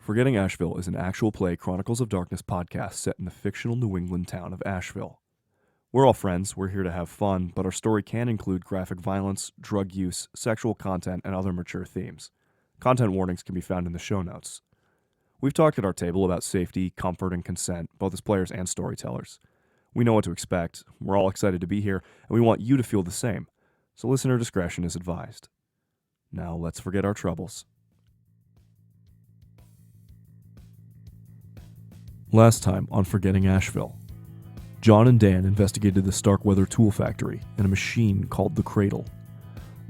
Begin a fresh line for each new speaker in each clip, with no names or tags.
Forgetting Ashville is an actual play Chronicles of Darkness podcast set in the fictional New England town of Ashville. We're all friends, we're here to have fun, but our story can include graphic violence, drug use, sexual content, and other mature themes. Content warnings can be found in the show notes. We've talked at our table about safety, comfort, and consent, both as players and storytellers. We know what to expect, we're all excited to be here, and we want you to feel the same, so listener discretion is advised. Now let's forget our troubles. Last time on Forgetting Ashville, John and Dan investigated the Starkweather tool factory and a machine called the Cradle.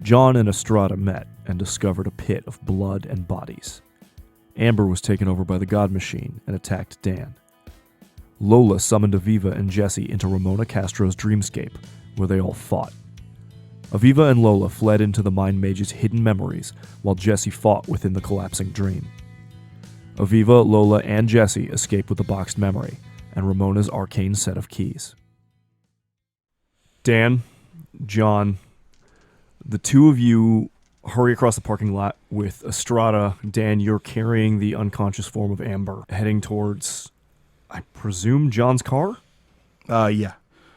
John and Estrada met and discovered a pit of blood and bodies. Amber was taken over by the God Machine and attacked Dan. Lola summoned Aviva and Jesse into Ramona Castro's dreamscape, where they all fought. Aviva and Lola fled into the Mind Mage's hidden memories, while Jesse fought within the collapsing dream. Aviva, Lola, and Jesse escape with the boxed memory and Ramona's arcane set of keys. Dan, John, the two of you hurry across the parking lot with Estrada. Dan, you're carrying the unconscious form of Amber, heading towards, I presume, John's car?
Yeah.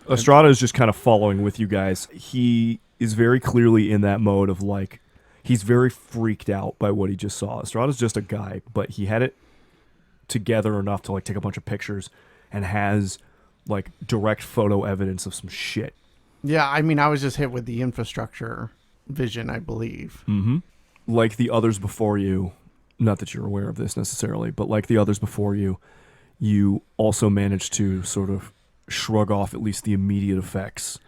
Estrada is just kind of following with you guys. He is very clearly in that mode of like, he's very freaked out by what he just saw. Estrada's just a guy, but he had it together enough to like take a bunch of pictures and has like direct photo evidence of some shit.
Yeah, I mean, I was just hit with the infrastructure vision, I believe.
Mm-hmm. Like the others before you, not that you're aware of this necessarily, but like the others before you, you also managed to sort of shrug off at least the immediate effects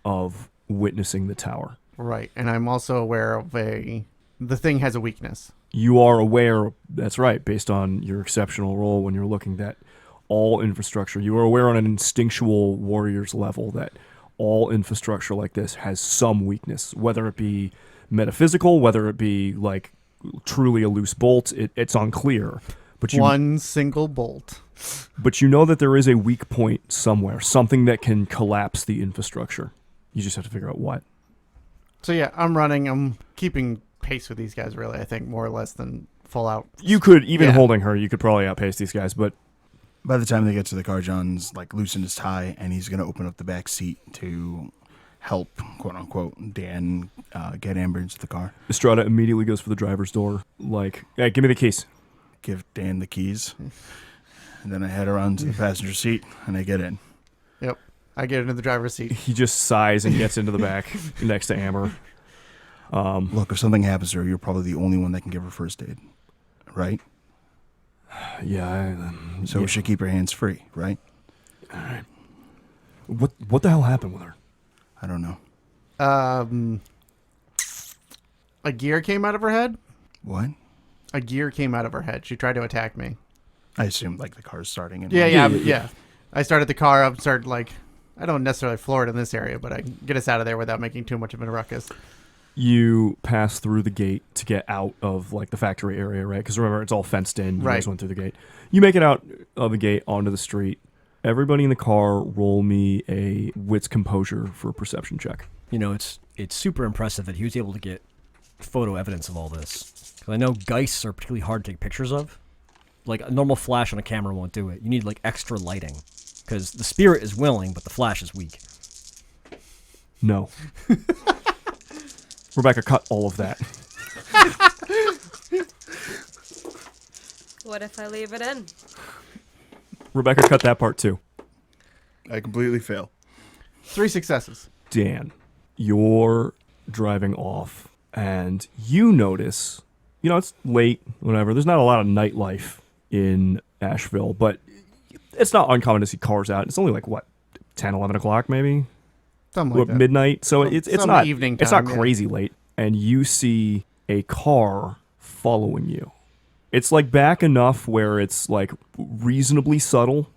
of witnessing the tower.
Right, and I'm also aware of the thing has a weakness.
You are aware, that's right, based on your exceptional role when you're looking at all infrastructure. You are aware on an instinctual warrior's level that all infrastructure like this has some weakness, whether it be metaphysical, whether it be like truly a loose bolt, it's unclear. But
One single bolt.
But you know that there is a weak point somewhere, something that can collapse the infrastructure. You just have to figure out what.
So yeah, I'm running. I'm keeping pace with these guys, really, I think, more or less than full out.
You could, even holding her, you could probably outpace these guys, but
by the time they get to the car, John's like loosened his tie and he's going to open up the back seat to help, quote unquote, Dan get Amber into the car.
Estrada immediately goes for the driver's door, like, hey, give me the keys.
Give Dan the keys. And then I head around to the passenger seat and I get in.
Yep. I get into the driver's seat.
He just sighs and gets into the back next to Amber.
Look, if something happens to her, you're probably the only one that can give her first aid, right?
Yeah.
So we should keep her hands free, right?
All right. What the hell happened with her?
I don't know.
A gear came out of her head?
What?
A gear came out of her head. She tried to attack me.
I assume like the car's starting. And
Yeah. I started the car up, started like, I don't necessarily floor it in this area, but I can get us out of there without making too much of a ruckus.
You pass through the gate to get out of like the factory area, right? Because remember, it's all fenced in. You guys went through the gate. You make it out of the gate onto the street. Everybody in the car, roll me a wits composure for a perception check.
You know, it's super impressive that he was able to get photo evidence of all this. Because I know geists are particularly hard to take pictures of. Like a normal flash on a camera won't do it. You need like extra lighting. Because the spirit is willing, but the flash is weak.
No. Rebecca, cut all of that.
What if I leave it in?
Rebecca, cut that part too.
I completely fail.
3 successes.
Dan, you're driving off and you notice, it's late, whatever. There's not a lot of nightlife in Asheville, but it's not uncommon to see cars out. It's only like, 10, 11 o'clock maybe?
Something like that.
Midnight. So it's not
evening time,
it's not crazy late. And you see a car following you. It's like back enough where it's like reasonably subtle.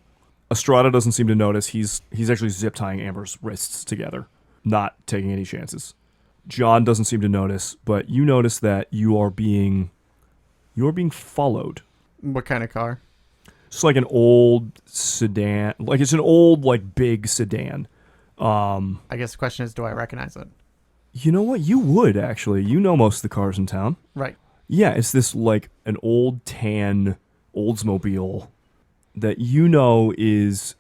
Estrada doesn't seem to notice. He's actually zip tying Amber's wrists together, not taking any chances. John doesn't seem to notice, but you notice that you are being followed.
What kind of car?
It's like an old sedan. Like it's an old like big sedan.
I guess the question is, do I recognize it?
You know what? You would, actually. You know most of the cars in town.
Right.
Yeah, it's this like an old tan Oldsmobile that you know is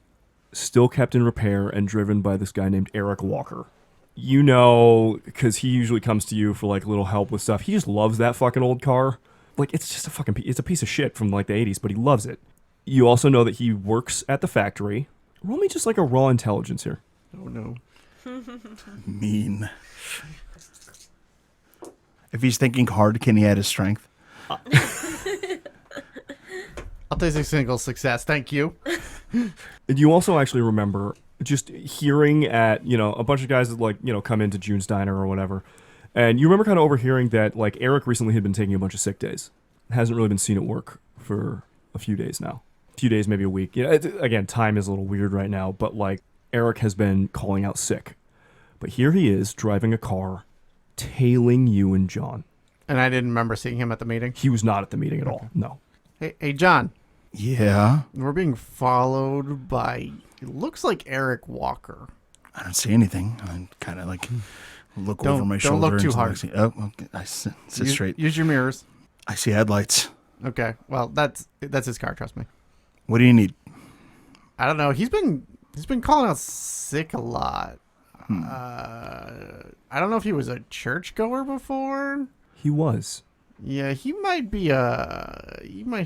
still kept in repair and driven by this guy named Eric Walker. You know, because he usually comes to you for like little help with stuff. He just loves that fucking old car. Like, it's just it's a piece of shit from like the 80s, but he loves it. You also know that he works at the factory. Roll me just like a raw intelligence here.
Oh, no.
Mean. If he's thinking hard, can he add his strength?
I'll take a single success. Thank you.
And you also actually remember just hearing at, a bunch of guys that like, come into June's Diner or whatever. And you remember kind of overhearing that like Eric recently had been taking a bunch of sick days. Hasn't really been seen at work for a few days now. A few days, maybe a week. Again, time is a little weird right now, but like Eric has been calling out sick. But here he is driving a car, tailing you and John.
And I didn't remember seeing him at the meeting.
He was not at the meeting at all. No.
Hey, John.
Yeah.
We're being followed by, it looks like Eric Walker.
I don't see anything. I kind of like look over my shoulder.
Don't look too
and
hard.
Okay. I sit straight.
Use your mirrors.
I see headlights.
Okay. Well, that's his car. Trust me.
What do you need?
I don't know. He's been calling out sick a lot. I don't know if he was a churchgoer before.
He was.
Yeah, he might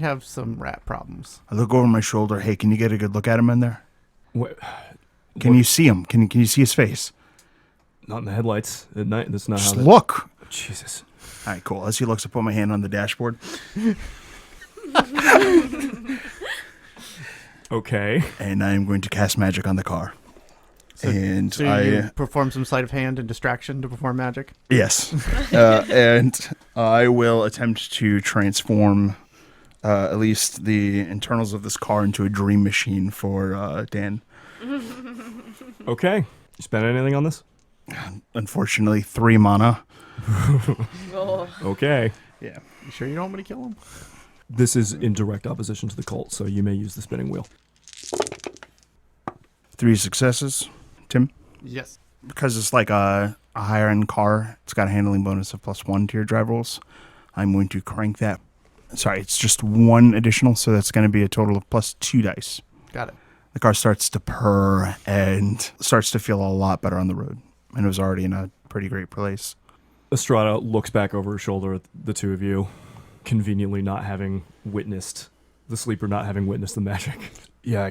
have some rat problems.
I look over my shoulder. Hey, can you get a good look at him in there?
What?
Can you see him? Can you see his face?
Not in the headlights at night. That's not
Just
how.
look.
Jesus.
All right, cool. As he looks, I put my hand on the dashboard.
Okay.
And I am going to cast magic on the car.
So you perform some sleight of hand and distraction to perform magic?
Yes. And I will attempt to transform at least the internals of this car into a dream machine for Dan.
Okay. You spend anything on this?
Unfortunately, 3 mana.
Okay.
Yeah.
You sure you don't want me to kill him?
This is in direct opposition to the cult, so you may use the spinning wheel.
3 successes. Tim?
Yes.
Because it's like a higher-end car, it's got a handling bonus of +1 to your drive rolls. I'm going to crank that. Sorry, it's just 1 additional, so that's going to be a total of +2 dice.
Got it.
The car starts to purr and starts to feel a lot better on the road. And it was already in a pretty great place.
Estrada looks back over her shoulder at the two of you, conveniently not having witnessed the sleeper, not having witnessed the magic. Yeah,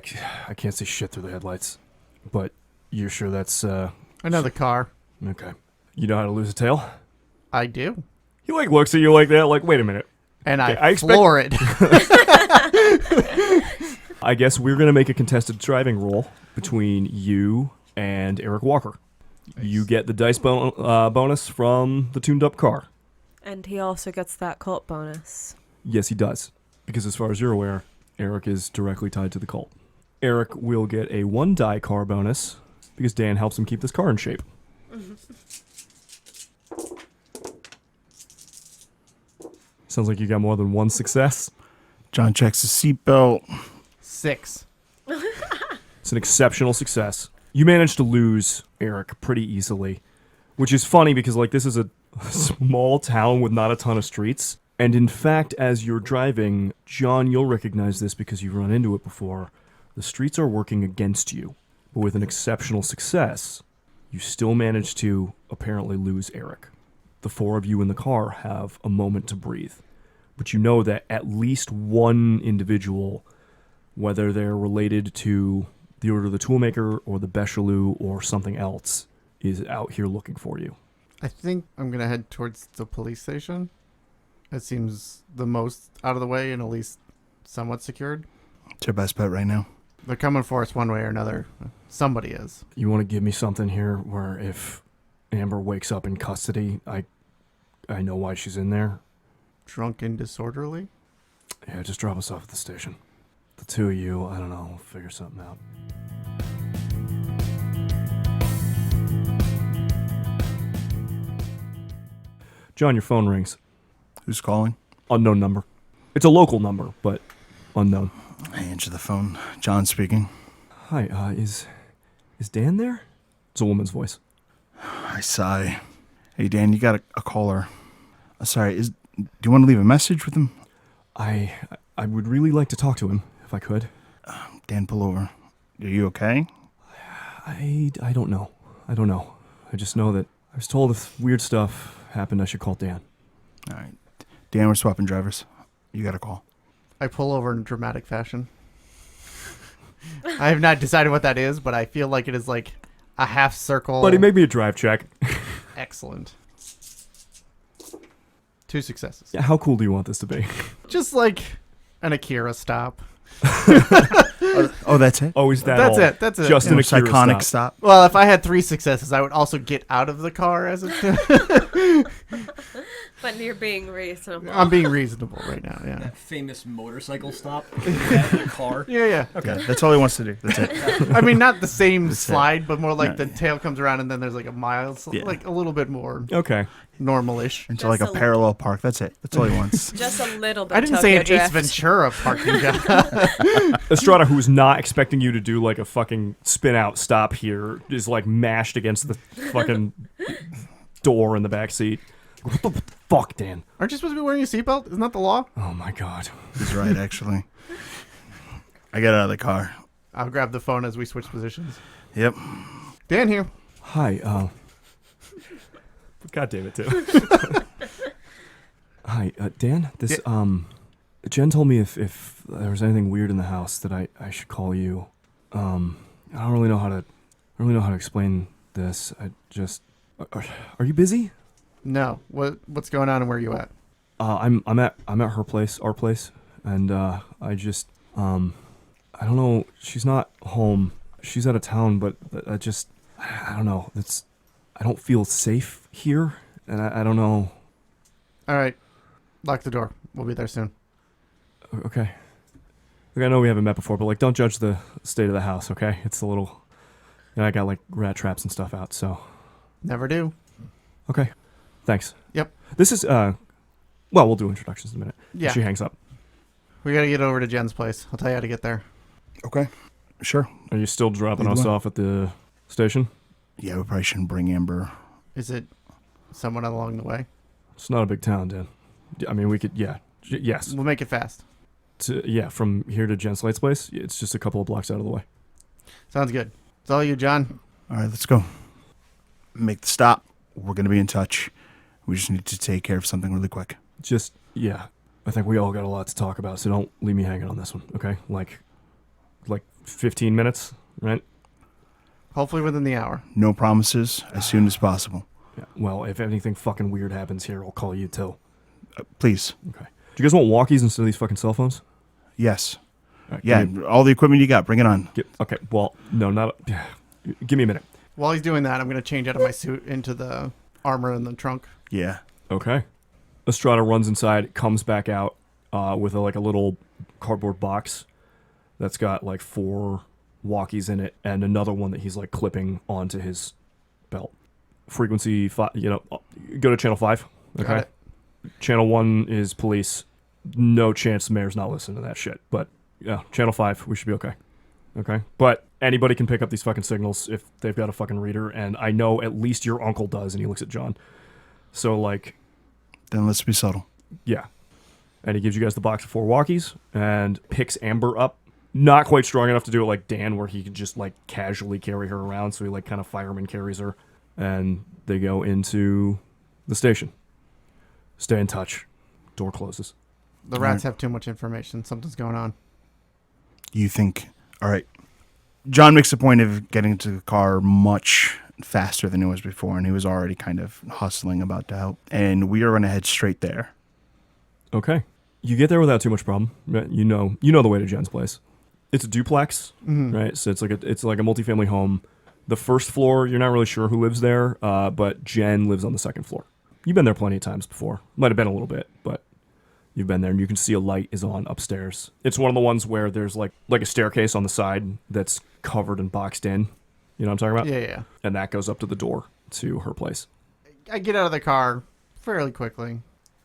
I can't see shit through the headlights. But you're sure that's...
I know the car.
Okay. You know how to lose a tail?
I do.
He like looks at you like that, like, wait a minute.
And
Okay,
I floor it.
I guess we're going to make a contested driving roll between you and Eric Walker. Nice. You get the dice bonus from the tuned-up car.
And he also gets that cult bonus.
Yes, he does. Because as far as you're aware, Eric is directly tied to the cult. Eric will get a 1 die car bonus because Dan helps him keep this car in shape. Sounds like you got more than 1 success.
John checks his seatbelt.
6.
It's an exceptional success. You managed to lose Eric pretty easily, which is funny because like this is a small town with not a ton of streets. And in fact, as you're driving, John, you'll recognize this because you've run into it before. The streets are working against you, but with an exceptional success, you still managed to apparently lose Eric. The 4 of you in the car have a moment to breathe, but you know that at least one individual, whether they're related to the Order of the Toolmaker or the Bechelou or something else, is out here looking for you.
I think I'm going to head towards the police station. It seems the most out of the way and at least somewhat secured.
It's your best bet right now.
They're coming for us one way or another. Somebody is.
You want to give me something here where if Amber wakes up in custody, I know why she's in there?
Drunk and disorderly?
Yeah, just drop us off at the station. The 2 of you, I don't know, we'll figure something out. John, your phone rings.
Who's calling?
Unknown number. It's a local number, but unknown.
I answer the phone. John speaking.
Hi, is Dan there? It's a woman's voice.
I sigh. Hey, Dan, you got a caller. Sorry, do you want to leave a message with him?
I would really like to talk to him, if I could.
Dan, pull over. Are you okay?
I don't know. I don't know. I just know that I was told if weird stuff happened, I should call Dan.
All right. Dan, we're swapping drivers. You got a call.
I pull over in dramatic fashion. I have not decided what that is, but I feel like it is like a half circle.
Buddy, make me a drive check.
Excellent. 2 successes.
Yeah, how cool do you want this to be?
Just like an Akira stop.
Oh, that's it?
Always that
That's
all.
it. That's it.
Just an Akira
iconic
stop.
stop.
Well, if I had 3 successes, I would also get out of the car as a.
But you're being reasonable.
I'm being reasonable right now. Yeah.
That famous motorcycle stop in the car.
Yeah.
Okay. That's all he wants to do. That's it.
I mean, not the same
That's it.
slide, but more like
No.
the tail comes around and then there's like a mild,
Yeah.
like a little bit more
Okay.
normal-ish.
Into like a
Just a-
parallel park. That's it. That's all he wants.
Just a little bit.
I didn't say an
Tokyo
Ace
Drift.
Ventura parking guy.
Estrada, who's not expecting you to do like a fucking spin out stop here, is like mashed against the fucking door in the back seat. What the fuck, Dan?
Aren't you supposed to be wearing a seatbelt? Isn't that the law?
Oh my god.
He's right, actually. I got out of the car.
I'll grab the phone as we switch positions.
Yep.
Dan here.
Hi, God damn it, too. Hi, Dan. This, Jen told me if there was anything weird in the house that I should call you. I don't really know how to explain this. I just, are you busy?
No. What's going on and where are you at?
I'm at her place, our place, and I just I don't know. She's not home. She's out of town, but I don't know. I don't feel safe here, and I don't know.
All right. Lock the door. We'll be there soon.
Okay. Like, I know we haven't met before, but like, don't judge the state of the house. Okay, it's a little. I got like rat traps and stuff out, so.
Never do.
Okay. Thanks.
Yep.
This is well, we'll do introductions in a minute.
Yeah.
She hangs up.
We got to get over to Jen's place. I'll tell you how to get there.
Okay. Sure.
Are you still dropping
Either
us
way.
off at the station?
Yeah, we probably shouldn't bring Amber.
Is it somewhat along the way?
It's not a big town, Dan. I mean, we could, yes.
We'll make it fast.
From here to Jen Slate's place, it's just a couple of blocks out of the way.
Sounds good. It's all you, John.
All right, let's go. Make the stop. We're going to be in touch. We just need to take care of something really quick.
I think we all got a lot to talk about, so don't leave me hanging on this one, okay? Like 15 minutes, right?
Hopefully within the hour.
No promises. As soon as possible.
Yeah. Well, if anything fucking weird happens here, I'll call you too.
Please.
Okay. Do you guys want walkies instead of these fucking cell phones?
Yes.
All right,
Yeah, all the equipment you got. Bring it on.
Okay. Well, no, not. Give me a minute.
While he's doing that, I'm going to change out of my suit into the armor in the trunk.
Yeah.
Okay. Estrada runs inside, comes back out with a little cardboard box that's got like 4 walkies in it and another one that he's like clipping onto his belt. Frequency 5, go to channel 5. Okay.
Got it.
Channel 1 is police. No chance the mayor's not listening to that shit. But yeah, channel 5, we should be okay. Okay. But anybody can pick up these fucking signals if they've got a fucking reader, and I know at least your uncle does, and he looks at John. So like,
Then let's be subtle.
yeah. And he gives you guys the box of 4 walkies and picks Amber up. Not quite strong enough to do it like Dan, where he could just like casually carry her around. So he like kind of fireman carries her. And they go into the station. Stay in touch. Door closes.
The rats have too much information. Something's going on.
You think, all right. John makes a point of getting to the car much faster than it was before, and he was already kind of hustling about to help. And we are going to head straight there.
Okay. You get there without too much problem. Right? You know the way to Jen's place. It's a duplex, right? So it's like a multifamily home. The first floor, you're not really sure who lives there, but Jen lives on the second floor. You've been there plenty of times before. Might have been a little bit, but you've been there, and you can see a light is on upstairs. It's one of the ones where there's like a staircase on the side that's covered and boxed in. You know what I'm talking about?
Yeah.
And that goes up to the door to her place.
I get out of the car fairly quickly,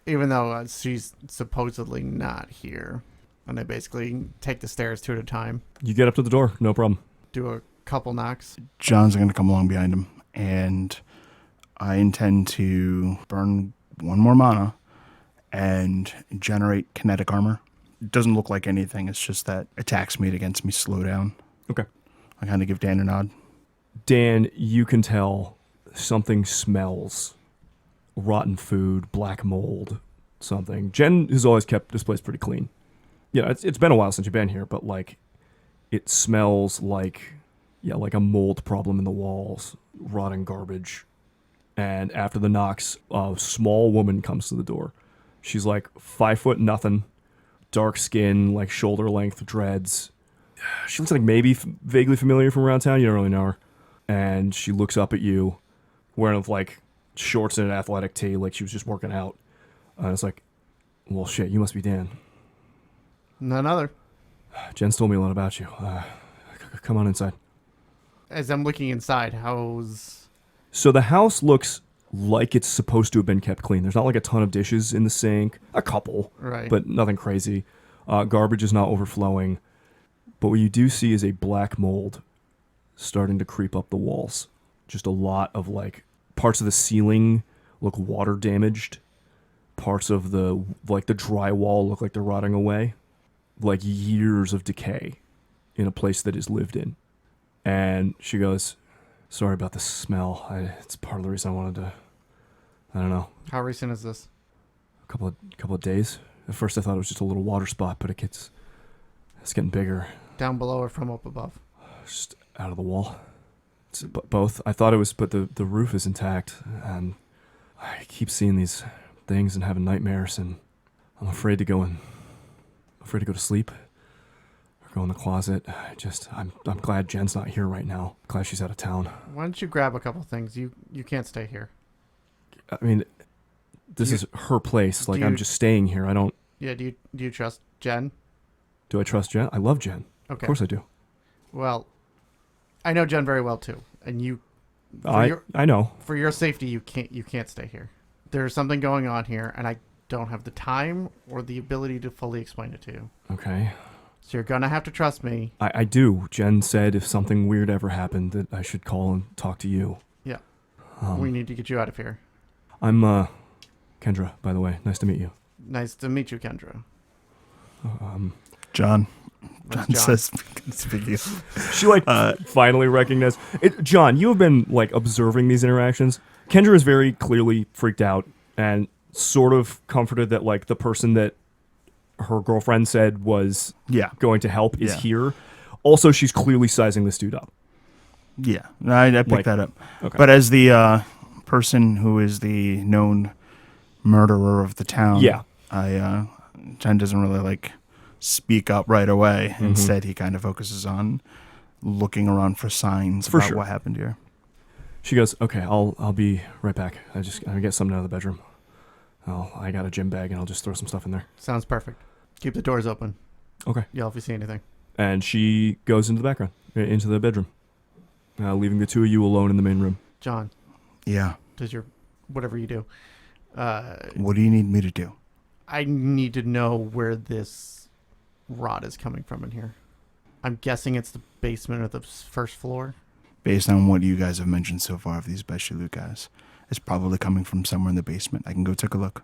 even though she's supposedly not here. And I basically take the stairs 2 at a time,
You get up to the door, no problem.
do a couple knocks.
John's going to come along behind him, and I intend to burn 1 more mana and generate kinetic armor. It doesn't look like anything. It's just that attacks made against me slow down.
Okay.
I kind of give Dan a nod.
Dan, you can tell something smells. Rotten food, black mold, something. Jen has always kept this place pretty clean. Yeah, it's been a while since you've been here, but like it smells like like a mold problem in the walls, rotting garbage. And after the knocks, a small woman comes to the door. She's like 5 foot nothing, dark skin, like shoulder length dreads. She looks like maybe vaguely familiar from around town. You don't really know her. And she looks up at you, wearing like shorts and an athletic tee, like she was just working out. And it's like, well, shit, you must be Dan.
None other.
Jen's told me a lot about you. Come on inside.
As I'm looking inside, how's...
So the house looks like it's supposed to have been kept clean. There's not like a ton of dishes in the sink. A couple.
Right.
But nothing crazy. Garbage is not overflowing. But what you do see is a black mold starting to creep up the walls. Just a lot of like parts of the ceiling look water damaged. Parts of the drywall look like they're rotting away. Like years of decay in a place that is lived in. And she goes, sorry about the smell. It's part of the reason I wanted to, I don't know.
How recent is this?
A couple of days. At first I thought it was just a little water spot, but it's getting bigger.
Down below or from up above?
Just out of the wall. It's both. I thought it was, but the roof is intact, and I keep seeing these things and having nightmares, and I'm afraid to go to sleep or go in the closet. I'm glad Jen's not here right now. Glad she's out of town.
Why don't you grab a couple things? You can't stay here.
I mean, this is her place. Like, I'm just staying here. I don't...
Yeah, do you trust Jen?
Do I trust Jen? I love Jen.
Okay.
Of course I do.
Well, I know Jen very well too, and you.
I know.
For your safety, you can't stay here. There's something going on here, and I don't have the time or the ability to fully explain it to you.
Okay.
So you're gonna have to trust me.
I do. Jen said if something weird ever happened that I should call and talk to you.
Yeah. We need to get you out of here.
I'm Kendra, by the way. Nice to meet you.
Nice to meet you, Kendra.
John.
What's
John says, speak you.
She finally recognized it. John, you have been like observing these interactions. Kendra is very clearly freaked out and sort of comforted that like the person that her girlfriend said was going to help is here. Also, she's clearly sizing this dude up.
Yeah, I picked that up.
Okay.
But as the person who is the known murderer of the town, Jen doesn't really like speak up right away. Mm-hmm. Instead, he kind of focuses on looking around for signs about what happened here.
She goes, "Okay, I'll be right back. I get something out of the bedroom. I got a gym bag and I'll just throw some stuff in there."
Sounds perfect. Keep the doors open.
Okay.
Yell if you see anything.
And she goes into the background, into the bedroom, leaving the two of you alone in the main room.
John.
Yeah.
Does your whatever you do.
What do you need me to do?
I need to know where this rot is coming from in here. I'm guessing it's the basement or the first floor.
Based on what you guys have mentioned so far of these Beshilu guys, it's probably coming from somewhere in the basement. I can go take a look.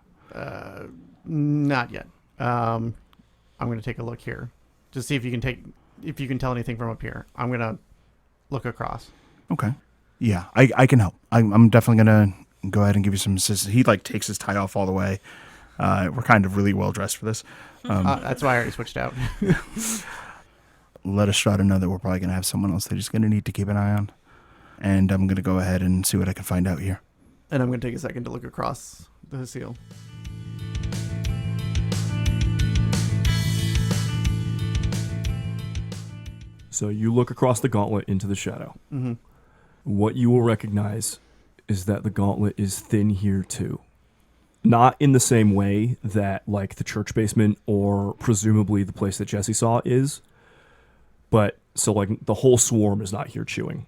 Not yet. I'm going to take a look here. Just see if you can tell anything from up here. I'm going to look across.
Okay. Yeah, I can help. I'm definitely going to go ahead and give you some assistance. He takes his tie off all the way. We're kind of really well dressed for this.
That's why I already switched out.
Let Estrada know that we're probably going to have someone else they're just going to need to keep an eye on. And I'm going to go ahead and see what I can find out here.
And I'm going to take a second to look across the seal.
So you look across the gauntlet into the shadow.
Mm-hmm.
What you will recognize is that the gauntlet is thin here too. Not in the same way that like the church basement or presumably the place that Jesse saw is. But so like the whole swarm is not here chewing.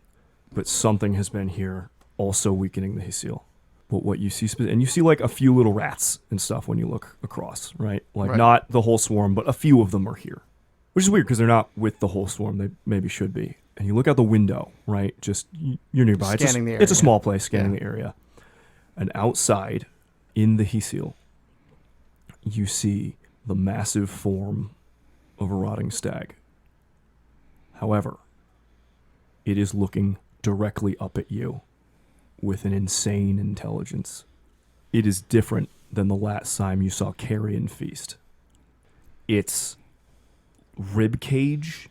But something has been here also weakening the seal. But what you see, and you see like a few little rats and stuff when you look across, right? Like not the whole swarm, but a few of them are here. Which is weird because they're not with the whole swarm. They maybe should be. And you look out the window, right? Just, you're nearby.
Scanning the area.
It's a small place, scanning the area. And outside, in the seal, you see the massive form of a rotting stag. However, it is looking directly up at you with an insane intelligence. It is different than the last time you saw carrion feast. Its rib cage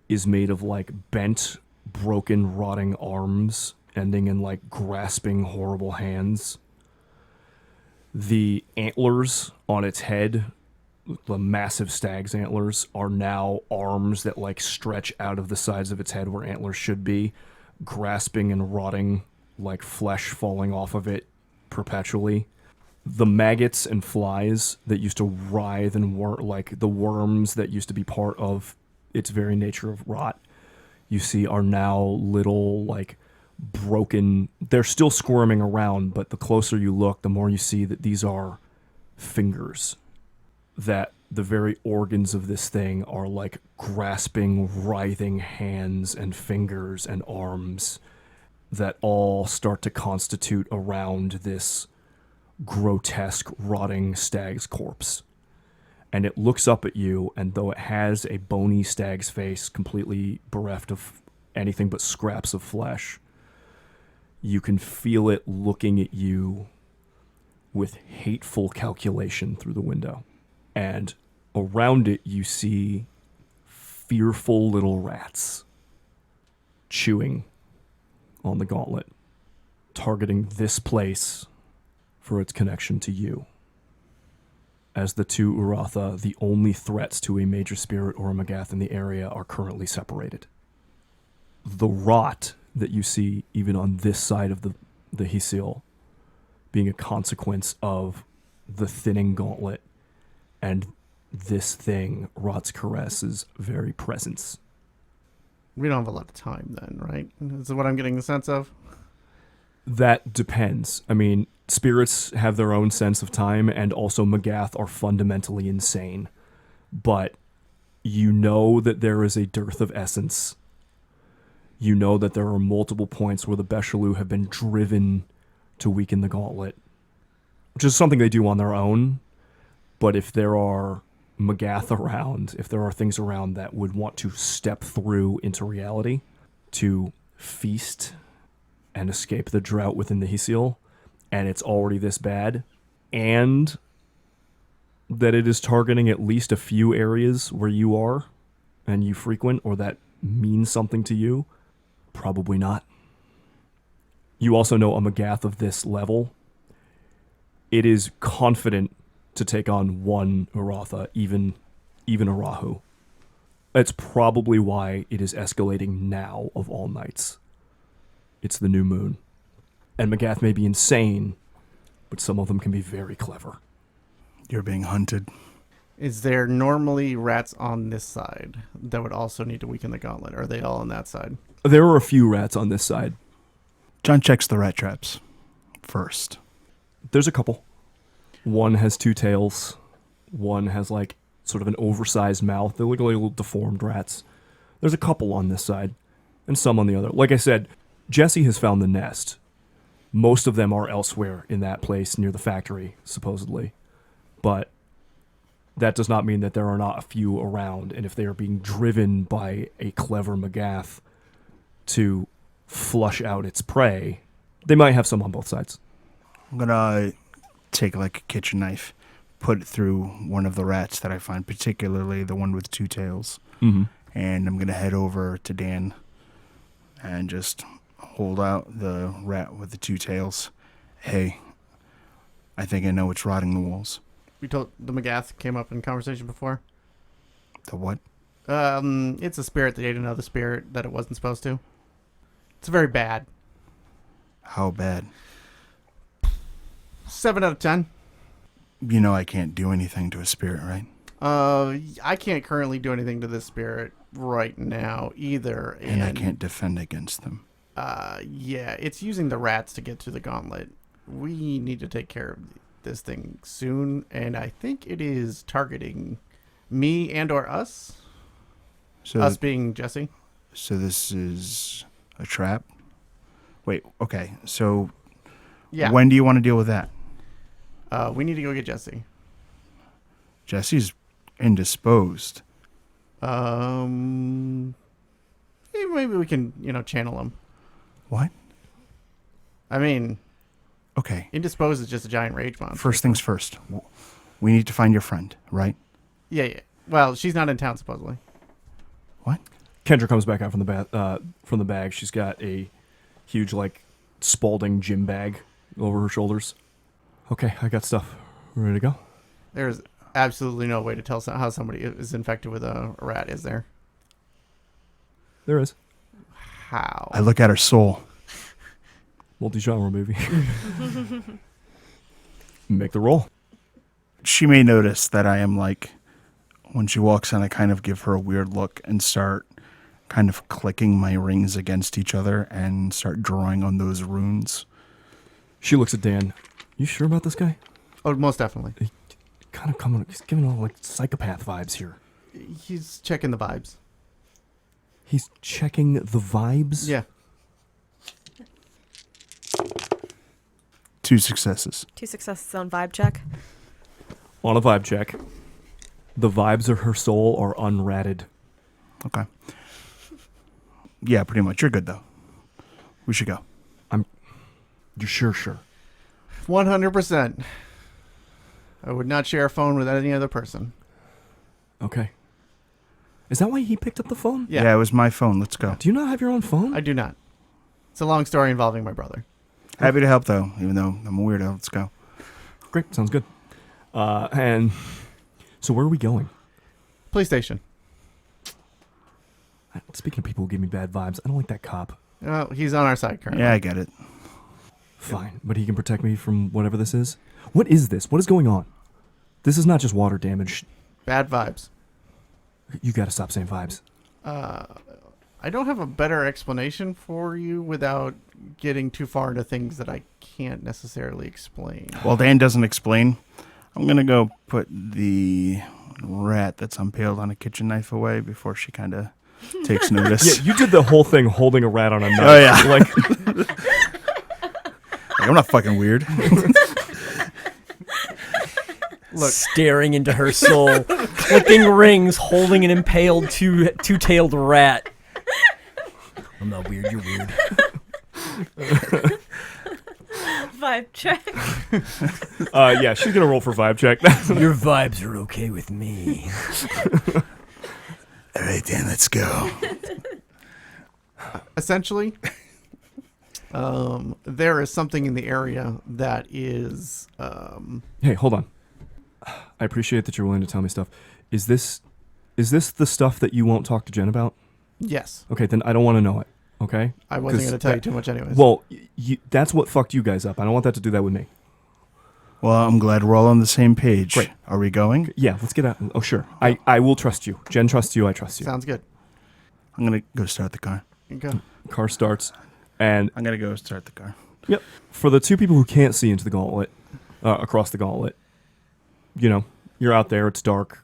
is made of like bent, broken, rotting arms ending in like grasping, horrible hands. The antlers on its head, the massive stag's antlers, are now arms that like stretch out of the sides of its head where antlers should be, grasping and rotting, like flesh falling off of it perpetually. The maggots and flies that used to writhe and like the worms that used to be part of its very nature of rot, you see are now little like broken. They're still squirming around, but the closer you look, the more you see that these are fingers. That the very organs of this thing are like grasping, writhing hands and fingers and arms that all start to constitute around this grotesque, rotting stag's corpse. And it looks up at you, and though it has a bony stag's face completely bereft of anything but scraps of flesh, you can feel it looking at you with hateful calculation through the window. And around it, you see fearful little rats chewing on the gauntlet, targeting this place for its connection to you. As the two Uratha, the only threats to a major spirit or a Magath in the area, are currently separated. The rot that you see even on this side of the Hisil being a consequence of the thinning gauntlet and this thing, Rot's Caress's very presence.
We don't have a lot of time then, right? Is what I'm getting the sense of?
That depends. I mean, spirits have their own sense of time, and also Magath are fundamentally insane. But you know that there is a dearth of essence. You know that there are multiple points where the Beshaloo have been driven to weaken the gauntlet, which is something they do on their own. But if there are Magath around, if there are things around that would want to step through into reality to feast and escape the drought within the Hisil, and it's already this bad, and that it is targeting at least a few areas where you are and you frequent, or that means something to you, probably not. You also know a Magath of this level, it is confident to take on one Uratha, even a Rahu. That's probably why it is escalating now of all nights. It's the new moon. And Magath may be insane, but some of them can be very clever.
You're being hunted.
Is there normally rats on this side that would also need to weaken the gauntlet? Or are they all on that side?
There are a few rats on this side.
John checks the rat traps first.
There's a couple. One has two tails. One has like sort of an oversized mouth. They look like little deformed rats. There's a couple on this side and some on the other. Like I said, Jesse has found the nest. Most of them are elsewhere in that place near the factory, supposedly. But that does not mean that there are not a few around. And if they are being driven by a clever Magath to flush out its prey, they might have some on both sides.
I'm going to take like a kitchen knife, put it through one of the rats that I find, particularly the one with two tails.
Mm-hmm.
And I'm going to head over to Dan and just hold out the rat with the two tails. Hey, I think I know what's rotting the walls.
We told the Magath came up in conversation before.
The what?
It's a spirit that ate another spirit that it wasn't supposed to. It's very bad.
How bad?
7 out of 10.
You know I can't do anything to a spirit, right?
I can't currently do anything to this spirit right now either.
And I can't defend against them.
Yeah, it's using the rats to get to the gauntlet. We need to take care of this thing soon, and I think it is targeting me and or us.
So
Us being Jesse.
So this is a trap? Wait, okay. So
Yeah.
when do you want to deal with that?
We need to go get Jesse.
Jesse's indisposed.
Maybe we can, channel him.
What?
I mean,
Okay.
indisposed is just a giant rage monster.
First things first. We need to find your friend, right?
Yeah. Well, she's not in town supposedly.
What?
Kendra comes back out from the bag. She's got a huge, like, Spalding gym bag over her shoulders. Okay, I got stuff. Ready to go?
There's absolutely no way to tell how somebody is infected with a rat, is there?
There is.
How?
I look at her soul.
Multi-genre movie. Make the roll.
She may notice that I am like, when she walks in, I kind of give her a weird look and start kind of clicking my rings against each other and start drawing on those runes.
She looks at Dan. You sure about this guy?
Oh, most definitely.
He's giving all like psychopath vibes here.
He's checking the vibes.
He's checking the vibes?
Yeah.
2 successes.
2 successes on vibe check.
On a vibe check, the vibes of her soul are unratted.
Okay. Yeah, pretty much. You're good, though. We should go.
You're sure?
100%. I would not share a phone with any other person.
Okay. Is that why he picked up the phone?
Yeah.
It was my phone. Let's go.
Do you not have your own phone?
I do not. It's a long story involving my brother.
Happy to help, though, even though I'm a weirdo. Let's go.
Great, sounds good. And so where are we going?
Police station.
Speaking of people who give me bad vibes, I don't like that cop.
Oh, he's on our side currently.
Yeah, I get it.
Fine, but he can protect me from whatever this is. What is this? What is going on? This is not just water damage.
Bad vibes.
You gotta stop saying vibes.
I don't have a better explanation for you without getting too far into things that I can't necessarily explain.
While Dan doesn't explain, I'm going to go put the rat that's impaled on a kitchen knife away before she kind of takes notice.
Yeah, you did the whole thing holding a rat on a knife.
Oh, yeah.
Like,
I'm not fucking weird.
Look,
Staring into her soul, clicking rings, holding an impaled two-tailed rat. I'm not weird, you're weird.
Vibe check.
yeah, she's gonna roll for vibe check.
Your vibes are okay with me.
All right, Dan, let's go.
essentially, there is something in the area that is...
Hey, hold on. I appreciate that you're willing to tell me stuff. Is this the stuff that you won't talk to Jen about?
Yes.
Okay, then I don't want to know it. Okay?
I wasn't
'Cause
going to tell you too much anyways.
Well, that's what fucked you guys up. I don't want that to do that with me.
Well, I'm glad we're all on the same page.
Great.
Are we going?
Yeah, let's get out. Oh, sure. I will trust you. Jen trusts you. I trust you.
Sounds good.
I'm going to go start the car.
Go.
Car starts, and
I'm going to go start the car.
yep. For the two people who can't see into the gauntlet, across the gauntlet, you're out there. It's dark.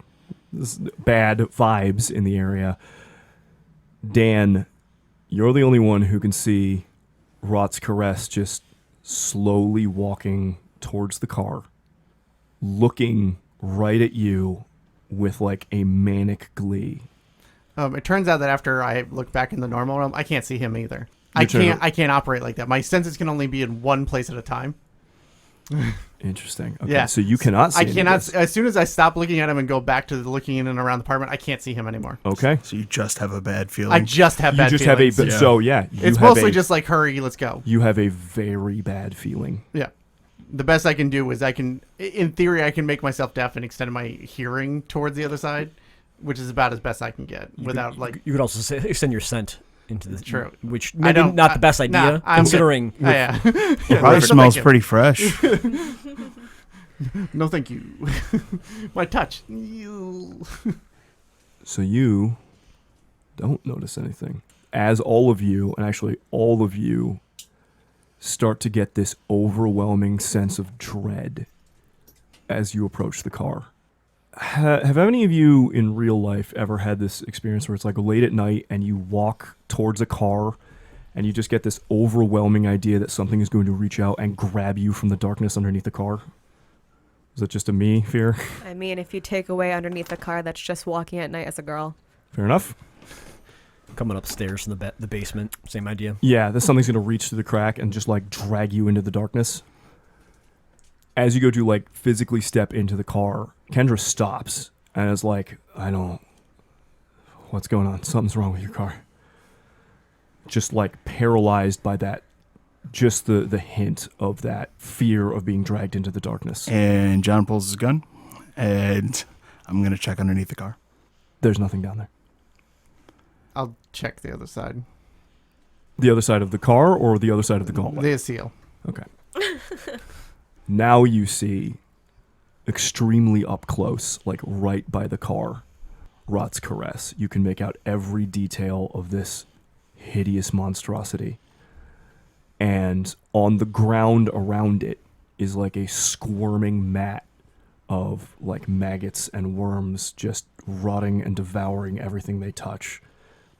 There's bad vibes in the area. Dan, you're the only one who can see Rot's Caress just slowly walking towards the car, looking right at you with like a manic glee.
It turns out that after I look back in the normal realm, I can't see him either.
You
I can't operate like that. My senses can only be in one place at a time.
Interesting. Okay,
Yeah.
so you cannot see
I
any of
cannot.
this.
As soon as I stop looking at him and go back to looking in and around the apartment, I can't see him anymore.
Okay.
So you just have a bad feeling.
I just have bad
You just
feelings.
have a...
Yeah.
So, yeah.
It's mostly just like, hurry, let's go.
You have a very bad feeling.
Yeah. The best I can do is in theory, I can make myself deaf and extend my hearing towards the other side, which is about as best I can get without
You could also extend your scent into the
True.
which
I
maybe
don't-
not the best
nah,
idea,
I'm
considering.
Oh, yeah.
It
Yeah,
probably
no,
smells
thank you.
pretty fresh.
No, thank you. My touch. You.
So you don't notice anything. As all of you, and actually all of you, start to get this overwhelming sense of dread as you approach the car. Have any of you in real life ever had this experience where it's like late at night and you walk towards a car and you just get this overwhelming idea that something is going to reach out and grab you from the darkness underneath the car? Is it just a me fear?
I mean, if you take away underneath a car that's just walking at night as a girl.
Fair enough.
Coming upstairs from the basement. Same idea.
Yeah, that something's going to reach through the crack and just like drag you into the darkness. As you go to like physically step into the car, Kendra stops and is like, what's going on? Something's wrong with your car. Just like paralyzed by that, just the hint of that fear of being dragged into the darkness.
And John pulls his gun, and I'm going to check underneath the car.
There's nothing down there.
I'll check the other side.
The other side of the car or the other side of the gauntlet?
The seal.
Okay. Now you see, extremely up close, like right by the car, Rot's caress. You can make out every detail of this hideous monstrosity. And on the ground around it is like a squirming mat of like maggots and worms just rotting and devouring everything they touch.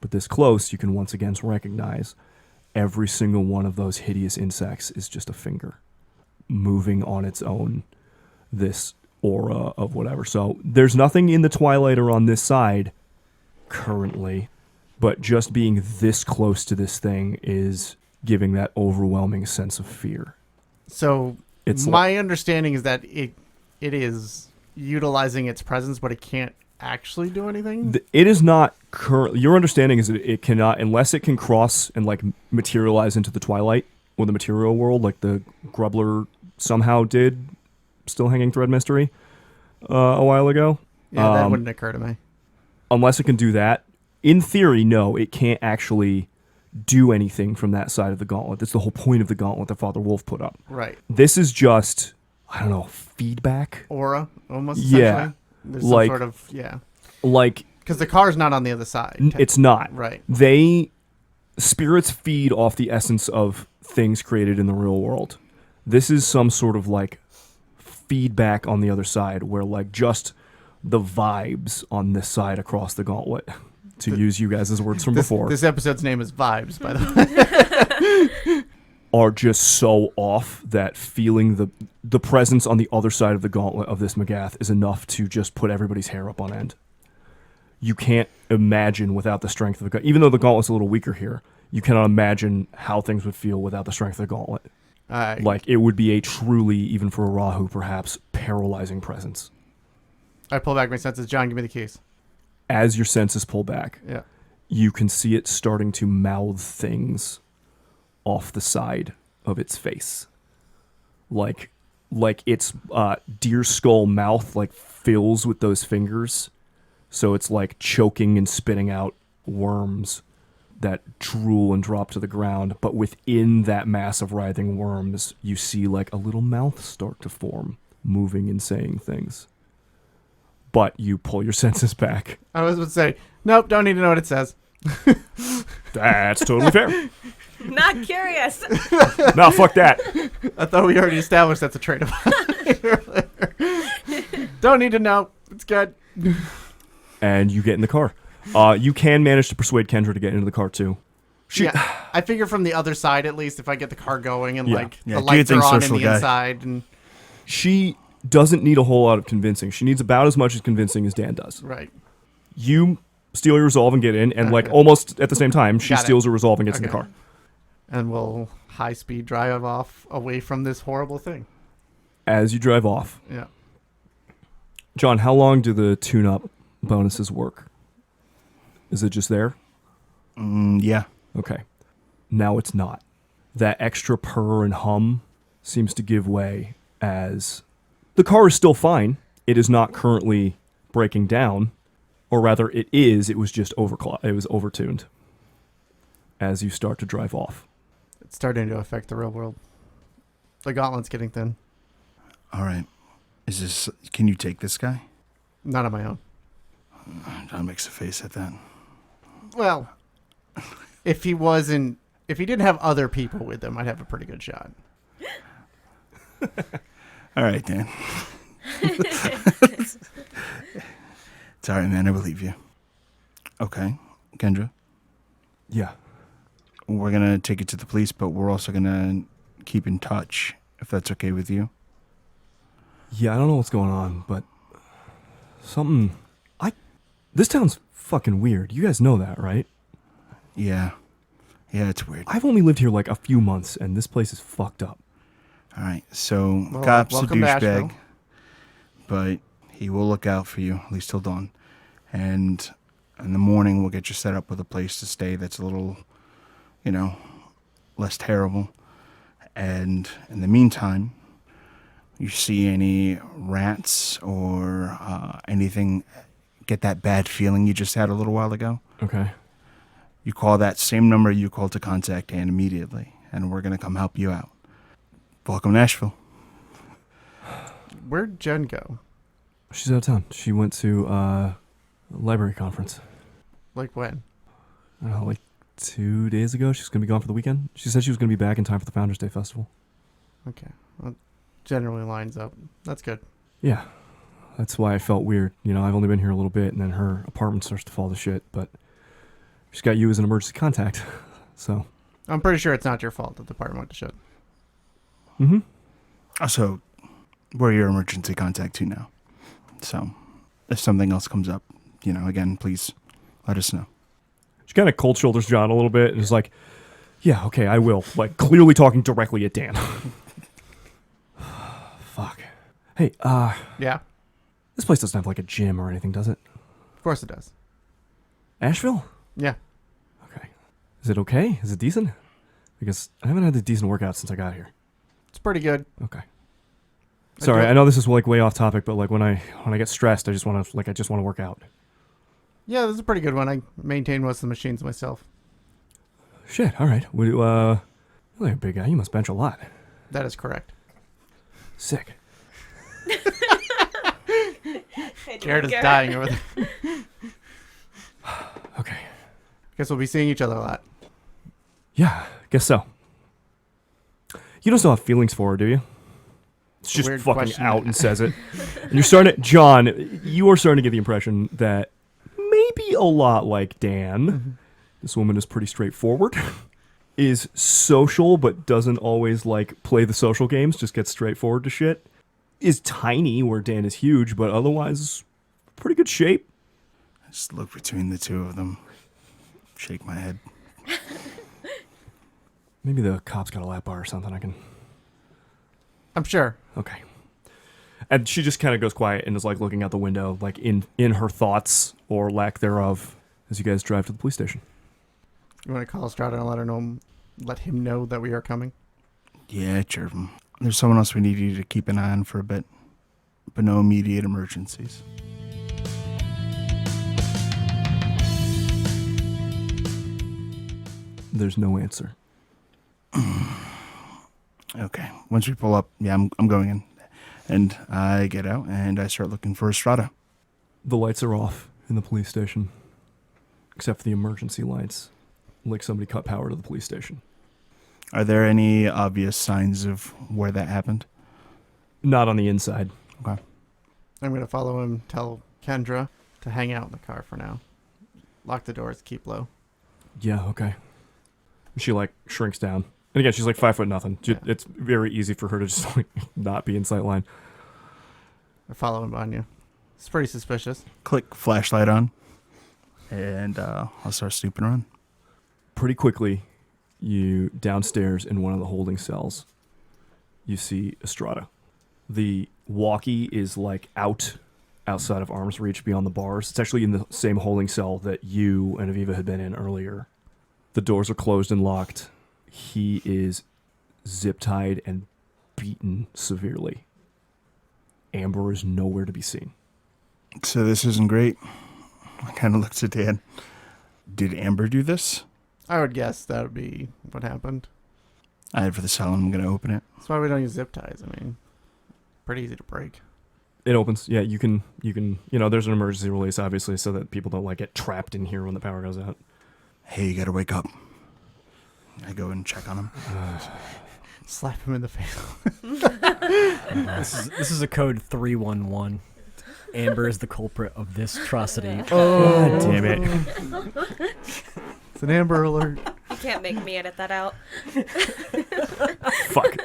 But this close, you can once again recognize every single one of those hideous insects is just a finger moving on its own, this aura of whatever. So there's nothing in the twilight or on this side currently, but just being this close to this thing is giving that overwhelming sense of fear.
So
It's
my understanding is that it is utilizing its presence, but it can't actually do anything.
It is not currently. Your understanding is that it cannot, unless it can cross and like materialize into the twilight or the material world, like the Grubbler somehow did. Still hanging thread mystery a while ago.
Yeah, that wouldn't occur to me.
Unless it can do that, in theory, no, it can't actually do anything from that side of the gauntlet. That's the whole point of the gauntlet that Father Wolf put up.
Right.
This is just, I don't know, feedback.
Aura, almost.
Yeah.
Essentially. There's
Like-
some sort of, yeah.
Like,
Because the car's not on the other side.
it's not.
Right.
Spirits feed off the essence of things created in the real world. This is some sort of like feedback on the other side where like just the vibes on this side across the gauntlet, to use you guys' words from before,
This episode's name is Vibes, by the way.
are just so off that feeling the presence on the other side of the gauntlet of this Magath is enough to just put everybody's hair up on end. You can't imagine without the strength of the gauntlet. Even though the gauntlet's a little weaker here, you cannot imagine how things would feel without the strength of the gauntlet. Like, it would be a truly, even for a Rahu perhaps, paralyzing presence.
I pull back my senses. John, give me the keys.
As your senses pull back,
Yeah.
you can see it starting to mouth things off the side of its face. Like its deer skull mouth like fills with those fingers. So it's like choking and spitting out worms that drool and drop to the ground. But within that mass of writhing worms, you see like a little mouth start to form, moving and saying things. But you pull your senses back.
I was about to say, nope, don't need to know what it says.
That's totally fair.
Not curious.
No, fuck that.
I thought we already established that's a trait of mine. Don't need to know. It's good.
And you get in the car. You can manage to persuade Kendra to get into the car too.
Yeah, I figure from the other side at least, if I get the car going and
Yeah.
like
Yeah,
the lights are
Gate's
on in
social
the
guy.
inside, and
She doesn't need a whole lot of convincing. She needs about as much as convincing as Dan does.
right.
You steal your resolve and get in, and like
Okay.
almost at the same time, she
Got it.
steals her resolve and gets in the
Okay.
car.
And we'll high speed drive off away from this horrible thing.
As you drive off,
Yeah.
John, how long do the tune-up bonuses work? Is it just there?
Yeah.
Okay. Now it's not. That extra purr and hum seems to give way as the car is still fine. It is not currently breaking down, or rather it is. It was just it was overtuned as you start to drive off.
It's starting to affect the real world. The gauntlet's getting thin.
All right. Can you take this guy?
Not on my own.
John makes a face at that.
Well, if he didn't have other people with him, I'd have a pretty good shot.
All right, Dan. It's all right, man. I believe you. Okay. Kendra,
Yeah.
we're going to take it to the police, but we're also going to keep in touch, if that's okay with you.
Yeah, I don't know what's going on, but this town's fucking weird. You guys know that, right?
Yeah. Yeah, it's weird.
I've only lived here like a few months, and this place is fucked up.
All right, so
Well,
cop's a
welcome to Ashville.
douchebag, but he will look out for you, at least till dawn. And in the morning, we'll get you set up with a place to stay that's a little, less terrible. And in the meantime, you see any rats or anything, get that bad feeling you just had a little while ago,
Okay.
you call that same number you called to contact Dan immediately, and we're going to come help you out. Welcome to Asheville.
Where'd Jen go?
She's out of town. She went to a library conference.
Like when?
I don't know, like 2 days ago. She's going to be gone for the weekend. She said she was going to be back in time for the Founders Day Festival.
Okay. Well, generally lines up. That's good.
Yeah. That's why I felt weird. I've only been here a little bit, and then her apartment starts to fall to shit, but she's got you as an emergency contact, so.
I'm pretty sure it's not your fault that the apartment went to shit.
Mm-hmm.
Also, we're your emergency contact too now. So, if something else comes up, again, please let us know.
She kind of cold shoulders John a little bit and is like, yeah, okay, I will. Like, clearly talking directly at Dan. Fuck. Hey,
Yeah,
this place doesn't have like a gym or anything, does it?
of course it does.
Asheville?
Yeah.
Okay. Is it okay? Is it decent? Because I haven't had a decent workout since I got here.
It's pretty good.
Okay. Sorry, I know this is like way off topic, but like when I get stressed, I just want to work out.
Yeah, this is a pretty good one. I maintain most of the machines myself.
Shit. All right. You're like a big guy. You must bench a lot.
That is correct.
Sick.
Garrett is dying over there.
Okay.
Guess we'll be seeing each other a lot.
Yeah, guess so. You don't still have feelings for her, do you? It's just
Weird
fucking
question.
out and says it. And you're starting to, John, you are starting to get the impression that maybe a lot like Dan, this woman is pretty straightforward, is social but doesn't always like play the social games, just gets straightforward to shit, is tiny where Dan is huge, but otherwise pretty good shape.
I just look between the two of them, shake my head.
Maybe the cop's got a lap bar or something I can...
I'm sure.
Okay. And she just kind of goes quiet and is like looking out the window, like in her thoughts or lack thereof, as you guys drive to the police station.
You want to call Strata and let him know that we are coming?
Yeah, chirp him. There's someone else we need you to keep an eye on for a bit, but no immediate emergencies.
There's no answer.
Okay. Once we pull up, yeah, I'm going in. And I get out and I start looking for Estrada.
The lights are off in the police station, except for the emergency lights. Like somebody cut power to the police station.
Are there any obvious signs of where that happened?
Not on the inside.
Okay.
I'm going to follow him, tell Kendra to hang out in the car for now. Lock the doors, keep low.
Yeah, okay. She like shrinks down. And again, she's like 5'0".
Yeah.
It's very easy for her to just like not be in sight line.
I follow him behind you. It's pretty suspicious.
Click flashlight on. And I'll start snooping around.
Pretty quickly, you downstairs in one of the holding cells, you see Estrada. The walkie is like outside of arm's reach beyond the bars. It's actually in the same holding cell that you and Aviva had been in earlier. The doors are closed and locked. He is zip-tied and beaten severely. Amber is nowhere to be seen.
So this isn't great. I kind of looked at Dan. Did Amber do this?
I would guess that would be what happened.
I head for the cell and I'm going to open it.
That's why we don't use zip ties. I mean, pretty easy to break.
It opens. Yeah, you can, there's an emergency release, obviously, so that people don't like get trapped in here when the power goes out.
Hey, you got to wake up. I go and check on him.
Slap him in the face.
This is a code 311. Amber is the culprit of this atrocity.
God damn it.
It's an Amber alert.
You can't make me edit that out.
Fuck.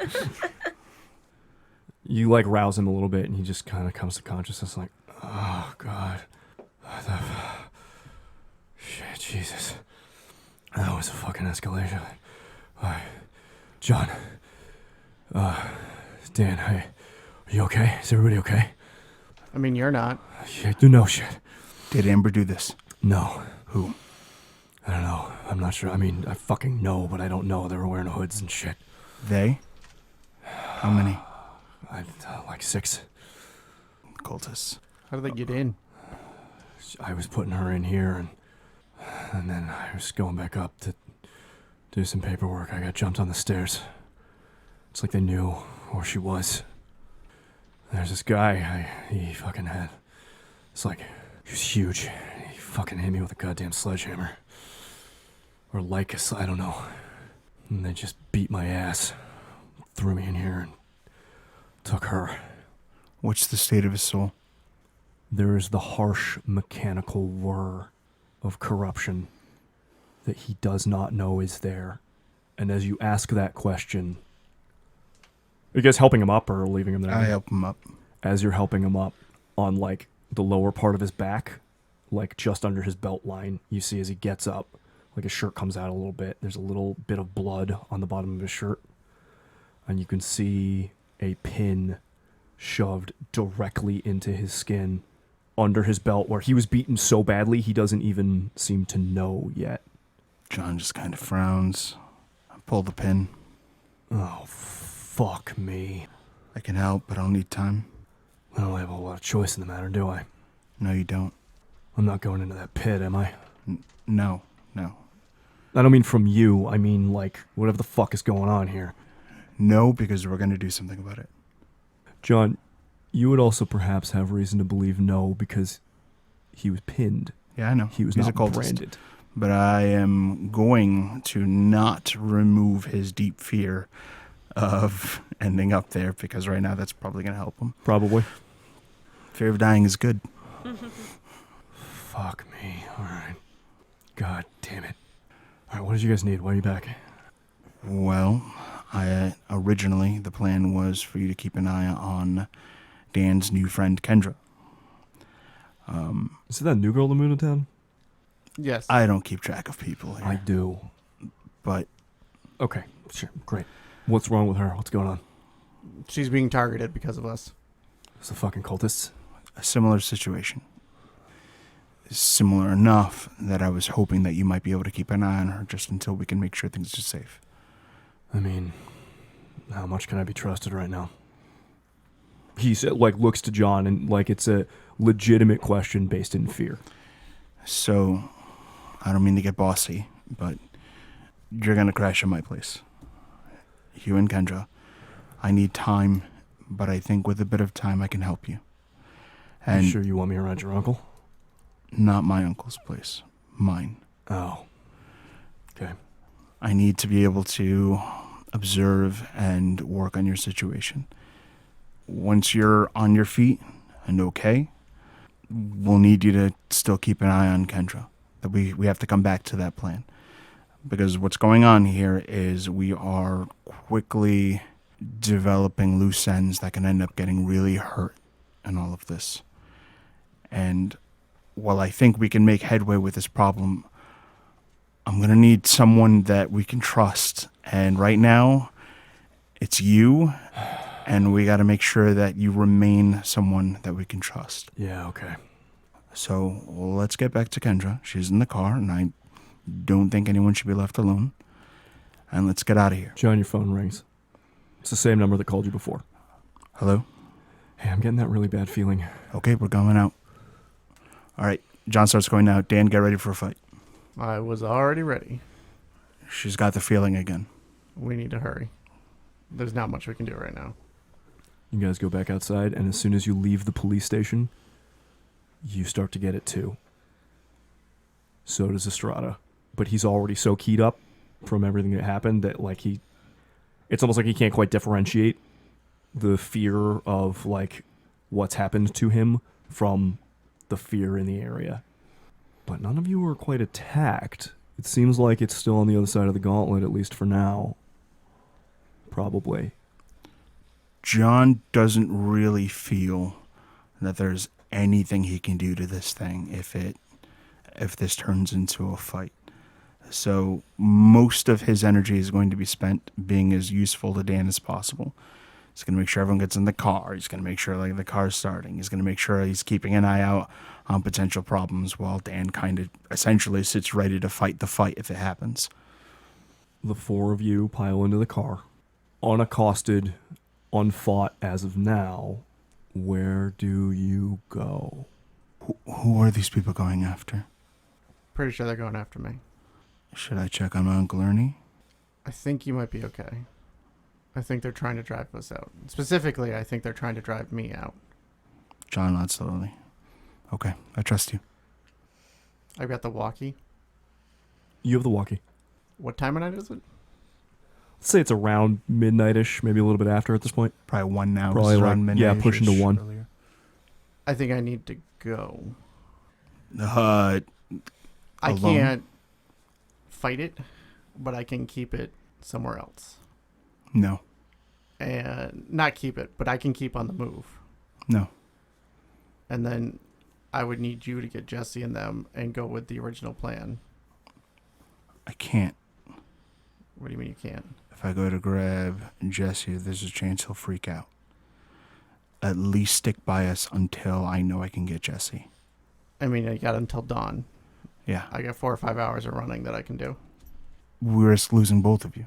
You like rouse him a little bit, and he just kind of comes to consciousness, like, oh God, shit, Jesus, that was a fucking escalation. John, Dan, hey, are you okay? Is everybody okay?
I mean, you're not.
Shit, no shit.
Did Amber do this?
No.
Who?
I don't know. I'm not sure. I mean, I fucking know, but I don't know. They were wearing hoods and shit.
They? How many?
Like 6
Cultists.
How did they get in?
I was putting her in here, and then I was going back up to do some paperwork. I got jumped on the stairs. It's like they knew where she was. There's this guy he fucking had. It's like, he was huge. He fucking hit me with a goddamn sledgehammer. Or Lycus, I don't know. And they just beat my ass. Threw me in here and took her.
What's the state of his soul?
There is the harsh mechanical whir of corruption that he does not know is there. And as you ask that question, are you guys helping him up or leaving him there?
I help him up.
As you're helping him up, on like the lower part of his back, like just under his belt line, you see as he gets up, like his shirt comes out a little bit. There's a little bit of blood on the bottom of his shirt. And you can see a pin shoved directly into his skin under his belt where he was beaten so badly he doesn't even seem to know yet.
John just kind of frowns. I pull the pin.
Oh, fuck me.
I can help, but I'll need time.
I don't have a whole lot of choice in the matter, do I?
No, you don't.
I'm not going into that pit, am I?
No.
I don't mean from you. I mean, like, whatever the fuck is going on here.
No, because we're going to do something about it.
John, you would also perhaps have reason to believe no because he was pinned.
Yeah, I know.
He was
He's
not
a cultist.
branded.
But I am going to not remove his deep fear of ending up there because right now that's probably going to help him.
Probably.
Fear of dying is good.
Fuck me. All right. God damn it. All right, what did you guys need? Why are you back?
Well, originally the plan was for you to keep an eye on Dan's new friend Kendra.
Is it that new girl that moved to town?
Yes.
I don't keep track of people here.
I do.
But
Okay, sure, great. What's wrong with her? What's going on?
She's being targeted because of us.
It's the fucking cultists.
a similar situation. Similar enough that I was hoping that you might be able to keep an eye on her just until we can make sure things are safe.
I mean, how much can I be trusted right now? He looks to John and like it's a legitimate question based in fear.
So, I don't mean to get bossy, but you're going to crash at my place. You and Kendra. I need time, but I think with a bit of time I can help you. And
You sure you want me around your uncle?
not my uncle's place. Mine.
Oh. Okay.
I need to be able to observe and work on your situation. Once you're on your feet and okay, we'll need you to still keep an eye on Kendra. That we have to come back to that plan. Because what's going on here is we are quickly developing loose ends that can end up getting really hurt in all of this. And while I think we can make headway with this problem, I'm going to need someone that we can trust. And right now, it's you, and we got to make sure that you remain someone that we can trust.
Yeah, okay.
So let's get back to Kendra. She's in the car, and I don't think anyone should be left alone. And let's get out of here.
John, your phone rings. It's the same number that called you before.
Hello?
Hey, I'm getting that really bad feeling.
Okay, we're going out. All right, John starts going out. Dan, get ready for a fight.
I was already ready.
She's got the feeling again.
We need to hurry. There's not much we can do right now.
You guys go back outside, and as soon as you leave the police station, you start to get it too. So does Estrada. But he's already so keyed up from everything that happened that it's almost like he can't quite differentiate the fear of what's happened to him from the fear in the area. But none of you were quite attacked. It seems like it's still on the other side of the gauntlet, at least for now. Probably.
John doesn't really feel that there's anything he can do to this thing if this turns into a fight. So most of his energy is going to be spent being as useful to Dan as possible. He's going to make sure everyone gets in the car. He's going to make sure like the car's starting. He's going to make sure he's keeping an eye out on potential problems while Dan kind of essentially sits ready to fight the fight if it happens.
The four of you pile into the car, unaccosted, unfought as of now. Where do you go?
Who are these people going after?
Pretty sure they're going after me.
Should I check on my Uncle Ernie?
I think you might be okay. I think they're trying to drive us out. Specifically, I think they're trying to drive me out.
John nods slowly. Okay, I trust you.
I've got the walkie.
You have the walkie.
What time of night is it?
Let's say it's around midnight-ish, maybe a little bit after at this point.
Probably 1 now.
Probably
It's
like,
around
yeah,
midnight-ish
pushing to 1.
earlier.
I think I need to go.
Uh,
I
Alone?
can't fight it, but I can keep it somewhere else.
no.
And not keep it, but I can keep on the move.
No.
And then I would need you to get Jesse and them and go with the original plan.
I can't.
What do you mean you can't?
If I go to grab Jesse, there's a chance he'll freak out. At least stick by us until I know I can get Jesse.
I mean, I got until dawn.
Yeah.
I got 4 or 5 hours of running that I can do.
We risk losing both of you.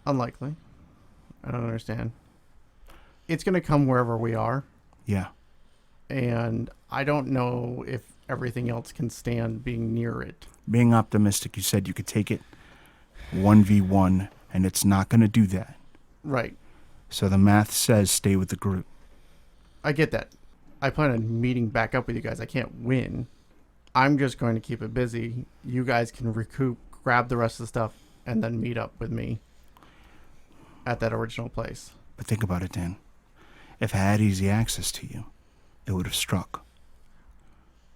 Unlikely. I don't understand. It's going to come wherever we are.
Yeah.
And I don't know if everything else can stand being near it.
Being optimistic, you said you could take it 1v1, and it's not going to do that.
Right.
So the math says stay with the group.
I get that. I plan on meeting back up with you guys. I can't win. I'm just going to keep it busy. You guys can recoup, grab the rest of the stuff, and then meet up with me at that original place.
But think about it, Dan. If I had easy access to you, it would have struck.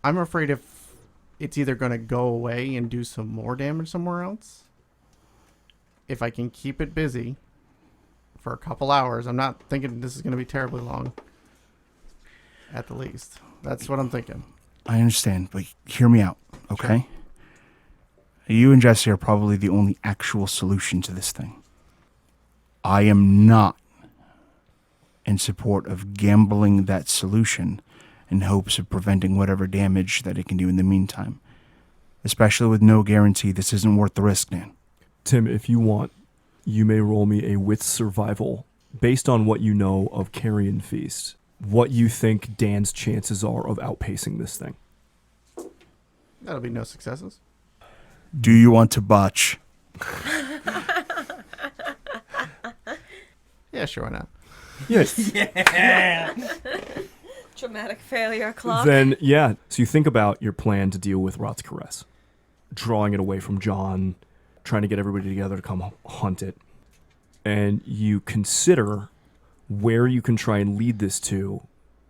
I'm afraid if it's either going to go away and do some more damage somewhere else. If I can keep it busy for a couple hours, I'm not thinking this is going to be terribly long. At the least. That's what I'm thinking.
I understand, but hear me out, okay? You and Jesse are probably the only actual solution to this thing. I am not in support of gambling that solution in hopes of preventing whatever damage that it can do in the meantime. Especially with no guarantee this isn't worth the risk, Dan.
Tim, if you want, you may roll me a wits survival based on what you know of Carrion Feast. What you think Dan's chances are of outpacing this thing.
That'll be no successes.
Do you want to botch?
Yeah, sure, why not?
Yes.
Dramatic failure clock.
Then, yeah. So you think about your plan to deal with Rot's Caress. Drawing it away from John, trying to get everybody together to come hunt it. And you consider where you can try and lead this to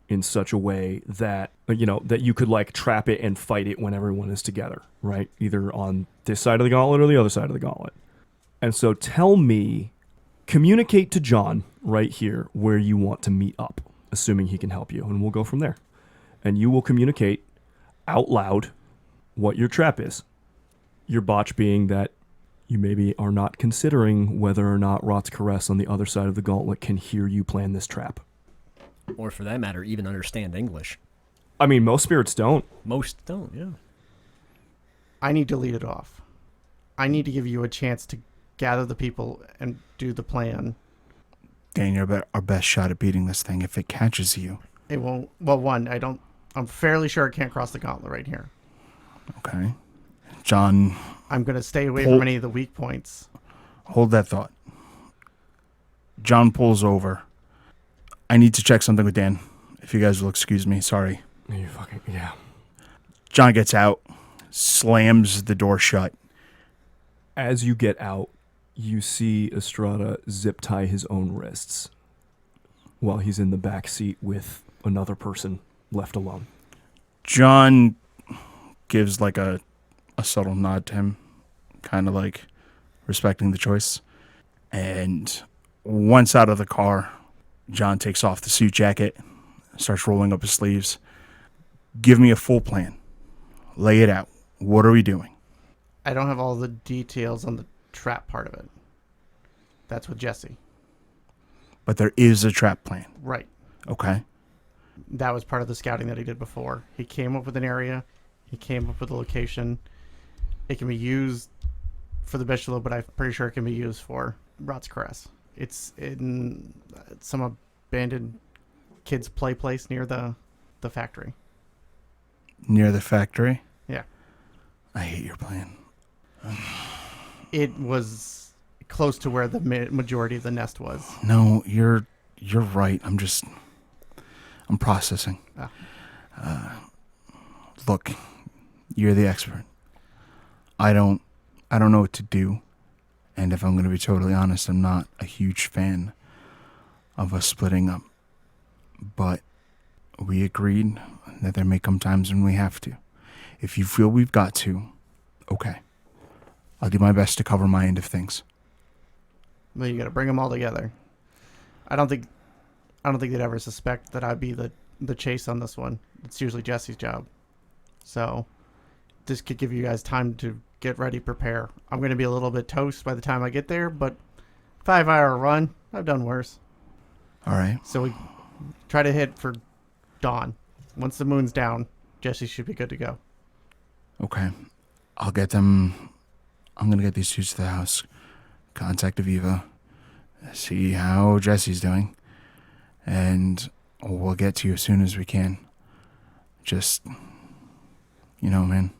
in such a way that, that you could like trap it and fight it when everyone is together, right? Either on this side of the gauntlet or the other side of the gauntlet. And so tell me, communicate to John right here where you want to meet up, assuming he can help you, and we'll go from there. And you will communicate out loud what your trap is. Your botch being that you maybe are not considering whether or not Rot's Caress on the other side of the gauntlet can hear you plan this trap.
Or for that matter, even understand English.
I mean, most spirits don't.
Most don't, yeah.
I need to lead it off. I need to give you a chance to gather the people and do the plan.
Dan, you're our best shot at beating this thing if it catches you.
It won't. Well, I'm fairly sure it can't cross the gauntlet right here.
Okay. John,
I'm going to stay away from any of the weak points.
hold that thought. John pulls over. I need to check something with Dan. If you guys will excuse me, sorry.
You fucking, yeah.
John gets out, slams the door shut.
As you get out, you see Estrada zip tie his own wrists while he's in the back seat with another person left alone.
John gives like a subtle nod to him, kind of like respecting the choice. And once out of the car, John takes off the suit jacket, starts rolling up his sleeves. Give me a full plan. Lay it out. What are we doing?
I don't have all the details on the trap part of it. That's with Jesse.
But there is a trap plan.
Right.
Okay.
That was part of the scouting that he did before. He came up with an area. He came up with a location. It can be used for the vegetable, but I'm pretty sure it can be used for Rot's Caress. It's in some abandoned kids' play place near the factory.
Near the factory?
Yeah.
I hate your plan.
It was close to where the majority of the nest was.
No, you're right. I'm processing. Look, you're the expert. I don't know what to do. And if I'm going to be totally honest, I'm not a huge fan of us splitting up. But we agreed that there may come times when we have to. If you feel we've got to, okay. I'll do my best to cover my end of things.
But you got to bring them all together. I don't think they'd ever suspect that I'd be the chase on this one. It's usually Jesse's job. So this could give you guys time to get ready, prepare. I'm going to be a little bit toast by the time I get there, but 5-hour run, I've done worse.
All right.
So we try to hit for dawn. Once the moon's down, Jesse should be good to go.
Okay. I'll get them. I'm going to get these two to the house. Contact Aviva. See how Jesse's doing. And we'll get to you as soon as we can. Just, man,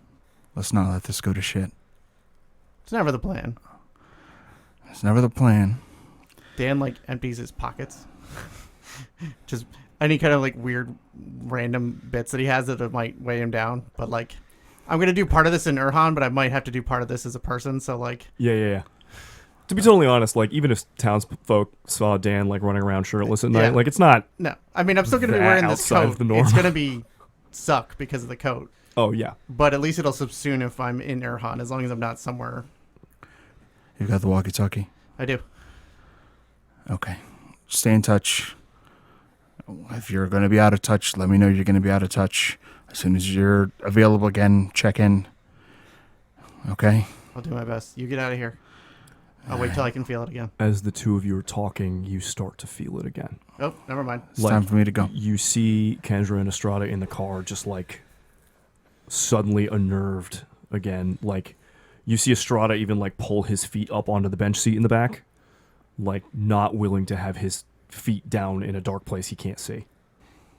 let's not let this go to shit.
It's never the plan.
It's never the plan.
Dan, empties his pockets. Just any kind of, weird random bits that he has that might weigh him down. But, I'm going to do part of this in Urhan, but I might have to do part of this as a person. So,
Yeah. To be totally honest, even if townsfolk saw Dan, running around shirtless at night, it's not...
No. I mean, I'm still going to be
that
wearing this
outside
coat.
of the norm.
It's going to be suck because of the coat.
Oh, yeah.
But at least it'll subsume if I'm in Urhan, as long as I'm not somewhere.
You got the walkie-talkie?
I do.
Okay. Stay in touch. If you're going to be out of touch, let me know you're going to be out of touch. As soon as you're available again, check in. Okay?
I'll do my best. You get out of here. I'll wait till I can feel it again.
As the two of you are talking, you start to feel it again.
Oh, never mind.
It's time for me to go.
You see Kendra and Estrada in the car just suddenly unnerved again. You see Estrada even pull his feet up onto the bench seat in the back. Not willing to have his feet down in a dark place he can't see.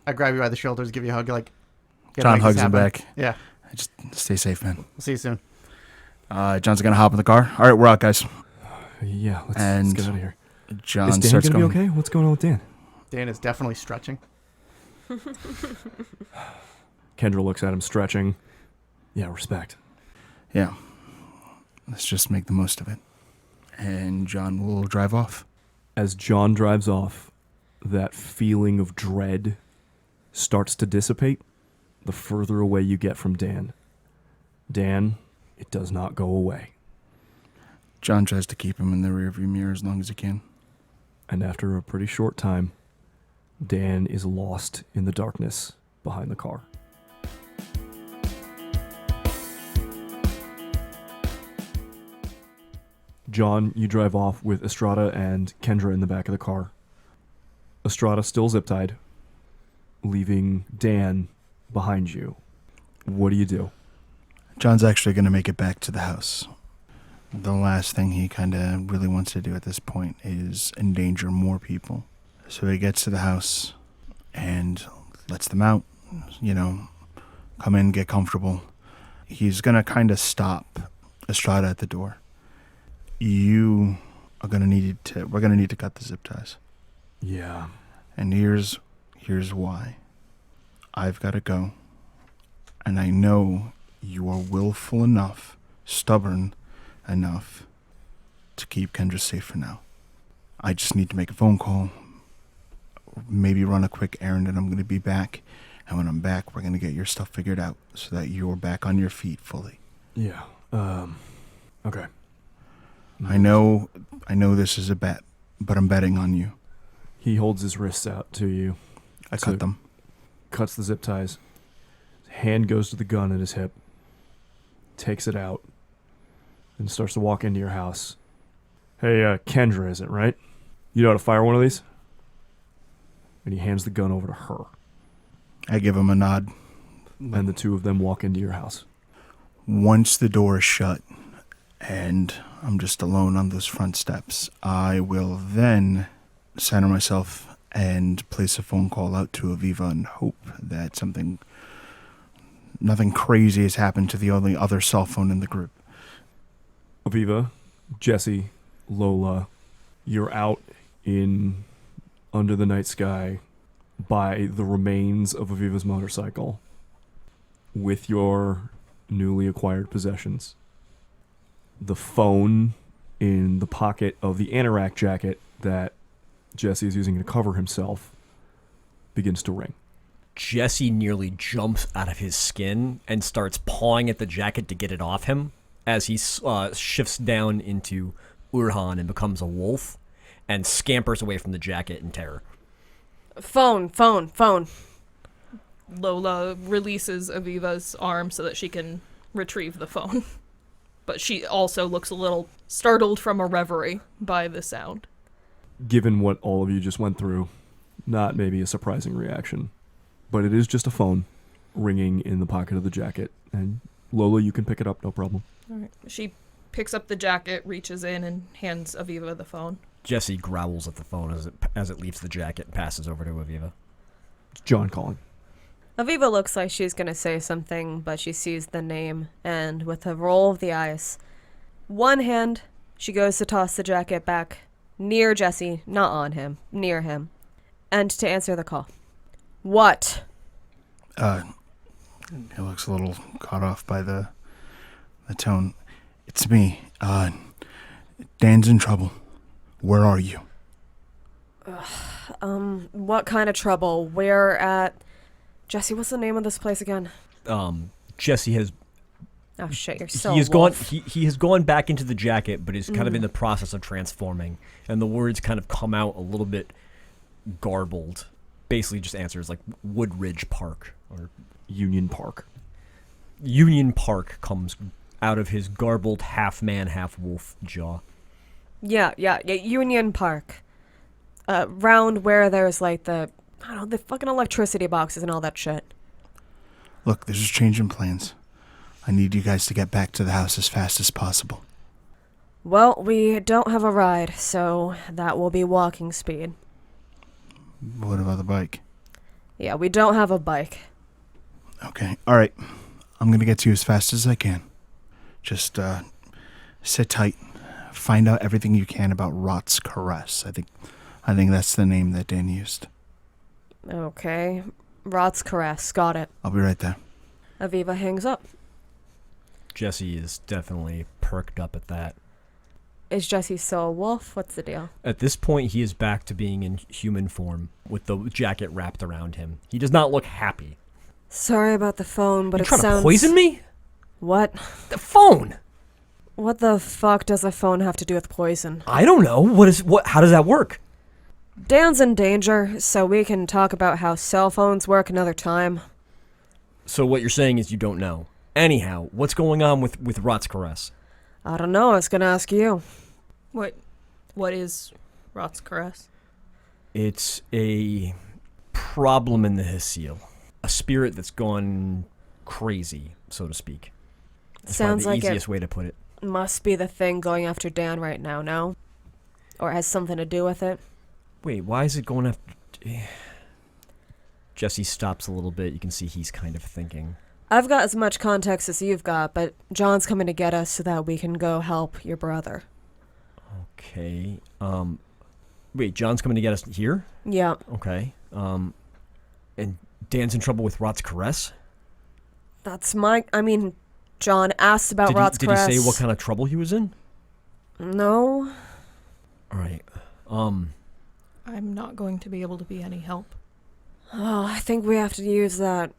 I grab you by the shoulders, give you a hug,
John hugs him back.
Yeah.
Just stay safe, man.
We'll see you soon.
John's going to hop in the car. All right, we're out, guys.
Yeah, let's
And
get out of here.
John
Is Dan
starts
gonna
going.
be okay? What's going on with Dan?
Dan is definitely stretching.
Kendra looks at him stretching. Yeah, respect.
Yeah. Let's just make the most of it. And John will drive off.
As John drives off, that feeling of dread starts to dissipate the further away you get from Dan. Dan, it does not go away.
John tries to keep him in the rearview mirror as long as he can.
And after a pretty short time, Dan is lost in the darkness behind the car. John, you drive off with Estrada and Kendra in the back of the car. Estrada still zip-tied, leaving Dan behind you. What do you do?
John's actually going to make it back to the house. The last thing he kind of really wants to do at this point is endanger more people. So he gets to the house and lets them out, come in, get comfortable. He's going to kind of stop Estrada at the door. We're going to need to cut the zip ties.
Yeah.
And here's why. I've got to go. And I know you are willful enough, stubborn enough to keep Kendra safe for now. I just need to make a phone call, maybe run a quick errand, and I'm going to be back. And when I'm back, we're going to get your stuff figured out so that you're back on your feet fully.
Yeah. Okay.
I know this is a bet, but I'm betting on you.
He holds his wrists out to you.
I cut them.
Cuts the zip ties. His hand goes to the gun at his hip. Takes it out. And starts to walk into your house. Hey, Kendra, is it right? You know how to fire one of these? And he hands the gun over to her.
I give him a nod.
And the two of them walk into your house.
Once the door is shut and I'm just alone on those front steps, I will then center myself and place a phone call out to Aviva and hope that nothing crazy has happened to the only other cell phone in the group.
Aviva, Jesse, Lola, you're out in under the night sky by the remains of Aviva's motorcycle with your newly acquired possessions. The phone in the pocket of the anorak jacket that Jesse is using to cover himself begins to ring.
Jesse nearly jumps out of his skin and starts pawing at the jacket to get it off him as he shifts down into Urhan and becomes a wolf and scampers away from the jacket in terror.
Phone.
Lola releases Aviva's arm so that she can retrieve the phone. But she also looks a little startled from a reverie by the sound.
Given what all of you just went through, not maybe a surprising reaction. But it is just a phone ringing in the pocket of the jacket. And Lola, you can pick it up, no problem.
All right. She picks up the jacket, reaches in, and hands Aviva the phone.
Jesse growls at the phone as it leaves the jacket and passes over to Aviva.
It's John calling.
Aviva looks like she's going to say something, but she sees the name, and with a roll of the eyes, one hand, she goes to toss the jacket back near Jesse, not on him, near him, and to answer the call. What?
He looks a little caught off by the tone. It's me. Dan's in trouble. Where are you?
What kind of trouble? Where at... Jesse, what's the name of this place again?
Jesse has...
Oh shit, you're so
he has
wolf.
he has gone back into the jacket, but is kind of in the process of transforming, and the words kind of come out a little bit garbled. Basically, just answers like Woodridge Park or
Union Park.
Union Park comes out of his garbled half-man, half-wolf jaw.
Yeah, Union Park. Round where there's like the fucking electricity boxes and all that shit.
Look, there's a change in plans. I need you guys to get back to the house as fast as possible.
Well, we don't have a ride, so that will be walking speed.
What about the bike?
Yeah, we don't have a bike.
Okay, all right. I'm going to get to you as fast as I can. Just sit tight. Find out everything you can about Rot's Caress. I think that's the name that Dan used.
Okay. Rot's Caress. Got it.
I'll be right there.
Aviva hangs up.
Jesse is definitely perked up at that.
Is Jesse still a wolf? What's the deal?
At this point, he is back to being in human form with the jacket wrapped around him. He does not look happy.
Sorry about the phone, but
You
it
trying
sounds...
to poison me?
What?
The phone!
What the fuck does a phone have to do with poison?
I don't know. How does that work?
Dan's in danger, so we can talk about how cell phones work another time.
So what you're saying is you don't know. Anyhow, what's going on with Rot's Caress?
I don't know. I was gonna ask you.
What is Rot's Caress?
It's a problem in the Hisiel. A spirit that's gone crazy, so to speak. That's
Sounds
probably
like
the easiest
it
way to put it.
must be the thing going after Dan right now, no? Or it has something to do with it?
Wait, why is it going after... Jesse stops a little bit. You can see he's kind of thinking.
I've got as much context as you've got, but John's coming to get us so that we can go help your brother.
Okay. Wait, John's coming to get us here?
Yeah.
Okay. And Dan's in trouble with Rot's Caress?
John asked about Rot's Caress.
Did he say what kind of trouble he was in?
No.
All right.
I'm not going to be able to be any help.
Oh, I think we have to use that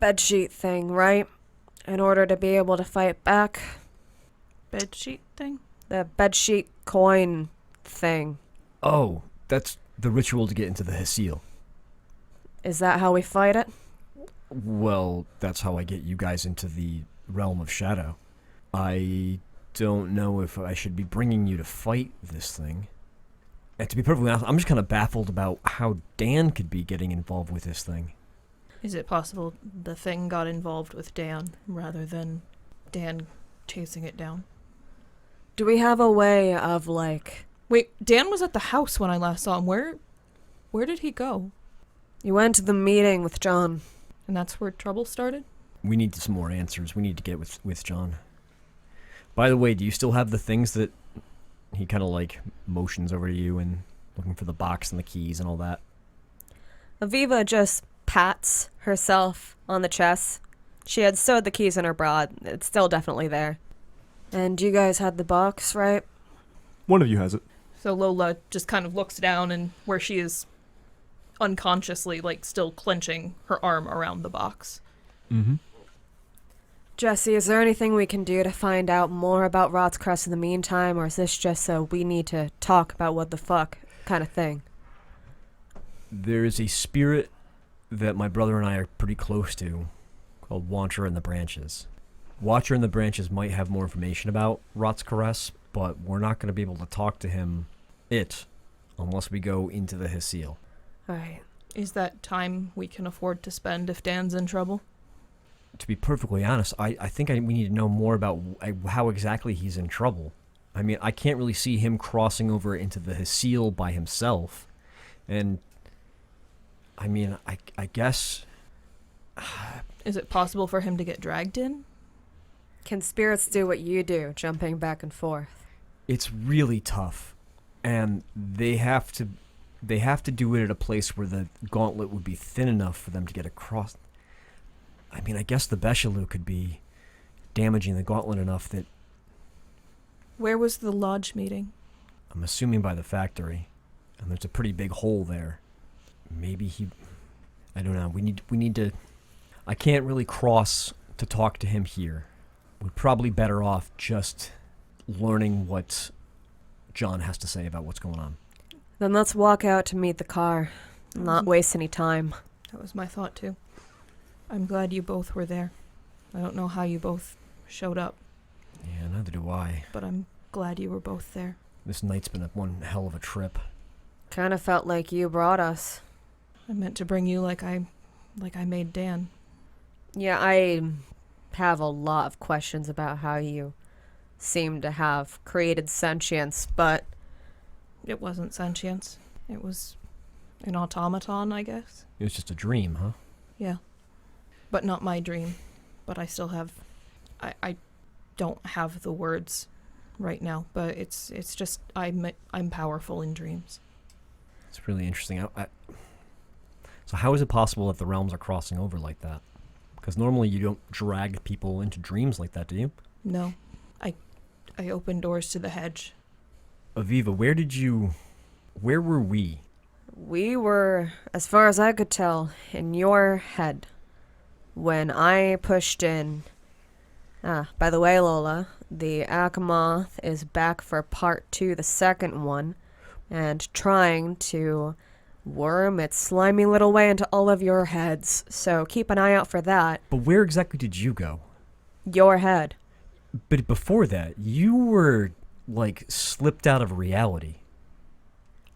bedsheet thing, right? In order to be able to fight back.
Bedsheet thing?
The bedsheet coin thing.
Oh, that's The ritual to get into the Heseel.
Is that how we fight it?
Well, that's how I get you guys into the realm of shadow. I don't know if I should be bringing you to fight this thing. And to be perfectly honest, I'm just kind of baffled about how Dan could be getting involved with this thing.
Is it possible the thing got involved with Dan rather than Dan chasing it down?
Do we have a way of, like...
Wait, Dan was at the house when I last saw him. Where did he go?
You went to the meeting with John.
And that's where trouble started?
We need some more answers. We need to get with John. By the way, do you still have the things that he kind of like motions over to you and looking for the box and the keys and all that?
Aviva just pats herself on the chest. She had sewed the keys in her bra. It's still definitely there. And you guys had the box, right?
One of you has it.
So Lola just kind of looks down and where she is unconsciously, like, still clenching her arm around the box.
Mm-hmm.
Jesse, is there anything we can do to find out more about Rot's Crest in the meantime, or is this just a we need to talk about what the fuck kind of thing?
There is a spirit that my brother and I are pretty close to called Watcher in the Branches. Watcher in the Branches might have more information about Rot's Caress, but we're not going to be able to talk to him, unless we go into the Heseel.
Alright.
Is that time we can afford to spend if Dan's in trouble?
To be perfectly honest, I think we need to know more about how exactly he's in trouble. I mean, I can't really see him crossing over into the Heseel by himself. And, I mean, I guess...
Is it possible for him to get dragged in?
Can spirits do what you do, jumping back and forth?
It's really tough. And they have to do it at a place where the gauntlet would be thin enough for them to get across. I mean, I guess the Becheloux could be damaging the gauntlet enough that...
Where was the lodge meeting?
I'm assuming by the factory. And there's a pretty big hole there. Maybe I don't know. We need to... I can't really cross to talk to him here. We're probably better off just learning what John has to say about what's going on.
Then let's walk out to meet the car. Not waste any time.
That was my thought, too. I'm glad you both were there. I don't know how you both showed up.
Yeah, neither do I.
But I'm glad you were both there.
This night's been one hell of a trip.
Kind of felt like you brought us.
I meant to bring you like I made Dan.
Yeah, I have a lot of questions about how you seem to have created sentience, but...
It wasn't sentience. It was an automaton, I guess.
It was just a dream, huh?
Yeah. But not my dream. But I still have... I don't have the words right now, but it's just I'm powerful in dreams.
It's really interesting. So how is it possible that the realms are crossing over like that? Because normally you don't drag people into dreams like that, do you?
No. I opened doors to the hedge.
Aviva, where were we?
We were, as far as I could tell, in your head. When I pushed in... by the way, Lola, the Akamoth is back for part 2, the second one, and trying to worm its slimy little way into all of your heads. So keep an eye out for that.
But where exactly did you go?
Your head.
But before that, you were, like, slipped out of reality.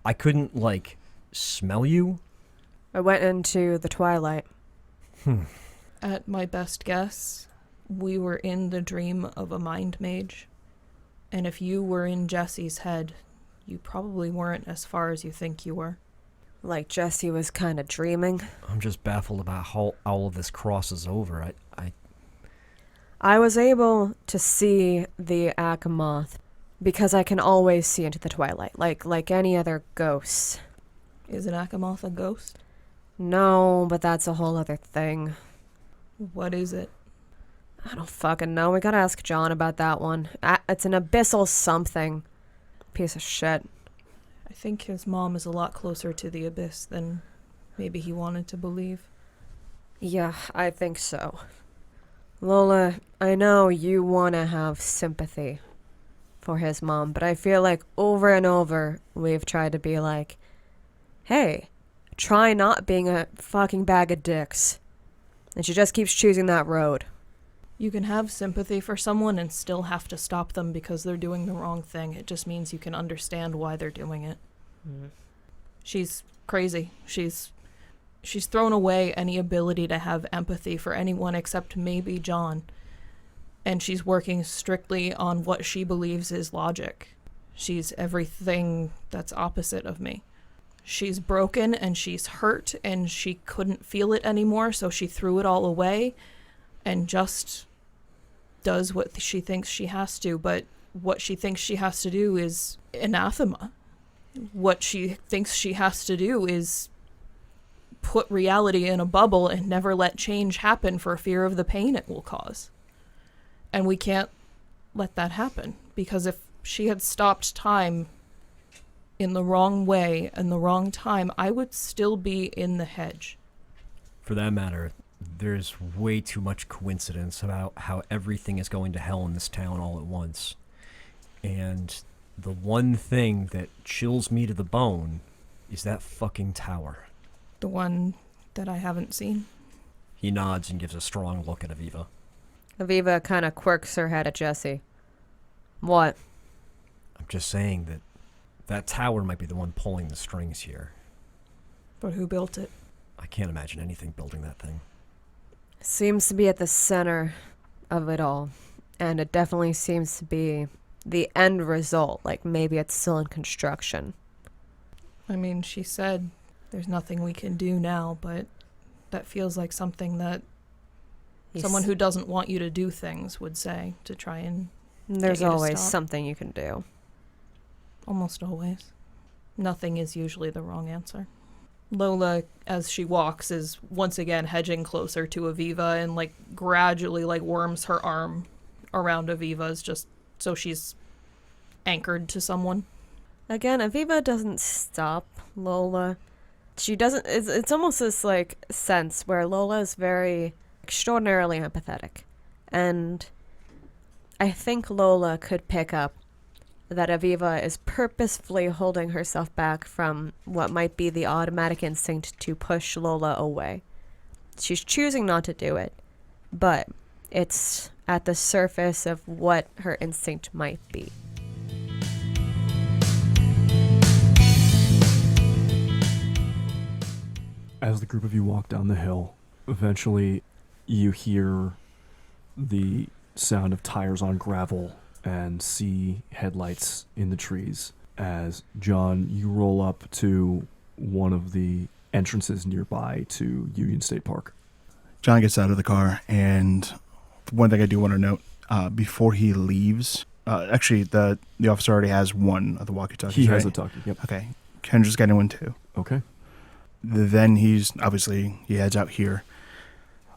I couldn't, like, smell you?
I went into the twilight.
At my best guess, we were in the dream of a mind mage. And if you were in Jesse's head, you probably weren't as far as you think you were.
Like Jesse was kind of dreaming.
I'm just baffled about how all of this crosses over.
I was able to see the Akamoth because I can always see into the twilight, like any other ghost.
Is an Akamoth a ghost?
No, but that's a whole other thing.
What is it?
I don't fucking know. We gotta ask John about that one. It's an abyssal something. Piece of shit.
I think his mom is a lot closer to the abyss than maybe he wanted to believe.
Yeah, I think so. Lola, I know you want to have sympathy for his mom, but I feel like over and over we've tried to be like, hey, try not being a fucking bag of dicks. And she just keeps choosing that road.
You can have sympathy for someone and still have to stop them because they're doing the wrong thing. It just means you can understand why they're doing it. She's crazy. She's thrown away any ability to have empathy for anyone except maybe John. And she's working strictly on what she believes is logic. She's everything that's opposite of me. She's broken and she's hurt and she couldn't feel it anymore, so she threw it all away and just does what she thinks she has to. But what she thinks she has to do is anathema. What she thinks she has to do is put reality in a bubble and never let change happen for fear of the pain it will cause. And we can't let that happen, because if she had stopped time in the wrong way and the wrong time, I would still be in the hedge.
For that matter, there's way too much coincidence about how everything is going to hell in this town all at once. And the one thing that chills me to the bone is that fucking tower.
The one that I haven't seen.
He nods and gives a strong look at Aviva.
Aviva kind of quirks her head at Jesse. What?
I'm just saying that that tower might be the one pulling the strings here.
But who built it?
I can't imagine anything building that thing.
Seems to be at the center of it all. And it definitely seems to be the end result. Like maybe it's still in construction.
I mean, she said there's nothing we can do now, but that feels like something that someone who doesn't want you to do things would say to try and
There's
get you to
always
stop.
something you can do.
Almost always. Nothing is usually the wrong answer. Lola, as she walks, is once again hedging closer to Aviva and like gradually like worms her arm around Aviva's just so she's anchored to someone.
Again, Aviva doesn't stop Lola. She doesn't. It's almost this like sense where Lola is very extraordinarily empathetic, and I think Lola could pick up that Aviva is purposefully holding herself back from what might be the automatic instinct to push Lola away. She's choosing not to do it, but it's at the surface of what her instinct might be.
As the group of you walk down the hill, eventually you hear the sound of tires on gravel and see headlights in the trees. As John, you roll up to one of the entrances nearby to Union State Park.
John gets out of the car, and one thing I do want to note, before he leaves, actually the officer already has one of the walkie-talkies,
He has
right?
a talkie, yep.
Okay. Kendra's getting one too.
Okay.
Then he heads out here.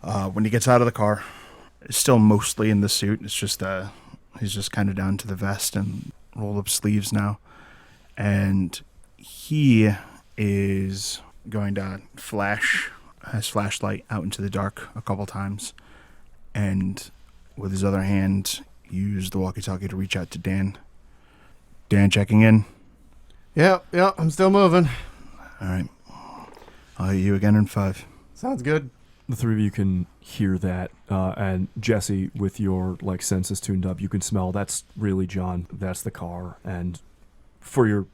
When he gets out of the car, it's still mostly in the suit. It's just he's just kind of down to the vest and rolled up sleeves now. And he is going to flash his flashlight out into the dark a couple times. And with his other hand, use the walkie-talkie to reach out to Dan. Dan, checking in.
Yep, I'm still moving.
All right. I'll hit you again in 5.
Sounds good.
The three of you can hear that, and Jesse, with your like senses tuned up, you can smell that's really John. That's the car, and for your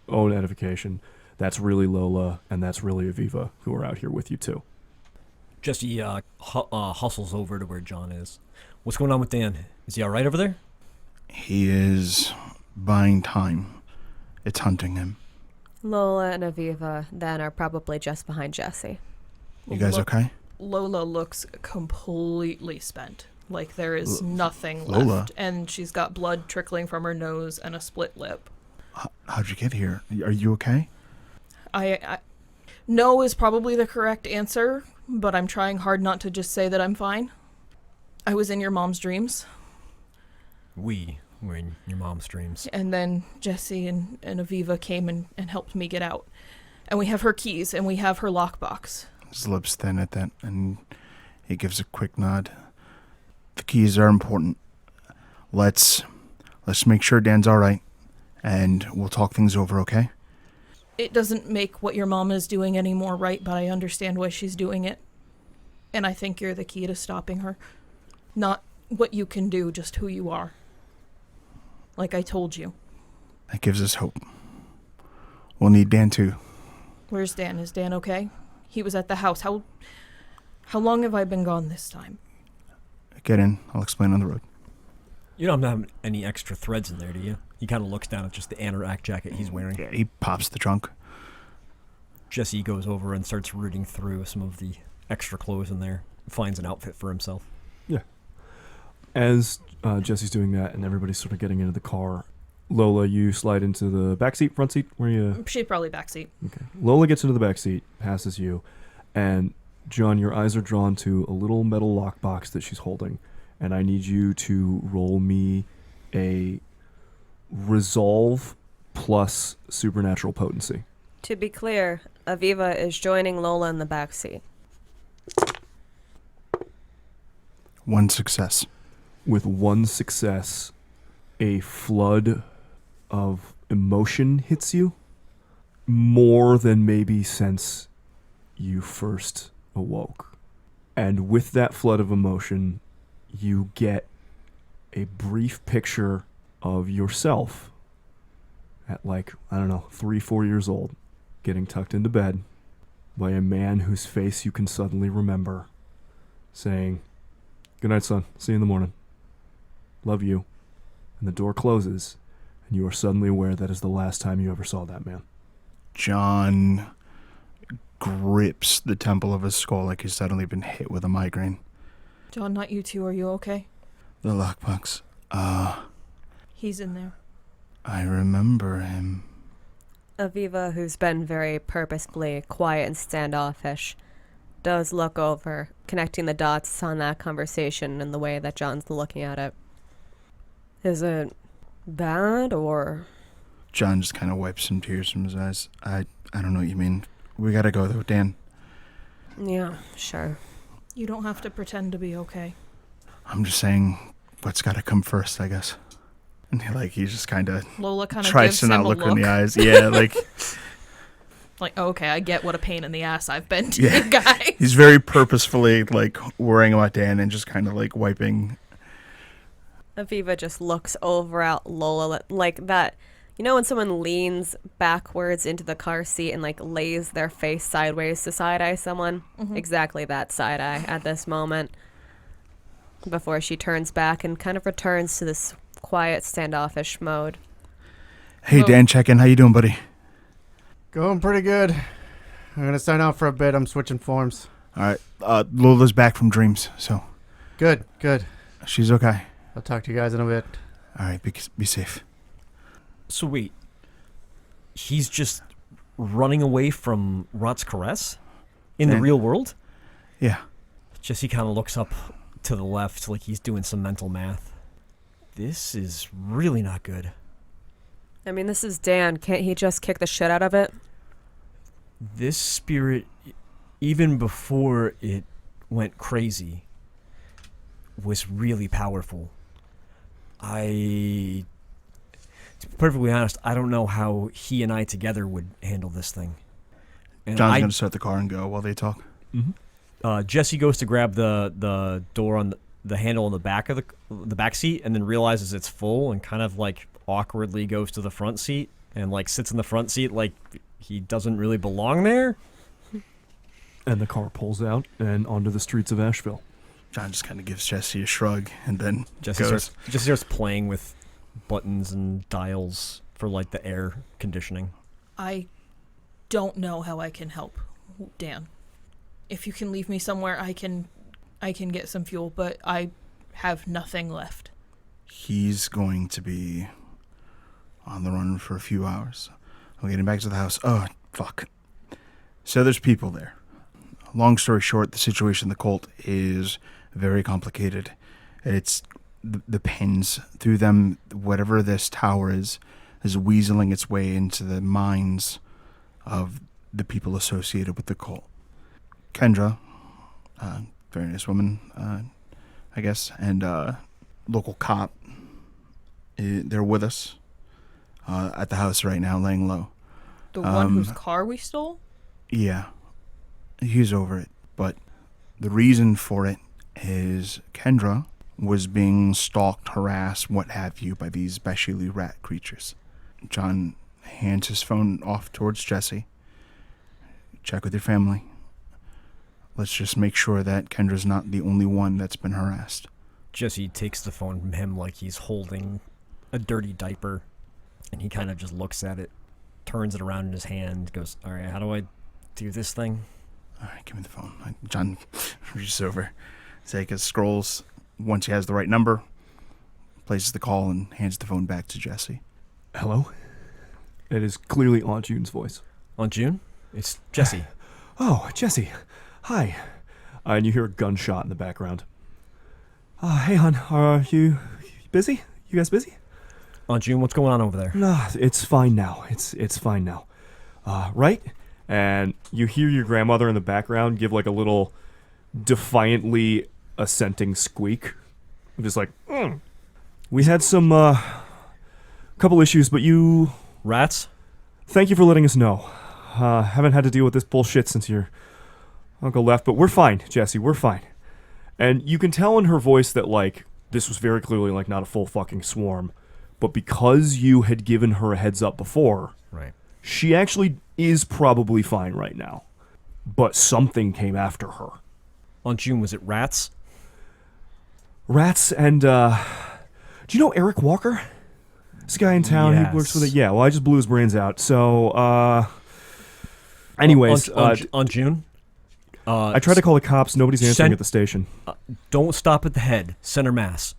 own edification, that's really Lola, and that's really Aviva, who are out here with you too.
Jesse hustles over to where John is. What's going on with Dan? Is he all right over there?
He is buying time. It's hunting him.
Lola and Aviva then are probably just behind Jesse.
You guys okay?
Lola looks completely spent. Like there is nothing
Lola?
left. And she's got blood trickling from her nose and a split lip.
How'd you get here? Are you okay?
I no is probably the correct answer, but I'm trying hard not to just say that I'm fine. I was in your mom's dreams.
We were in your mom's dreams.
And then Jesse and Aviva came and helped me get out. And we have her keys and we have her lockbox.
His lips thin at that, and he gives a quick nod. The keys are important. Let's make sure Dan's all right, and we'll talk things over, okay?
It doesn't make what your mom is doing any more right, but I understand why she's doing it. And I think you're the key to stopping her. Not what you can do, just who you are. Like I told you.
That gives us hope. We'll need Dan too.
Where's Dan? Is Dan okay? He was at the house. How long have I been gone this time?
Get in. I'll explain on the road.
You don't have any extra threads in there, do you? He kind of looks down at just the anorak jacket he's wearing.
Yeah, he pops the trunk.
Jesse goes over and starts rooting through some of the extra clothes in there. Finds an outfit for himself.
Yeah. As Jesse's doing that and everybody's sort of getting into the car, Lola, you slide into the back seat, front seat? Where you?
She's probably backseat.
Okay. Lola gets into the back seat, passes you, and John, your eyes are drawn to a little metal lockbox that she's holding, and I need you to roll me a resolve plus supernatural potency.
To be clear, Aviva is joining Lola in the back seat.
1 success.
With 1 success, a flood of emotion hits you, more than maybe since you first awoke. And with that flood of emotion, you get a brief picture of yourself at 3-4 years old, getting tucked into bed by a man whose face you can suddenly remember, saying, "Good night, son. See you in the morning. Love you." And the door closes, and you are suddenly aware that is the last time you ever saw that man.
John grips the temple of his skull like he's suddenly been hit with a migraine.
John, not you two. Are you okay?
The lockbox.
He's in there.
I remember him.
Aviva, who's been very purposefully quiet and standoffish, does look over, connecting the dots on that conversation and the way that John's looking at it. Is it bad, or?
John just kind of wipes some tears from his eyes. I don't know what you mean. We gotta go though, Dan.
Yeah, sure.
You don't have to pretend to be okay.
I'm just saying what's gotta come first, I guess. And he just kind of
Lola kind of
tries
gives
to
him
not
a
look
look.
in the eyes. Yeah, like
Okay, I get what a pain in the ass I've been to
Yeah.
you guys.
he's very purposefully worrying about Dan and just kind of wiping.
Aviva just looks over at Lola like that. You know when someone leans backwards into the car seat and lays their face sideways to side-eye someone?
Mhm.
Exactly that side-eye at this moment. Before she turns back and kind of returns to this quiet, standoffish mode.
Hey,
Well-
Dan, check in. How you doing, buddy?
Going pretty good. I'm gonna sign out for a bit. I'm switching forms.
All right. Lola's back from dreams, so
Good.
she's okay.
I'll talk to you guys in a bit.
All right, be safe.
So wait, he's just running away from Rot's caress in the
Dan.
real world?
Yeah.
Jesse kind of looks up to the left like he's doing some mental math. This is really not good.
I mean, this is Dan. Can't he just kick the shit out of it?
This spirit, even before it went crazy, was really powerful. To be perfectly honest, I don't know how he and I together would handle this thing. And
John's gonna start the car and go while they talk.
Mm-hmm.
Jesse goes to grab the door on the handle on the back of the back seat, and then realizes it's full, and kind of awkwardly goes to the front seat and sits in the front seat like he doesn't really belong there.
And the car pulls out and onto the streets of Ashville.
John just kind of gives Jesse a shrug and then
Jesse
goes.
starts playing with buttons and dials for the air conditioning.
I don't know how I can help, Dan. If you can leave me somewhere, I can get some fuel, but I have nothing left.
He's going to be on the run for a few hours. I'm getting back to the house. Oh, fuck. So there's people there. Long story short, the situation in the cult is very complicated. It's the pins through them, whatever this tower is weaseling its way into the minds of the people associated with the cult. Kendra, very nice woman, I guess, and local cop, they're with us at the house right now, laying low.
The one whose car we stole?
Yeah, he's over it. But the reason for it is Kendra was being stalked, harassed, what have you, by these Beshili rat creatures. John hands his phone off towards Jesse. Check with your family. Let's just make sure that Kendra's not the only one that's been harassed.
Jesse takes the phone from him like he's holding a dirty diaper, and he kind of just looks at it, turns it around in his hand, goes, all right, how do I do this thing?
All right, give me the phone. John reaches over, scrolls. Once he has the right number, places the call and hands the phone back to Jesse.
Hello? It is clearly Aunt June's voice.
Aunt June? It's Jesse.
Oh, Jesse. Hi. And you hear a gunshot in the background. Hey, hon. Are you busy? You guys busy?
Aunt June, what's going on over there?
No, it's fine now. It's fine now. Right? And you hear your grandmother in the background give like a little defiantly assenting squeak. Just like, We had some, couple issues, but you...
Rats?
Thank you for letting us know. Haven't had to deal with this bullshit since your uncle left, but we're fine, Jesse, we're fine. And you can tell in her voice that, like, this was very clearly, like, not a full fucking swarm. But because you had given her a heads up before,
right,
she actually is probably fine right now. But something came after her.
Aunt June, was it rats?
Rats and, do you know Eric Walker? This guy in town,
yes.
He works with it. Yeah, well, I just blew his brains out. So, anyways.
Aunt June?
I tried to call the cops. Nobody's answering at the station.
Don't stop at the head. Center mass.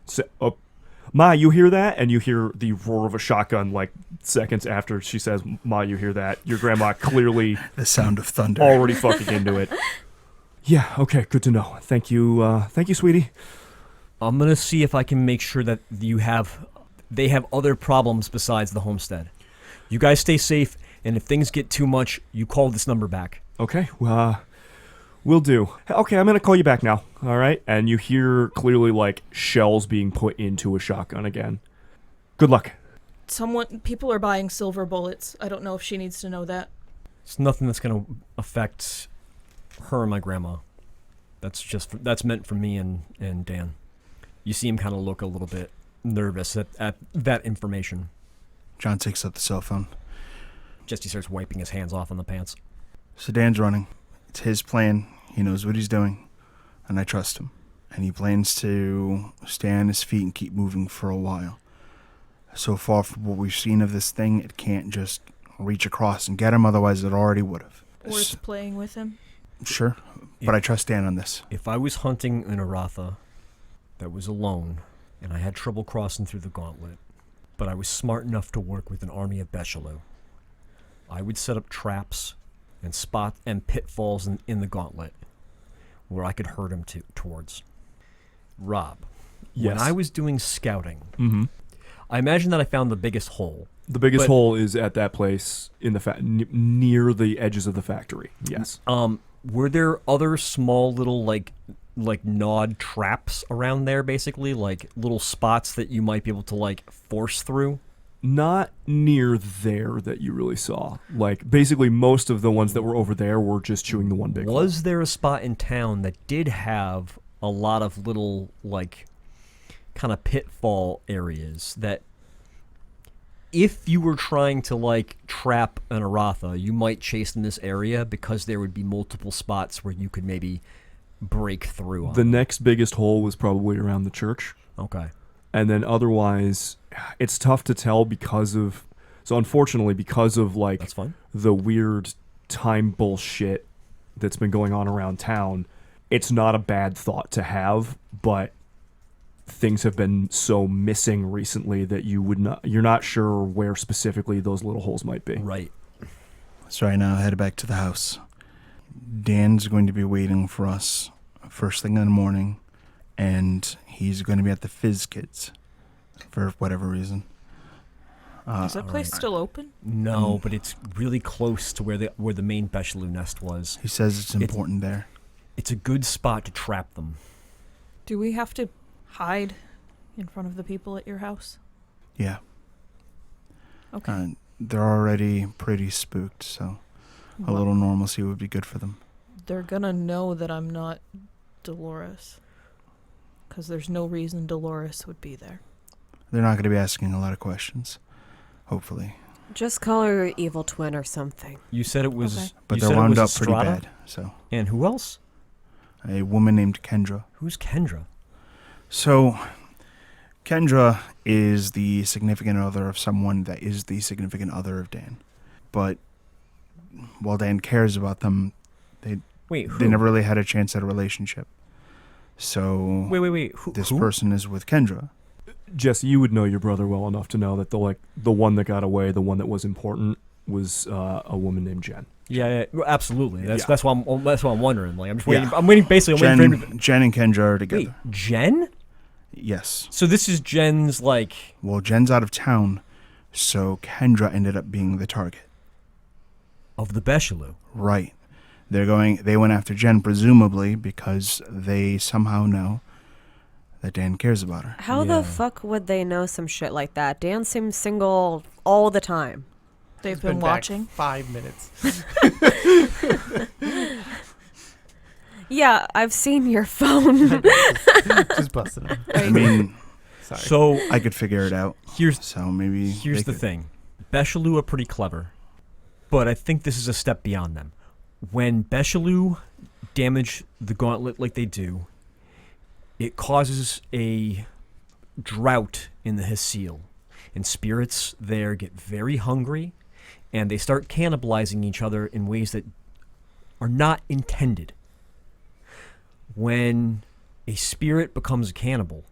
Ma, you hear that? And you hear the roar of a shotgun like seconds after she says, Ma, you hear that? Your grandma clearly...
the sound of thunder.
Already fucking into it. Yeah, okay, good to know. Thank you, sweetie.
I'm going to see if I can make sure that they have other problems besides the homestead. You guys stay safe, and if things get too much, you call this number back.
Okay, will do. Okay, I'm going to call you back now, all right? And you hear clearly, like, shells being put into a shotgun again. Good luck.
People are buying silver bullets. I don't know if she needs to know that.
It's nothing that's going to affect her and my grandma. That's meant for me and Dan. You see him kind of look a little bit nervous at that information.
John takes up the cell phone.
Jesse starts wiping his hands off on the pants.
So Dan's running. It's his plan. He knows what he's doing, and I trust him. And he plans to stay on his feet and keep moving for a while. So far from what we've seen of this thing, it can't just reach across and get him, otherwise it already would have.
Worth playing with him?
Sure, but I trust Dan on this.
If I was hunting an Aratha that was alone, and I had trouble crossing through the gauntlet, but I was smart enough to work with an army of Beshalu, I would set up traps and spot and pitfalls in the gauntlet where I could herd him towards. Rob,
yes.
When I was doing scouting,
I
imagine that I found the biggest hole.
The biggest hole is at that place in the near the edges of the factory. Yes.
Were there other small little like gnawed traps around there, basically, like little spots that you might be able to like force through?
Not near there that you really saw. Like, basically, most of the ones that were over there were just chewing the one big hole.
Was there a spot in town that did have a lot of little, like, kind of pitfall areas that if you were trying to, like, trap an Aratha, you might chase in this area because there would be multiple spots where you could maybe break through on
The next biggest hole was probably around the church.
Okay.
And then otherwise, it's tough to tell because of like
That's fine.
the weird time bullshit that's been going on around town. It's not a bad thought to have, but things have been so missing recently that you're not sure where specifically those little holes might be.
Right.
So right now, head back to the house. Dan's going to be waiting for us first thing in the morning, and he's going to be at the Fizz Kids for whatever reason.
Is that place still open?
No, but it's really close to where the main Beshalu nest was.
He says it's important there.
It's a good spot to trap them.
Do we have to hide in front of the people at your house?
Yeah.
Okay.
They're already pretty spooked, so a little normalcy would be good for them.
They're gonna know that I'm not Dolores. Because there's no reason Dolores would be there.
They're not going to be asking a lot of questions, hopefully.
Just call her your evil twin or something.
You said it was.
Okay.
But
you
they're
said it
wound
was
up pretty
Estrada?
bad. So
And who else?
a woman named Kendra.
Who's Kendra?
So Kendra is the significant other of someone that is the significant other of Dan. But while Dan cares about them,
Wait, who?
they never really had a chance at a relationship. So
Wait.
this
who?
person is with Kendra.
Jesse, you would know your brother well enough to know that the one that got away, the one that was important, was a woman named Jen.
Yeah, well, absolutely. That's
Yeah.
that's why I'm wondering. Like, I'm just waiting.
Yeah.
I'm waiting. Basically, I'm waiting for him.
Jen and Kendra are together.
Wait, Jen?
Yes.
So this is Jen's like.
Well, Jen's out of town, so Kendra ended up being the target.
Of the Bechelou.
Right. They went after Jen presumably because they somehow know that Dan cares about her.
How
Yeah.
the fuck would they know some shit like that? Dan seems single all the time.
They've
He's
been
back
watching.
5 minutes.
Yeah, I've seen your phone.
Just busting him.
I mean,
Sorry.
So
I could figure it out.
here's
So maybe
here's
they
the
could-
thing. Bechelou are pretty clever, but I think this is a step beyond them. When Bechelou damage the gauntlet like they do, it causes a drought in the Hisseel, and spirits there get very hungry, and they start cannibalizing each other in ways that are not intended. When a spirit becomes a cannibal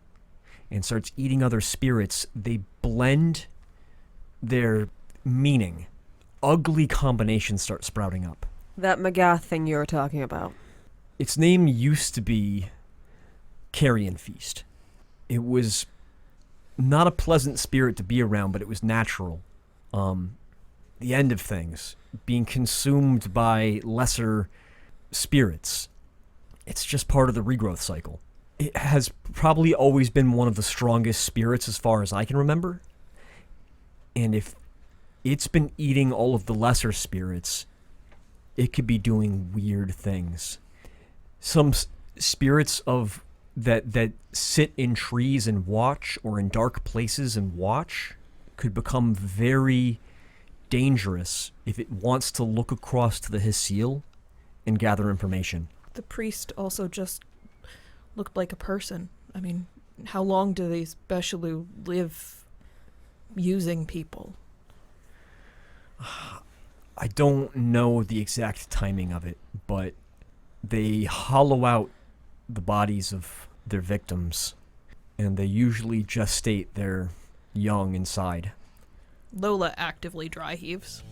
and starts eating other spirits, they blend their meaning. Ugly combinations start sprouting up.
That Magath thing you were talking about.
Its name used to be Carrion Feast. It was not a pleasant spirit to be around, but it was natural. The end of things, being consumed by lesser spirits. It's just part of the regrowth cycle. It has probably always been one of the strongest spirits as far as I can remember. And if it's been eating all of the lesser spirits, it could be doing weird things. Some spirits of that sit in trees and watch, or in dark places and watch, could become very dangerous if it wants to look across to the Hisseel and gather information.
The priest also just looked like a person. I mean, how long do these Bechelou live using people?
I don't know the exact timing of it, but they hollow out the bodies of their victims, and they usually gestate their young inside.
Lola actively dry heaves.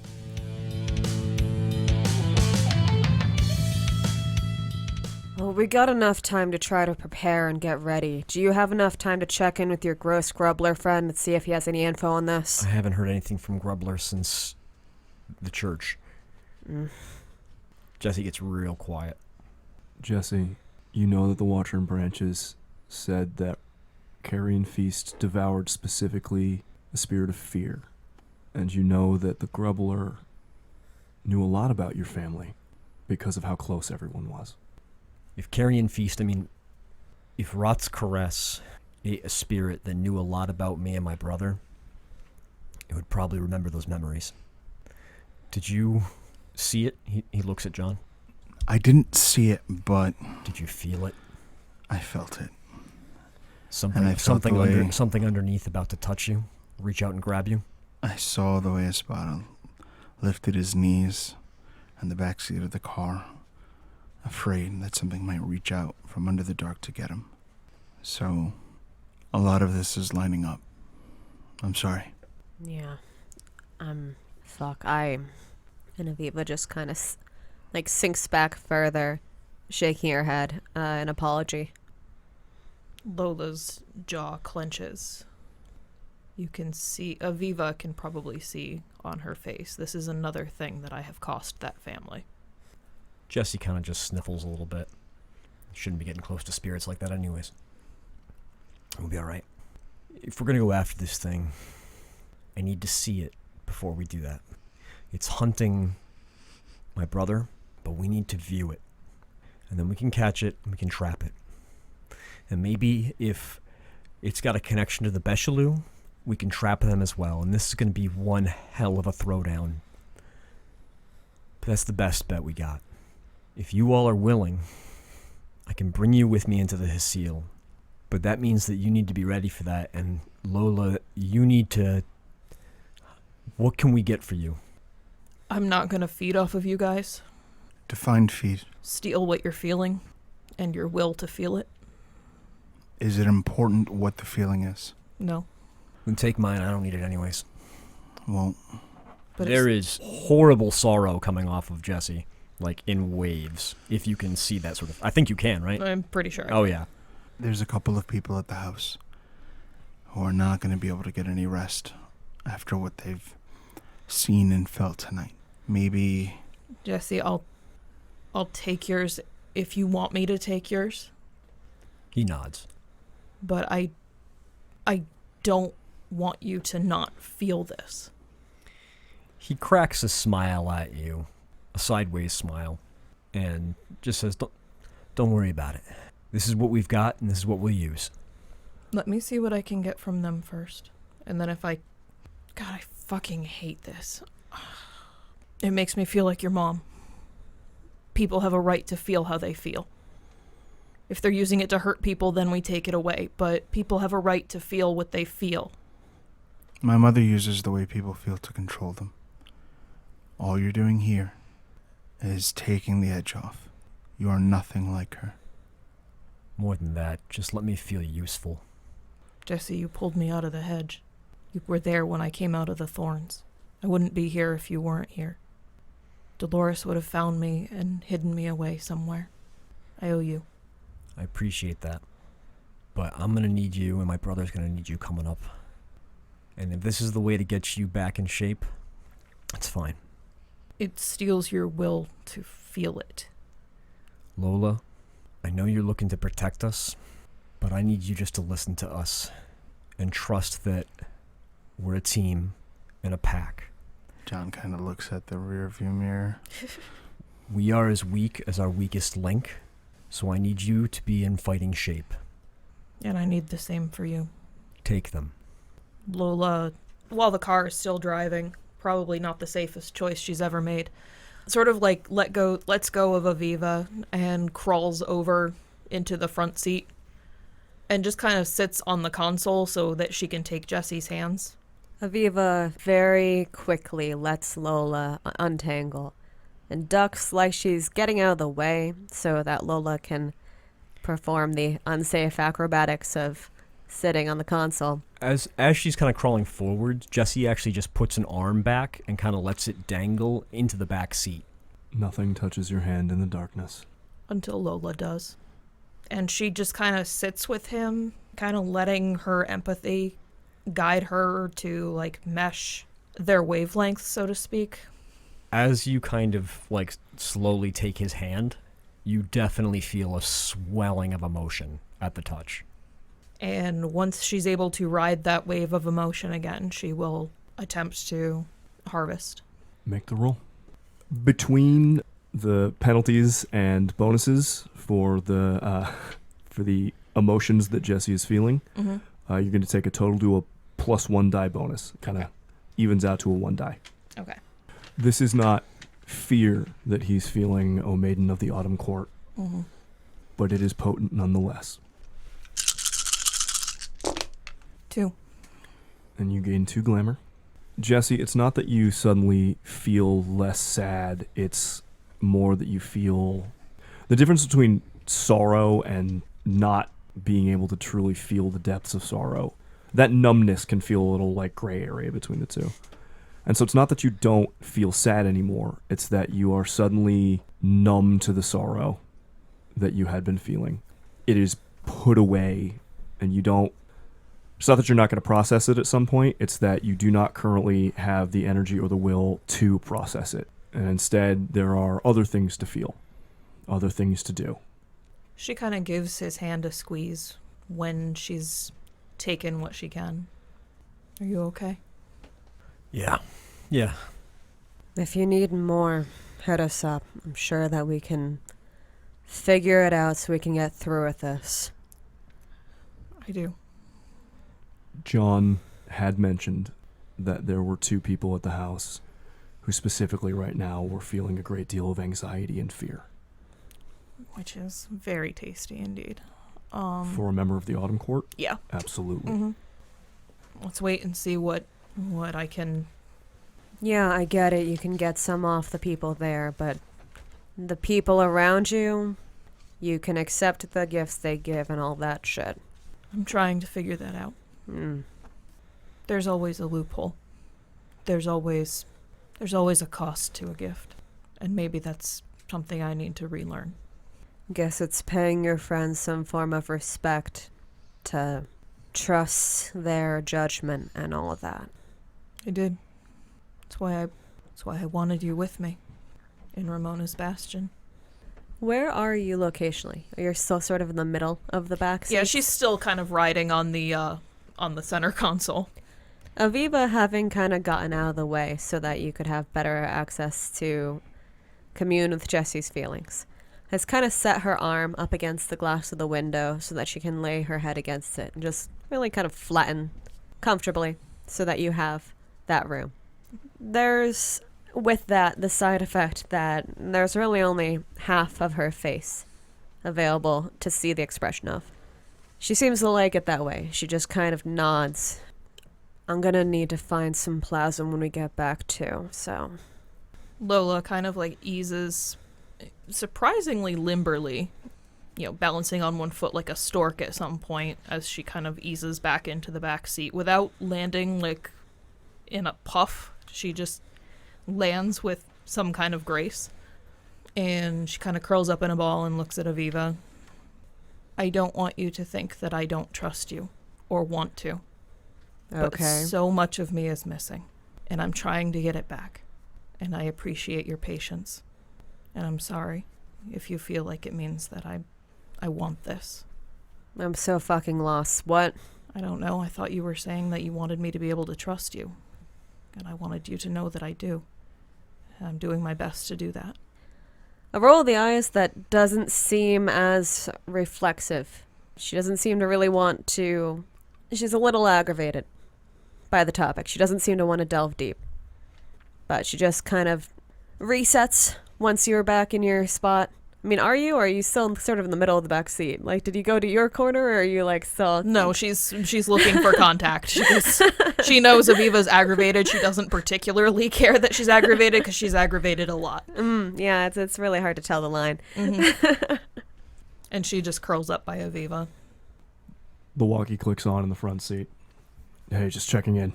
Well, we got enough time to try to prepare and get ready. Do you have enough time to check in with your gross Grubbler friend and see if he has any info on this?
I haven't heard anything from Grubbler since the church. Jesse gets real quiet.
Jesse, you know that the Watcher and Branches said that Carrion Feast devoured specifically the spirit of fear. And you know that the Grubbler knew a lot about your family because of how close everyone was.
If Carrion Feast, if Rot's Caress ate a spirit that knew a lot about me and my brother, it would probably remember those memories. Did you see it? He looks at John.
I didn't see it, but
Did you feel it?
I felt it.
Something,
I felt the way-
something underneath about to touch you, reach out and grab you.
I saw the way Espada lifted his knees in the backseat of the car, afraid that something might reach out from under the dark to get him. So, a lot of this is lining up. I'm sorry.
Yeah. Fuck, And Aviva just kind of, sinks back further, shaking her head, in apology.
Lola's jaw clenches. You can see, Aviva can probably see on her face, this is another thing that I have cost that family.
Jesse kind of just sniffles a little bit. Shouldn't be getting close to spirits like that anyways. We'll be alright. If we're going to go after this thing, I need to see it before we do that. It's hunting my brother, but we need to view it. And then we can catch it, and we can trap it. And maybe if it's got a connection to the Bechelou, we can trap them as well. And this is going to be one hell of a throwdown. But that's the best bet we got. If you all are willing, I can bring you with me into the Hsil. But that means that you need to be ready for that. And Lola, you need to... What can we get for you?
I'm not going to feed off of you guys.
Define feed.
Steal what you're feeling and your will to feel it.
Is it important what the feeling is?
No.
Then take mine. I don't need it anyways.
Well,
But
There is horrible sorrow coming off of Jesse, like in waves, if you can see that sort of... I think you can, right?
I'm pretty sure.
Oh, yeah.
there's a couple of people at the house who are not going to be able to get any rest after what they've seen and felt tonight. Maybe...
Jesse, I'll take yours if you want me to take yours.
He nods.
But I don't want you to not feel this.
He cracks a smile at you, a sideways smile, and just says, don't worry about it. This is what we've got, and this is what we'll use.
Let me see what I can get from them first. And then God, I fucking hate this. It makes me feel like your mom. People have a right to feel how they feel. If they're using it to hurt people, then we take it away. But people have a right to feel what they feel.
My mother uses the way people feel to control them. All you're doing here is taking the edge off. You are nothing like her.
More than that, just let me feel useful.
Jesse, you pulled me out of the hedge. You were there when I came out of the thorns. I wouldn't be here if you weren't here. Dolores would have found me and hidden me away somewhere. I owe you.
I appreciate that. But I'm going to need you, and my brother's going to need you coming up. And if this is the way to get you back in shape, that's fine.
It steals your will to feel it.
Lola, I know you're looking to protect us, but I need you just to listen to us and trust that we're a team and a pack.
John kind of looks at the rearview mirror.
We are as weak as our weakest link, so I need you to be in fighting shape.
And I need the same for you.
Take them.
Lola, while the car is still driving, probably not the safest choice she's ever made, sort of like lets go of Aviva and crawls over into the front seat and just kind of sits on the console so that she can take Jesse's hands.
Aviva very quickly lets Lola untangle and ducks like she's getting out of the way so that Lola can perform the unsafe acrobatics of sitting on the console.
As she's kind of crawling forward, Jesse actually just puts an arm back and kind of lets it dangle into the back seat.
Nothing touches your hand in the darkness.
Until Lola does. And she just kind of sits with him, kind of letting her empathy guide her to, like, mesh their wavelengths, so to speak.
As you kind of, like, slowly take his hand, you definitely feel a swelling of emotion at the touch.
And once she's able to ride that wave of emotion again, she will attempt to harvest.
Make the roll. Between the penalties and bonuses for the emotions that Jesse is feeling,
Mm-hmm.
you're going to take a total to a +1 die bonus. Kind of evens out to a 1 die.
Okay.
This is not fear that he's feeling, O Maiden of the Autumn Court,
Mm-hmm.
but it is potent nonetheless.
2.
And you gain 2 glamour. Jesse, it's not that you suddenly feel less sad, it's more that you feel the difference between sorrow and not being able to truly feel the depths of sorrow. That numbness can feel a little like gray area between the two. And so it's not that you don't feel sad anymore, it's that you are suddenly numb to the sorrow that you had been feeling. It is put away, and you don't... It's not that you're not going to process it at some point, it's that you do not currently have the energy or the will to process it. And instead, there are other things to feel, other things to do.
She kind of gives his hand a squeeze when she's taken what she can. Are you okay?
Yeah, Yeah.
If you need more, hit us up. I'm sure that we can figure it out so we can get through with this.
I do.
John had mentioned that there were 2 people at the house who specifically right now were feeling a great deal of anxiety and fear.
Which is very tasty indeed.
For a member of the Autumn Court?
Yeah.
Absolutely.
Mm-hmm. Let's wait and see what I can...
Yeah, I get it. You can get some off the people there, but the people around you, you can accept the gifts they give and all that shit.
I'm trying to figure that out. There's always a loophole. There's always a cost to a gift. And maybe that's something I need to relearn.
Guess it's paying your friends some form of respect to trust their judgment and all of that.
I did. That's why I wanted you with me in Ramona's Bastion.
Where are you locationally? You're still sort of in the middle of the back seat?
Yeah, she's still kind of riding on the center console.
Aviva, having kind of gotten out of the way so that you could have better access to commune with Jesse's feelings, has kind of set her arm up against the glass of the window so that she can lay her head against it and just really kind of flatten comfortably so that you have that room. There's, with that, the side effect that there's really only half of her face available to see the expression of. She seems to like it that way. She just kind of nods. I'm gonna need to find some plasm when we get back too, so...
Lola kind of like eases surprisingly limberly, balancing on one foot like a stork at some point as she kind of eases back into the back seat without landing like in a puff. She just lands with some kind of grace. And she kind of curls up in a ball and looks at Aviva. I don't want you to think that I don't trust you or want to. But
Okay.
so much of me is missing, and I'm trying to get it back. And I appreciate your patience. And I'm sorry if you feel like it means that I want this.
I'm so fucking lost. What?
I don't know. I thought you were saying that you wanted me to be able to trust you. And I wanted you to know that I do. I'm doing my best to do that.
A roll of the eyes that doesn't seem as reflexive. She doesn't seem to really want to... She's a little aggravated by the topic. She doesn't seem to want to delve deep. But she just kind of resets once you're back in your spot. I mean, are you? Or are you still sort of in the middle of the back seat? Like, did you go to your corner, or are you, like, still...
No, she's looking for contact. She knows Aviva's aggravated. She doesn't particularly care that she's aggravated because she's aggravated a lot.
Yeah, it's really hard to tell the line.
Mm-hmm. And she just curls up by Aviva.
The walkie clicks on in the front seat. Hey, just checking in.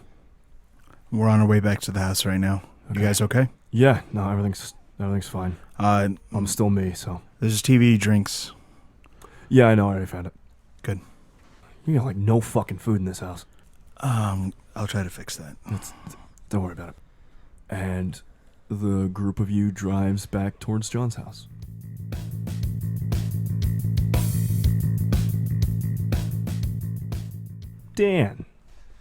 We're on our way back to the house right now.
Okay.
You guys okay?
Yeah, no, everything's fine. I'm still me, so.
There's TV, drinks.
Yeah, I know, I already found it.
Good.
You got, like, no fucking food in this house.
I'll try to fix that.
Don't worry about it. And the group of you drives back towards John's house. Dan,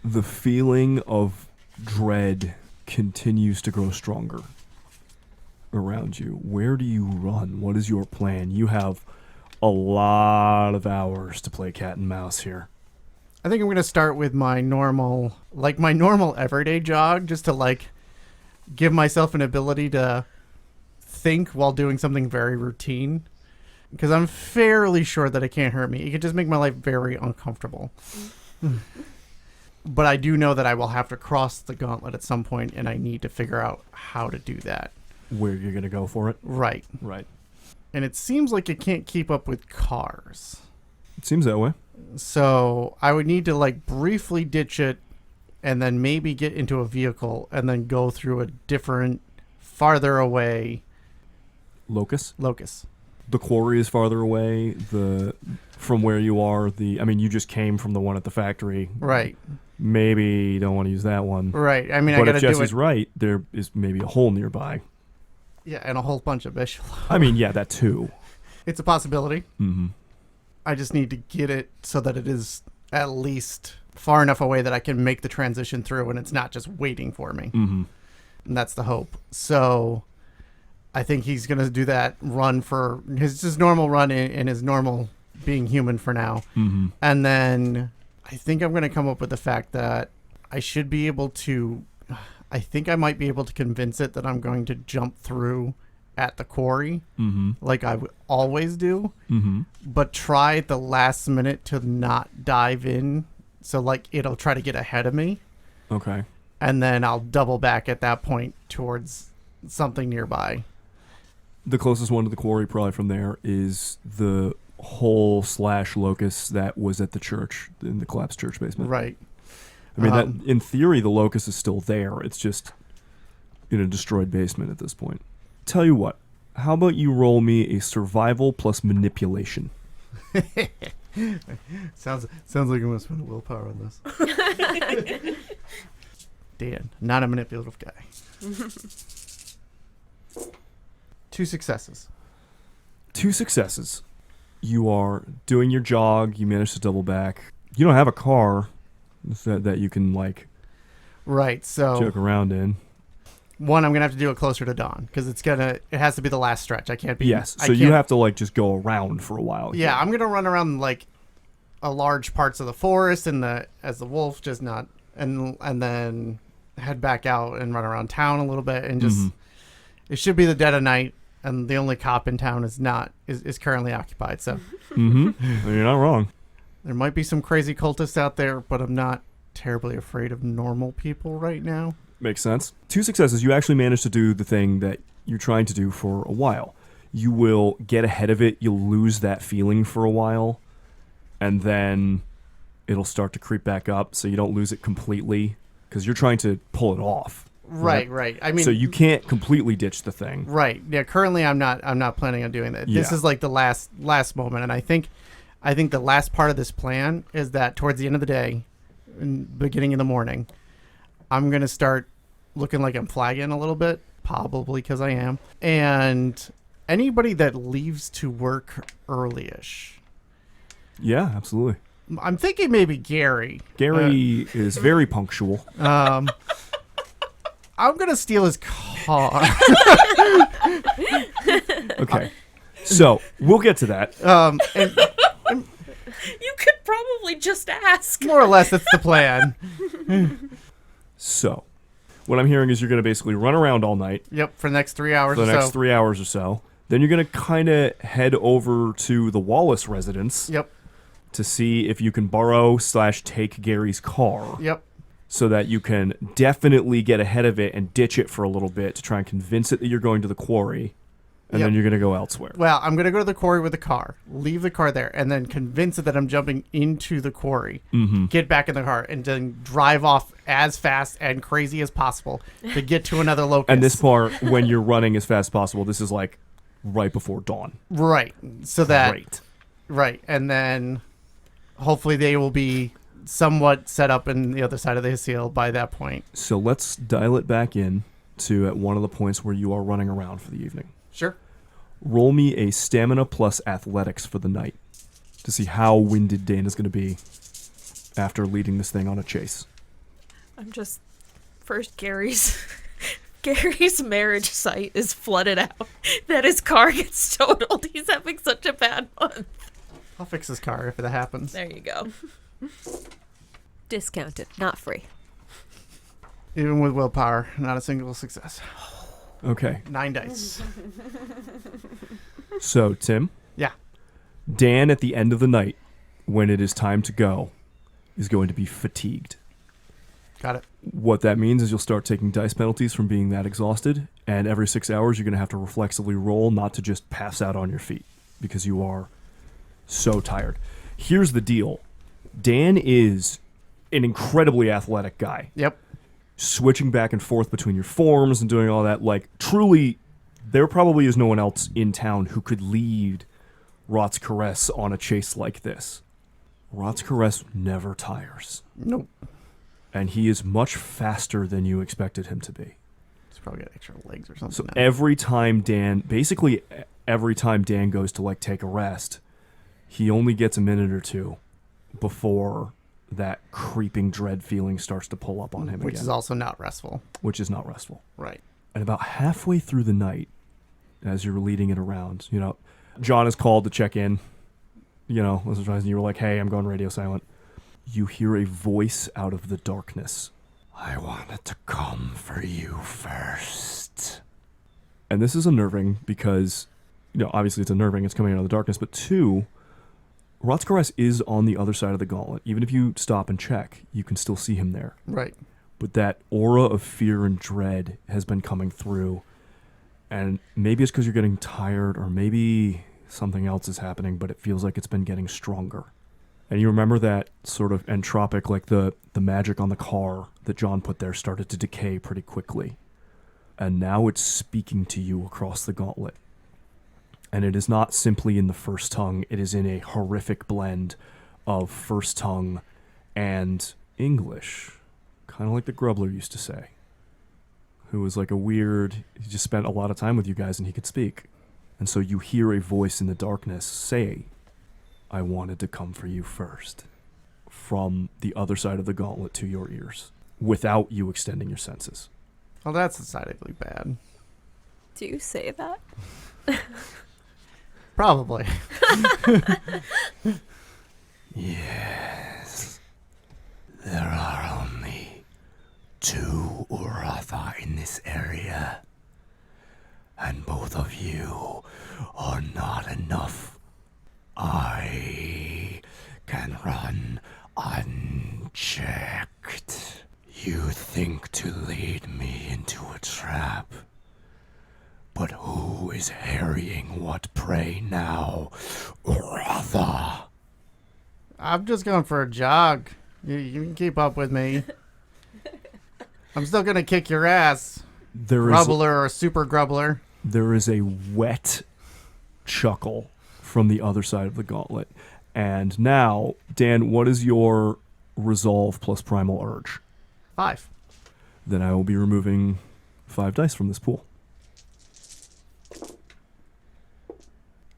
the feeling of dread continues to grow stronger around you. Where do you run? What is your plan? You have a lot of hours to play cat and mouse here.
I think I'm going to start with my normal everyday jog, just to give myself an ability to think while doing something very routine. Because I'm fairly sure that it can't hurt me. It could just make my life very uncomfortable. But I do know that I will have to cross the gauntlet at some point, and I need to figure out how to do that.
Where you're going to go for it?
Right.
Right.
And it seems like it can't keep up with cars.
It seems that way.
So I would need to briefly ditch it and then maybe get into a vehicle and then go through a different, farther away
Locus?
locus.
The quarry is farther away. From where you are, you just came from the one at the factory.
Right.
Maybe you don't want to use that one.
Right. I mean,
but
I got
if
to do
Jesse's
it.
right, there is maybe a hole nearby.
Yeah, and a whole bunch of Bishop.
Yeah, that too.
It's a possibility.
Mm-hmm.
I just need to get it so that it is at least far enough away that I can make the transition through and it's not just waiting for me.
Mm-hmm.
and that's the hope. So I think he's going to do that run for his normal run in his normal being human for now.
Mm-hmm.
And then I think I'm going to come up with the fact that I should be able to, I think I might be able to convince it that I'm going to jump through at the quarry
Mm-hmm.
like I would always do,
Mm-hmm.
but try at the last minute to not dive in. So like it'll try to get ahead of me,
Okay.
and then I'll double back at that point towards something nearby.
The closest one to the quarry probably from there is the hole / locust that was at the church, in the collapsed church basement.
Right.
I mean, that in theory, the locust is still there. It's just in a destroyed basement at this point. Tell you what, how about you roll me a survival plus manipulation?
Sounds like I'm going to spend a willpower on this. Dan, not a manipulative guy. 2 successes.
2 successes. You are doing your jog. You manage to double back. You don't have a car that you can, like,
Right, so
joke around in.
one, I'm going to have to do it closer to dawn because it has to be the last stretch. I can't be.
Yes,
I
so you
can't-
have to, like, just go around for a while.
Yeah,
here.
I'm going to run around, like, a large parts of the forest as the wolf, just not, and then head back out and run around town a little bit and just,
Mhm.
It should be the dead of night. And the only cop in town is currently occupied. So
Mm-hmm. You're not wrong.
there might be some crazy cultists out there, but I'm not terribly afraid of normal people right now.
Makes sense. 2 successes. You actually managed to do the thing that you're trying to do for a while. You will get ahead of it. You'll lose that feeling for a while. And then it'll start to creep back up so you don't lose it completely because you're trying to pull it off.
Right. I mean,
so you can't completely ditch the thing.
right. Yeah. Currently, I'm not planning on doing that. This
Yeah.
is like the last moment, and I think the last part of this plan is that towards the end of the day, beginning in the morning, I'm gonna start looking like I'm flagging a little bit, probably because I am, and anybody that leaves to work early-ish.
Yeah, absolutely.
I'm thinking maybe Gary.
Gary is very punctual.
I'm gonna steal his car.
Okay. So we'll get to that.
And
You could probably just ask.
more or less, that's the plan.
So what I'm hearing is you're going to basically run around all night
Yep, for the next 3 hours
for the
or
next
so.
3 hours or so. Then you're going to kind of head over to the Wallace residence
Yep,
to see if you can borrow / take Gary's car
yep.
so that you can definitely get ahead of it and ditch it for a little bit to try and convince it that you're going to the quarry, and
Yep.
then you're going to go elsewhere.
Well, I'm going to go to the quarry with the car, leave the car there, and then convince it that I'm jumping into the quarry,
Mm-hmm.
get back in the car, and then drive off as fast and crazy as possible to get to another locus.
And this part, when you're running as fast as possible, this is like right before dawn.
Right, so that...
Great.
Right, and then hopefully they will be somewhat set up in the other side of the seal by that point.
So let's dial it back in to at one of the points where you are running around for the evening.
Sure.
Roll me a stamina plus athletics for the night to see how winded Dan is going to be after leading this thing on a chase.
I'm just first Gary's marriage site is flooded out. That his car gets totaled. He's having such a bad month.
I'll fix his car if that happens.
There you go.
Discounted, not free.
Even with willpower, not a single success.
Okay,
9 dice.
so Tim,
Yeah.
Dan at the end of the night, when it is time to go, is going to be fatigued.
Got it.
What that means is you'll start taking dice penalties from being that exhausted, and every 6 hours you're going to have to reflexively roll not to just pass out on your feet because you are so tired. Here's the deal. Dan is an incredibly athletic guy.
Yep.
Switching back and forth between your forms and doing all that, like, truly, there probably is no one else in town who could lead Rot's Caress on a chase like this. Rot's Caress never tires,
Nope.
and he is much faster than you expected him to be.
He's probably got extra legs or something.
So
now.
every time Dan goes to, like, take a rest, he only gets a minute or two before that creeping dread feeling starts to pull up on him
Which
again.
is also not restful.
Which is not restful.
Right.
And about halfway through the night, as you're leading it around, John is called to check in. You were like, hey, I'm going radio silent. You hear a voice out of the darkness. I wanted to come for you first. And this is unnerving because, obviously it's unnerving. It's coming out of the darkness. But two, Rotzkares is on the other side of the gauntlet. Even if you stop and check, you can still see him there.
Right.
But that aura of fear and dread has been coming through. And maybe it's because you're getting tired, or maybe something else is happening, but it feels like it's been getting stronger. And you remember that sort of entropic, like the magic on the car that John put there started to decay pretty quickly. And now it's speaking to you across the gauntlet. And it is not simply in the first tongue, it is in a horrific blend of first tongue and English. Kind of like the Grubbler used to say. Who was like he just spent a lot of time with you guys and he could speak. And so you hear a voice in the darkness say, I wanted to come for you first. From the other side of the gauntlet to your ears. Without you extending your senses.
Well, that's decidedly bad.
Do you say that?
Probably.
Yes. There are only 2 Uratha in this area. And both of you are not enough. I can run unchecked. You think to lead me into a trap. But who is harrying what prey now, Uratha?
I'm just going for a jog. You can keep up with me. I'm still going to kick your ass. Grubbler or super grubbler.
There is a wet chuckle from the other side of the gauntlet. And now, Dan, what is your resolve plus primal urge?
5.
Then I will be removing 5 dice from this pool.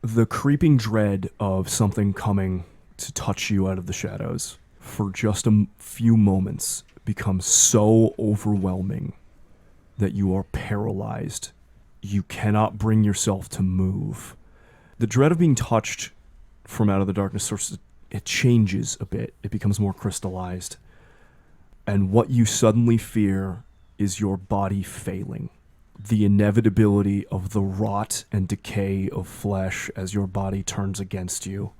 The creeping dread of something coming to touch you out of the shadows for just a few moments becomes so overwhelming that you are paralyzed. You cannot bring yourself to move. The dread of being touched from out of the darkness, it changes a bit. It becomes more crystallized. And what you suddenly fear is your body failing. The inevitability of the rot and decay of flesh as your body turns against you.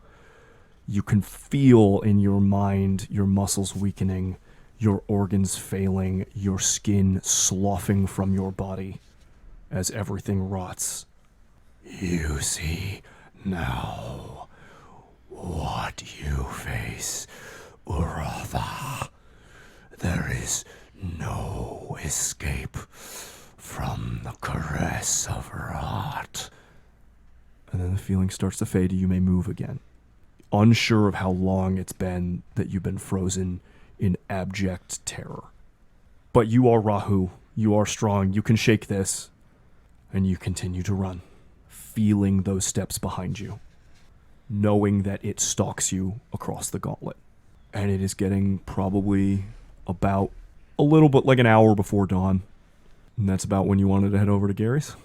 You can feel in your mind your muscles weakening, your organs failing, your skin sloughing from your body as everything rots.
You see now what you face, Uratha. There is no escape from the caress of rot.
And then the feeling starts to fade. You may move again. Unsure of how long it's been that you've been frozen in abject terror. But you are Rahu. You are strong. You can shake this. And you continue to run, feeling those steps behind you, knowing that it stalks you across the gauntlet. And it is getting probably about a little bit like an hour before dawn. And that's about when you wanted to head over to Gary's?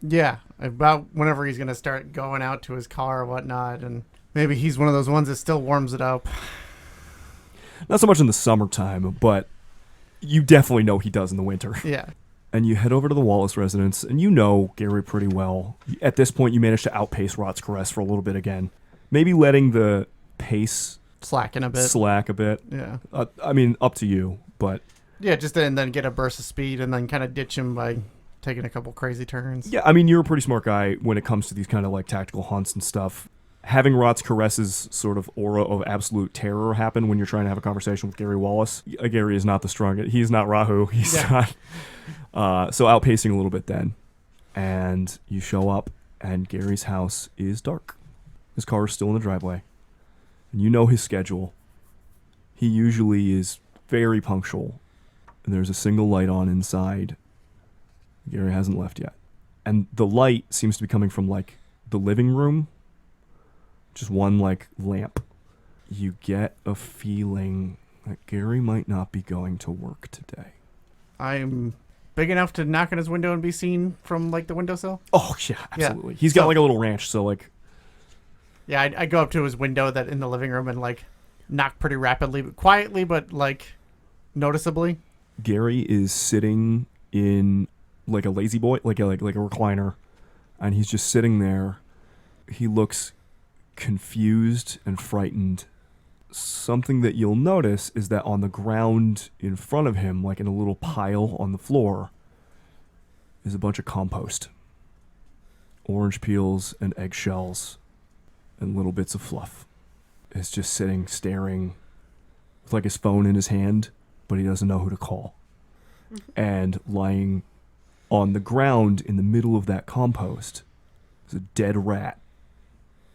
Yeah, about whenever he's going to start going out to his car or whatnot, and maybe he's one of those ones that still warms it up.
Not so much in the summertime, but you definitely know he does in the winter.
Yeah.
And you head over to the Wallace residence, and you know Gary pretty well. At this point, you manage to outpace Rotzkares for a little bit again. Maybe letting the pace
Slacking a bit.
slack a bit.
Yeah.
I mean, up to you, but...
Yeah, just and then get a burst of speed and then kind of ditch him by taking a couple crazy turns.
Yeah, I mean, you're a pretty smart guy when it comes to these kind of like tactical hunts and stuff. Having Rotzkares's sort of aura of absolute terror happen when you're trying to have a conversation with Gary Wallace. Gary is not the strongest. He's not Rahu. He's not... so outpacing a little bit then. And you show up, and Gary's house is dark. His car is still in the driveway. And you know his schedule. He usually is very punctual. There's a single light on inside. Gary hasn't left yet. And the light seems to be coming from, like, the living room. Just one, like, lamp. You get a feeling that Gary might not be going to work today.
I'm big enough to knock on his window and be seen from like the windowsill.
Oh, yeah, absolutely. He's got like a little ranch, so like...
Yeah, I go up to his window that in the living room and like knock pretty rapidly, quietly, but like noticeably.
Gary is sitting in like a lazy boy, like a recliner, and he's just sitting there. He looks confused and frightened. Something that you'll notice is that on the ground in front of him, like in a little pile on the floor, is a bunch of compost. Orange peels and eggshells and little bits of fluff. Is just sitting, staring, with like his phone in his hand, but he doesn't know who to call. And lying on the ground in the middle of that compost is a dead rat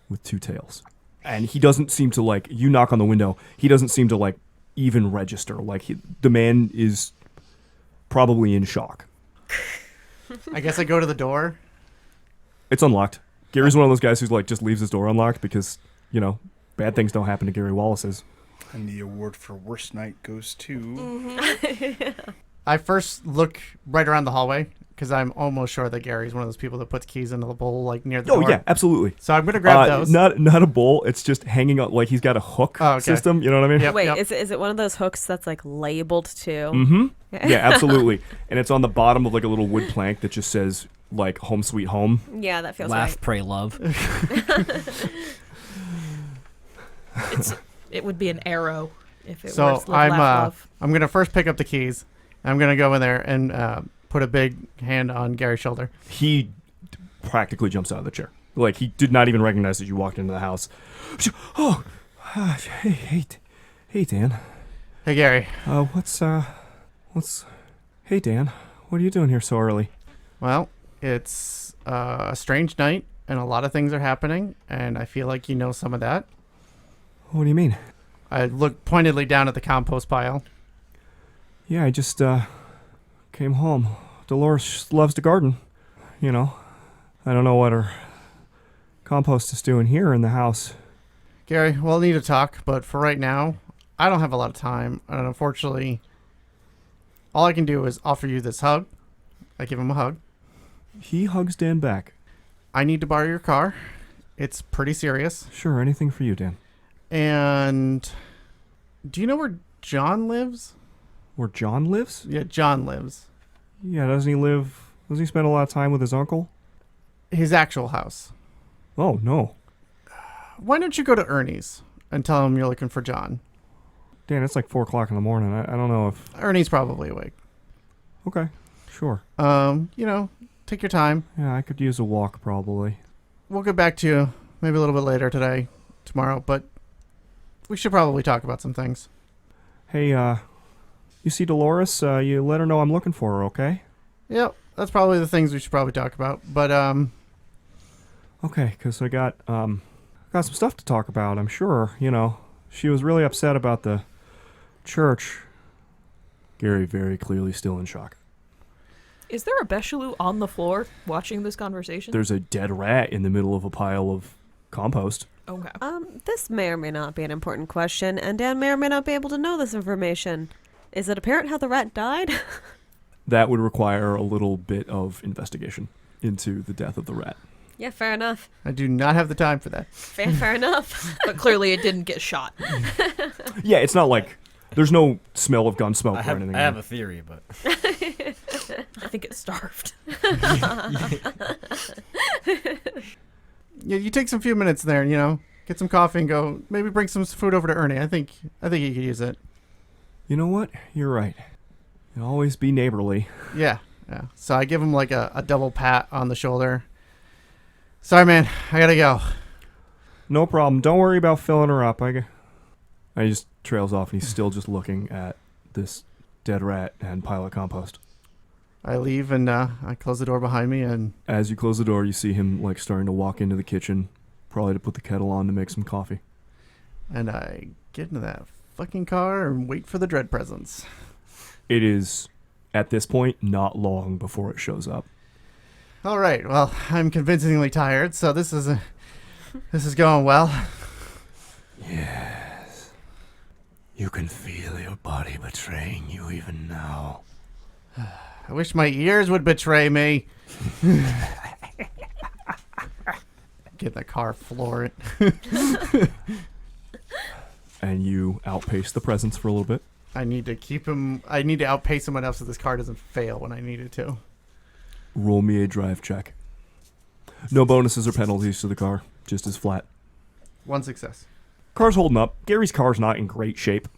with 2 tails. And he doesn't seem to like, you knock on the window, he doesn't seem to like even register. Like the man is probably in shock.
I guess I go to the door.
It's unlocked. Gary's one of those guys who's like just leaves his door unlocked because, you know, bad things don't happen to Gary Wallace's.
And the award for worst night goes to...
I first look right around the hallway because I'm almost sure that Gary's one of those people that puts keys into the bowl like near the door.
Oh yeah, absolutely.
So I'm gonna grab those.
Not a bowl. It's just hanging on. Like he's got a hook system. You know what I mean?
Yep,
Wait,
yep.
is it one of those hooks that's like labeled too?
Mm-hmm. Yeah, absolutely. And it's on the bottom of like a little wood plank that just says like "Home Sweet Home."
Yeah, that feels
Laugh,
right.
pray, love.
It would be an arrow if it
So
were live, laugh, love.
I'm gonna first pick up the keys. I'm gonna go in there and put a big hand on Gary's shoulder.
He practically jumps out of the chair. Like he did not even recognize that you walked into the house. Oh, hey, Dan.
Hey Gary.
Hey, Dan. What are you doing here so early?
Well, it's a strange night and a lot of things are happening, and I feel like you know some of that.
What do you mean?
I look pointedly down at the compost pile.
Yeah, I just came home. Dolores loves to garden. You know, I don't know what her compost is doing here in the house.
Gary, we'll need to talk, but for right now, I don't have a lot of time, and unfortunately, all I can do is offer you this hug. I give him a hug.
He hugs Dan back.
I need to borrow your car. It's pretty serious.
Sure, anything for you, Dan.
And do you know where John lives?
Where John lives?
Yeah, John lives.
Yeah, doesn't he spend a lot of time with his uncle?
His actual house.
Oh, no.
Why don't you go to Ernie's and tell him you're looking for John?
Dan, it's like 4 o'clock in the morning. I don't know if...
Ernie's probably awake.
Okay, sure.
Take your time.
Yeah, I could use a walk, probably.
We'll get back to you maybe a little bit later today, tomorrow, but we should probably talk about some things.
Hey, you see Dolores? You let her know I'm looking for her, okay?
Yep, that's probably the things we should probably talk about, but,
Okay, because I got some stuff to talk about, I'm sure. You know, she was really upset about the church. Gary very clearly still in shock.
Is there a Bechelou on the floor watching this conversation?
There's a dead rat in the middle of a pile of compost.
Okay.
This may or may not be an important question, and Dan may or may not be able to know this information. Is it apparent how the rat died?
That would require a little bit of investigation into the death of the rat.
Yeah, fair enough.
I do not have the time for that.
Fair enough.
But clearly it didn't get shot.
Yeah, it's not like there's no smell of gun smoke
I
or anything.
have a theory, but
I think it starved.
Yeah, you take some few minutes there, get some coffee and go, maybe bring some food over to Ernie. I think he could use it.
You know what? You're right. You'll always be neighborly.
Yeah. So I give him like a double pat on the shoulder. Sorry, man. I gotta go.
No problem. Don't worry about filling her up. He just trails off, and he's still just looking at this dead rat and pile of compost.
I leave and I close the door behind me, and
As you close the door, you see him like starting to walk into the kitchen, probably to put the kettle on to make some coffee.
I get into that fucking car and wait for the dread presence.
It is, at this point, not long before it shows up.
All right. Well, I'm convincingly tired, so this is going well.
Yes. You can feel your body betraying you even now.
I wish my ears would betray me. Get in the car, floor it.
And you outpace the presence for a little bit.
I need to outpace someone else so this car doesn't fail when I need it to.
Roll me a drive check. No bonuses or penalties to the car, just as flat.
1 success.
Car's holding up. Gary's car's not in great shape.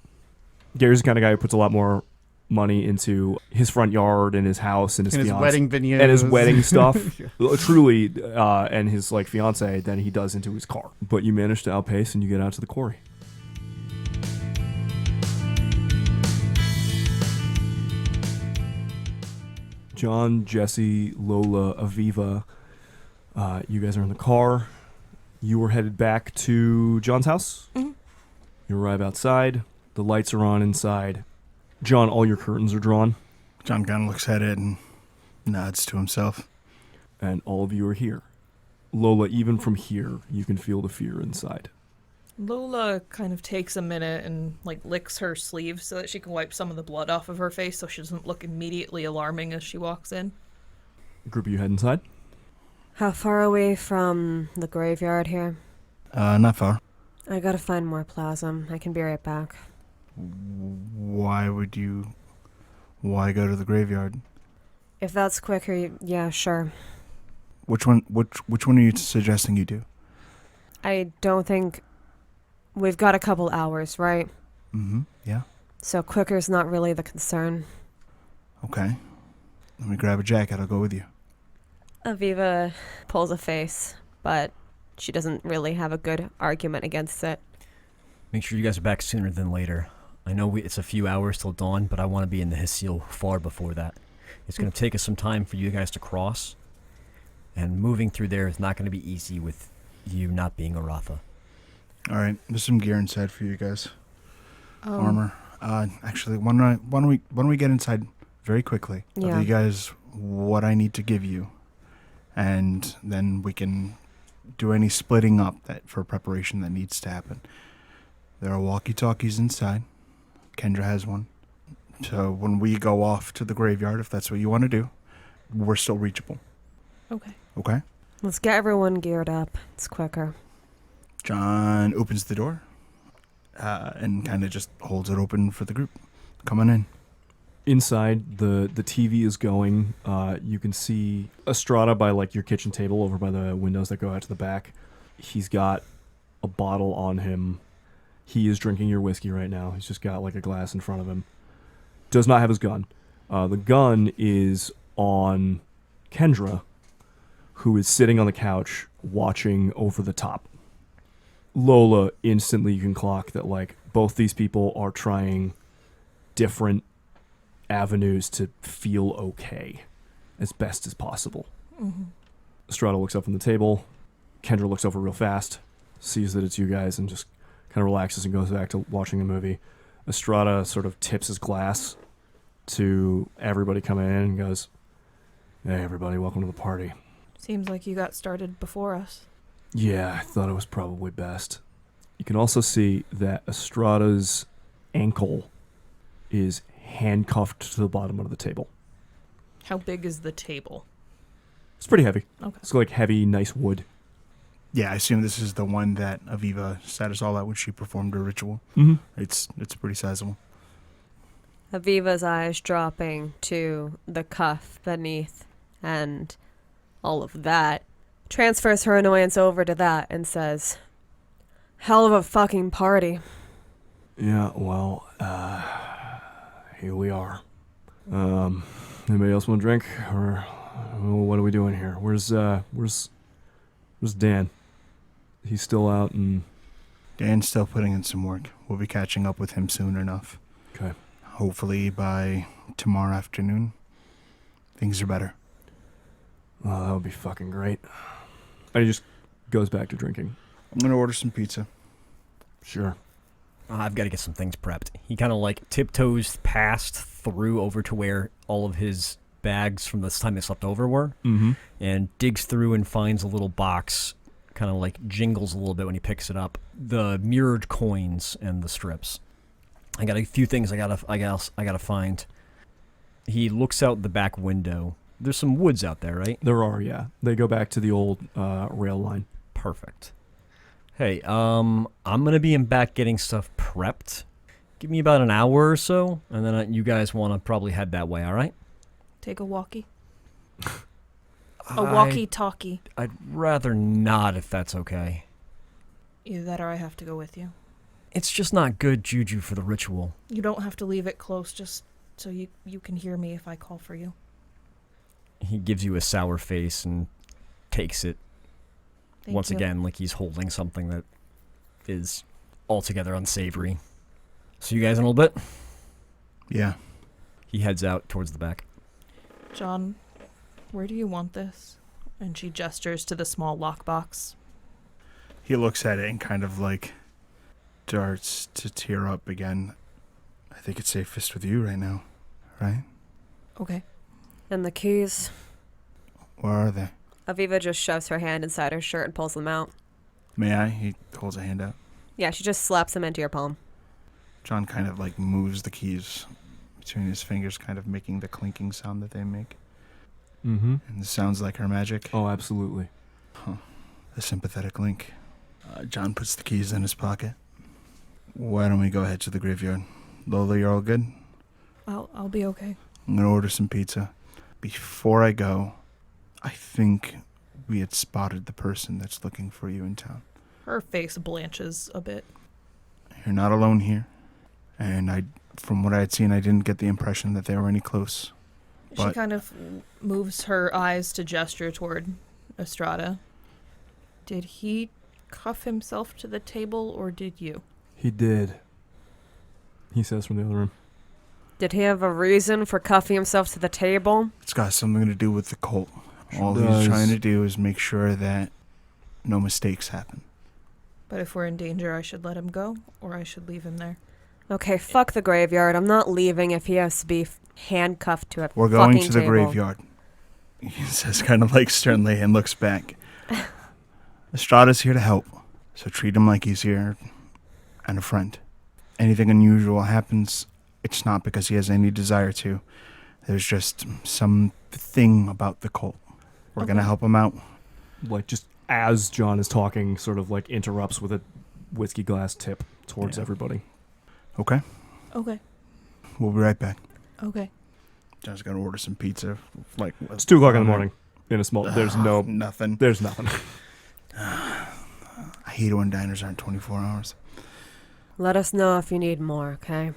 Gary's the kind of guy who puts a lot more money into his front yard and his house and his
And his
fiance
wedding venues.
and his wedding stuff, truly, and his like fiance than he does into his car. But you manage to outpace and you get out to the quarry. John, Jesse, Lola, Aviva, you guys are in the car. You were headed back to John's house.
Mm-hmm.
You arrive outside. The lights are on inside. John, all your curtains are drawn.
John kind of looks at it and nods to himself.
And all of you are here. Lola, even from here, you can feel the fear inside.
Lola kind of takes a minute and like licks her sleeve so that she can wipe some of the blood off of her face so she doesn't look immediately alarming as she walks in.
Group of you head inside.
How far away from the graveyard here?
Not far.
I gotta find more plasm. I can be right back.
Why go to the graveyard?
If that's quicker, yeah, sure.
Which one are you suggesting you do?
I don't think... We've got a couple hours, right?
Mm-hmm. Yeah.
So quicker's not really the concern.
Okay. Let me grab a jacket. I'll go with you.
Aviva pulls a face, but she doesn't really have a good argument against it.
Make sure you guys are back sooner than later. I know it's a few hours till dawn, but I want to be in the Hysil far before that. It's going to take us some time for you guys to cross, and moving through there is not going to be easy with you not being a Ratha.
All right. There's some gear inside for you guys. Armor. Actually, why don't we get inside very quickly? I'll
Yeah.
tell you guys what I need to give you, and then we can do any splitting up for preparation that needs to happen. There are walkie-talkies inside. Kendra has one. So when we go off to the graveyard, if that's what you want to do, we're still reachable.
Okay.
Okay?
Let's get everyone geared up. It's quicker.
John opens the door and kind of just holds it open for the group. Come on in.
Inside, the TV is going. You can see Estrada by like your kitchen table over by the windows that go out to the back. He's got a bottle on him. He is drinking your whiskey right now. He's just got like a glass in front of him. Does not have his gun. The gun is on Kendra, who is sitting on the couch watching over the top. Lola, instantly you can clock that like both these people are trying different avenues to feel okay as best as possible.
Mm-hmm.
Estrada looks up from the table. Kendra looks over real fast, sees that it's you guys, and just kind of relaxes and goes back to watching the movie. Estrada sort of tips his glass to everybody coming in and goes, "Hey, everybody, welcome to the party."
Seems like you got started before us.
Yeah, I thought it was probably best. You can also see that Estrada's ankle is handcuffed to the bottom of the table.
How big is the table?
It's pretty heavy.
Okay.
It's like heavy, nice wood.
Yeah, I assume this is the one that Aviva sat us all out when she performed her ritual.
Mm-hmm.
It's pretty sizable.
Aviva's eyes dropping to the cuff beneath and all of that. Transfers her annoyance over to that and says, "Hell of a fucking party."
Yeah, well, here we are. Anybody else want a drink? Or what are we doing here? Where's Dan? He's still out and...
Dan's still putting in some work. We'll be catching up with him soon enough.
Okay.
Hopefully by tomorrow afternoon, things are better.
Oh, that would be fucking great. And he just goes back to drinking.
I'm going to order some pizza.
Sure.
I've got to get some things prepped. He kind of like tiptoes past through over to where all of his bags from this time they slept over were,
Mm-hmm.
and digs through and finds a little box, kind of like jingles a little bit when he picks it up. The mirrored coins and the strips. I got a few things I gotta find. He looks out the back window. There's some woods out there, right?
There are, yeah. They go back to the old rail line.
Perfect. Hey, I'm gonna be in back getting stuff prepped. Give me about an hour or so, and then you guys want to probably head that way, all right?
Take a walkie. A walkie-talkie.
I'd rather not, if that's okay.
Either that or I have to go with you.
It's just not good juju for the ritual.
You don't have to leave it close just so you can hear me if I call for you.
He gives you a sour face and takes it.
Thank
Once
you.
again, like he's holding something that is altogether unsavory. See you guys in a little bit.
Yeah.
He heads out towards the back.
John, where do you want this? And she gestures to the small lockbox.
He looks at it and kind of like starts to tear up again. I think it's safest with you right now, right?
Okay.
And the keys.
Where are they?
Aviva just shoves her hand inside her shirt and pulls them out.
May I? He holds a hand out.
Yeah, she just slaps them into your palm.
John kind of like moves the keys between his fingers, kind of making the clinking sound that they make.
Mm-hmm.
And it sounds like her magic.
Oh, absolutely.
A sympathetic link. John puts the keys in his pocket. Why don't we go ahead to the graveyard? Lola, you're all good?
I'll be okay.
I'm going to order some pizza. Before I go, I think we had spotted the person that's looking for you in town.
Her face blanches a bit.
You're not alone here. And from what I had seen, I didn't get the impression that they were any close.
She
But-
kind of moves her eyes to gesture toward Estrada. Did he cuff himself to the table, or did you?
He did. He says from the other room.
Did he have a reason for cuffing himself to the table?
It's got something to do with the cult. All
Does.
he's trying to do is make sure that no mistakes happen.
But if we're in danger, I should let him go, or I should leave him there.
Okay, fuck the graveyard. I'm not leaving if he has to be handcuffed to a
We're going
fucking
to the
table.
graveyard. He says kind of like sternly and looks back. Estrada's here to help, so treat him like he's here and a friend. Anything unusual happens, it's not because he has any desire to. There's just something about the cult. We're going to
Okay.
help him out.
Like, just as John is talking, sort of like interrupts with a whiskey glass tip towards
Yeah.
everybody.
Okay?
Okay.
We'll be right back.
Okay.
John's going to order some pizza. Like
It's 2 o'clock in the morning. In a small. There's
nothing.
There's nothing.
I hate it when diners aren't 24 hours.
Let us know if you need more, okay?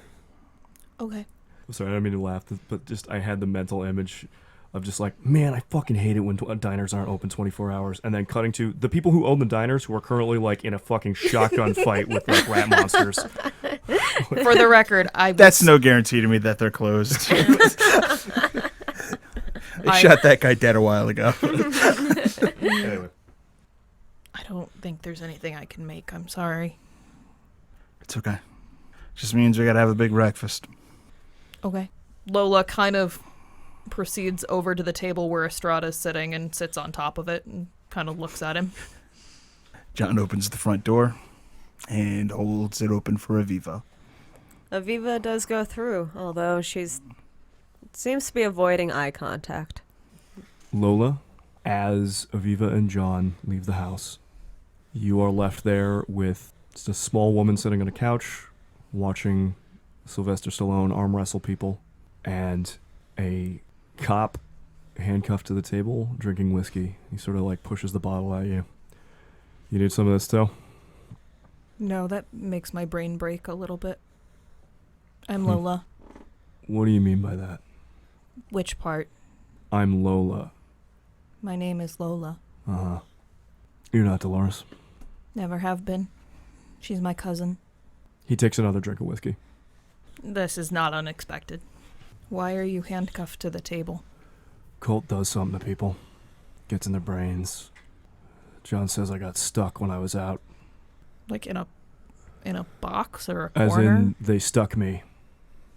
Okay.
I'm sorry, I don't mean to laugh, but just I had the mental image of just like, man, I fucking hate it when diners aren't open 24 hours. And then cutting to the people who own the diners who are currently like in a fucking shotgun fight with like rat monsters.
For the record,
That's no guarantee to me that they're closed. They shot that guy dead a while ago.
Anyway.
I don't think there's anything I can make. I'm sorry.
It's okay. Just means we gotta have a big breakfast.
Okay. Lola kind of proceeds over to the table where Estrada's sitting and sits on top of it and kind of looks at him.
John opens the front door and holds it open for Aviva.
Aviva does go through, although seems to be avoiding eye contact.
Lola, as Aviva and John leave the house, you are left there with just a small woman sitting on a couch watching Sylvester Stallone arm wrestle people and a cop handcuffed to the table drinking whiskey. He sort of like pushes the bottle at you. You need some of this still?
No, that makes my brain break a little bit. I'm Lola.
What do you mean by that?
Which part?
I'm Lola.
My name is Lola.
Uh-huh. You're not Dolores.
Never have been. She's my cousin.
He takes another drink of whiskey.
This is not unexpected. Why are you handcuffed to the table?
Cult does something to people. Gets in their brains. John says I got stuck when I was out.
Like in a box or a
As
corner?
in, they stuck me.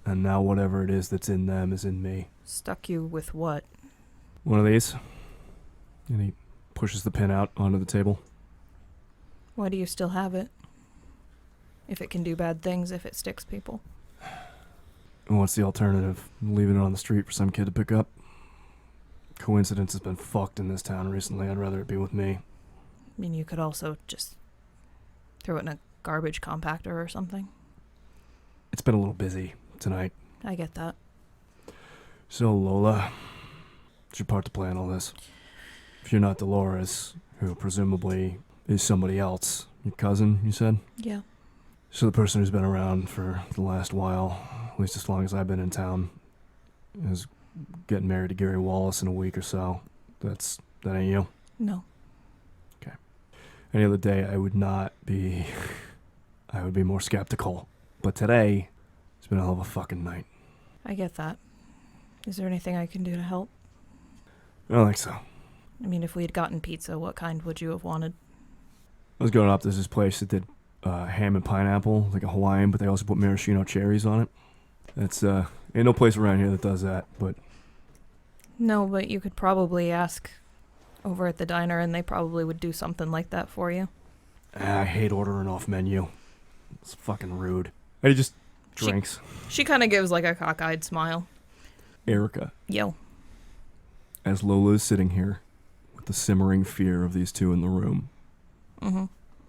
And now whatever it is that's in them is in me.
Stuck you with what?
One of these. And he pushes the pin out onto the table.
Why do you still have it? If it can do bad things, if it sticks people.
And what's the alternative? Leaving it on the street for some kid to pick up? Coincidence has been fucked in this town recently. I'd rather it be with me.
I mean, you could also just throw it in a garbage compactor or something.
It's been a little busy tonight.
I get that.
So, Lola, it's your part to play in all this. If you're not Dolores, who presumably is somebody else, your cousin, you said?
Yeah.
So the person who's been around for the last while, at least as long as I've been in town, is getting married to Gary Wallace in a week or so. That ain't you?
No.
Okay. Any other day I would be more skeptical. But today, it's been a hell of a fucking night.
I get that. Is there anything I can do to help?
I don't think so.
I mean, if we had gotten pizza, what kind would you have wanted?
I was going up, there's this place that did ham and pineapple, like a Hawaiian, but they also put maraschino cherries on it. That's, ain't no place around here that does that, but...
No, but you could probably ask over at the diner, and they probably would do something like that for you.
I hate ordering off menu. It's fucking rude. He just drinks.
She kind of gives like a cockeyed smile.
Erika,
Yo.
as Lola is sitting here with the simmering fear of these two in the room,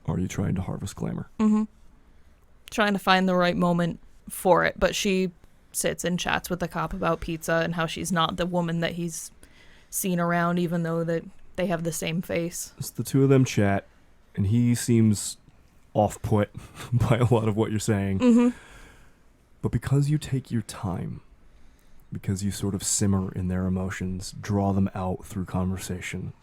are you trying to harvest glamour?
Trying to find the right moment for it, but she sits and chats with the cop about pizza and how she's not the woman that he's seen around, even though that they have the same face.
As the two of them chat, and he seems off-put by a lot of what you're saying. But because you take your time, because you sort of simmer in their emotions, draw them out through conversation,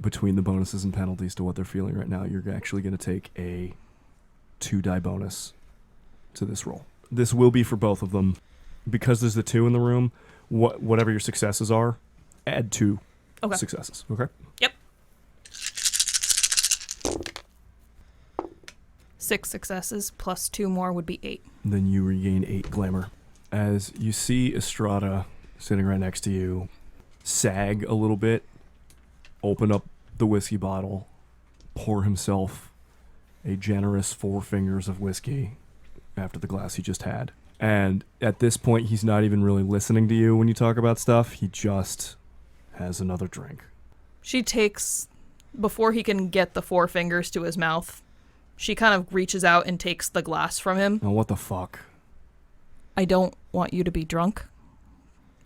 between the bonuses and penalties to what they're feeling right now, you're actually going to take a 2-die bonus to this roll. This will be for both of them. Because there's the 2 in the room, whatever your successes are, add 2 successes. Okay?
Yep. 6 successes plus 2 more would be 8.
Then you regain 8 glamour. As you see Estrada sitting right next to you sag a little bit, open up the whiskey bottle, pour himself a generous 4 fingers of whiskey after the glass he just had. And at this point, he's not even really listening to you when you talk about stuff. He just has another drink.
She takes, before he can get the 4 fingers to his mouth, she kind of reaches out and takes the glass from him.
Oh, what the fuck?
I don't want you to be drunk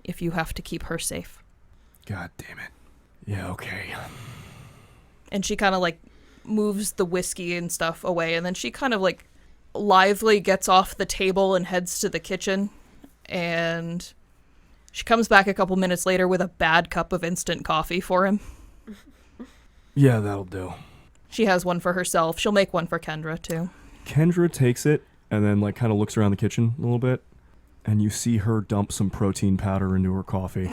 if you have to keep her safe.
God damn it. Yeah, okay.
And she kind of like moves the whiskey and stuff away, and then she kind of like lively gets off the table and heads to the kitchen, and she comes back a couple minutes later with a bad cup of instant coffee for him.
Yeah, that'll do.
She has one for herself. She'll make one for Kendra too.
Kendra takes it and then like kind of looks around the kitchen a little bit, and you see her dump some protein powder into her coffee.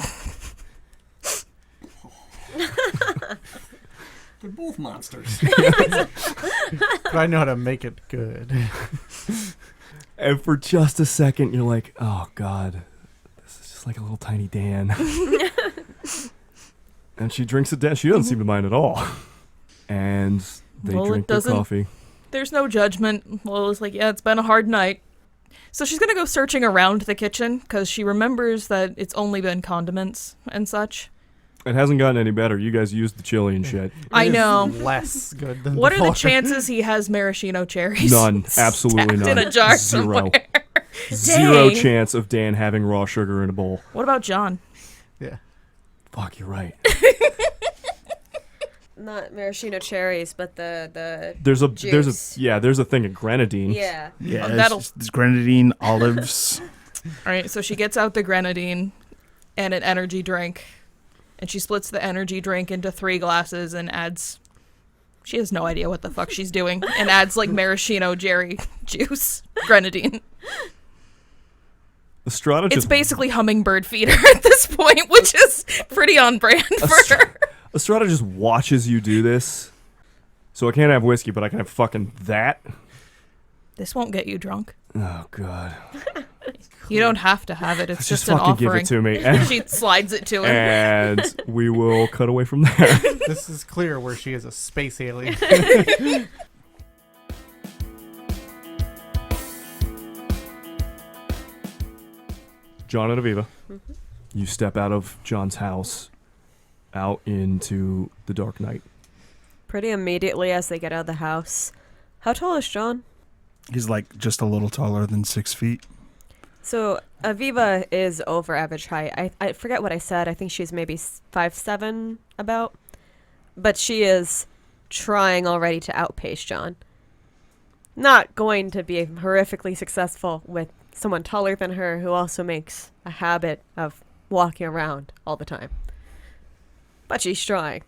They're both monsters.
But I know how to make it good.
And for just a second, you're like, oh, God, this is just like a little tiny Dan. And she drinks it down. She doesn't seem to mind at all. And they
Well,
drink their coffee.
There's no judgment. Lola's like, yeah, it's been a hard night. So she's going to go searching around the kitchen because she remembers that it's only been condiments and such.
It hasn't gotten any better. You guys used the chili and shit.
I know.
Less good than
What
before.
are the chances he has maraschino cherries?
None. Absolutely
stacked
none.
in a jar
0.
somewhere.
0
Dang.
chance of Dan having raw sugar in a bowl.
What about John?
Yeah.
Fuck, you're right.
Not maraschino cherries, but the
There's a
juice.
there's a thing of grenadine.
Yeah.
Yeah,
that'll-
it's grenadine, olives.
All right, so she gets out the grenadine and an energy drink, and she splits the energy drink into 3 glasses and adds... She has no idea what the fuck she's doing, and adds like maraschino cherry juice, grenadine.
Estrada
It's
just
basically hummingbird feeder at this point, which is pretty on brand for her.
Estrada just watches you do this. So I can't have whiskey, but I can have fucking that.
This won't get you drunk.
Oh, God.
You don't have to have it. It's
Just
just an
fucking give
offering.
it to me. And,
She slides it to him.
and we will cut away from there.
This is clear where she is a space alien.
John and Aviva, you step out of John's house, out into the dark night.
Pretty immediately as they get out of the house. How tall is John?
He's like just a little taller than 6 feet.
So Aviva is over average height. I forget what I said. I think she's maybe 5'7" about. But she is trying already to outpace John. Not going to be horrifically successful with someone taller than her who also makes a habit of walking around all the time. But she's trying.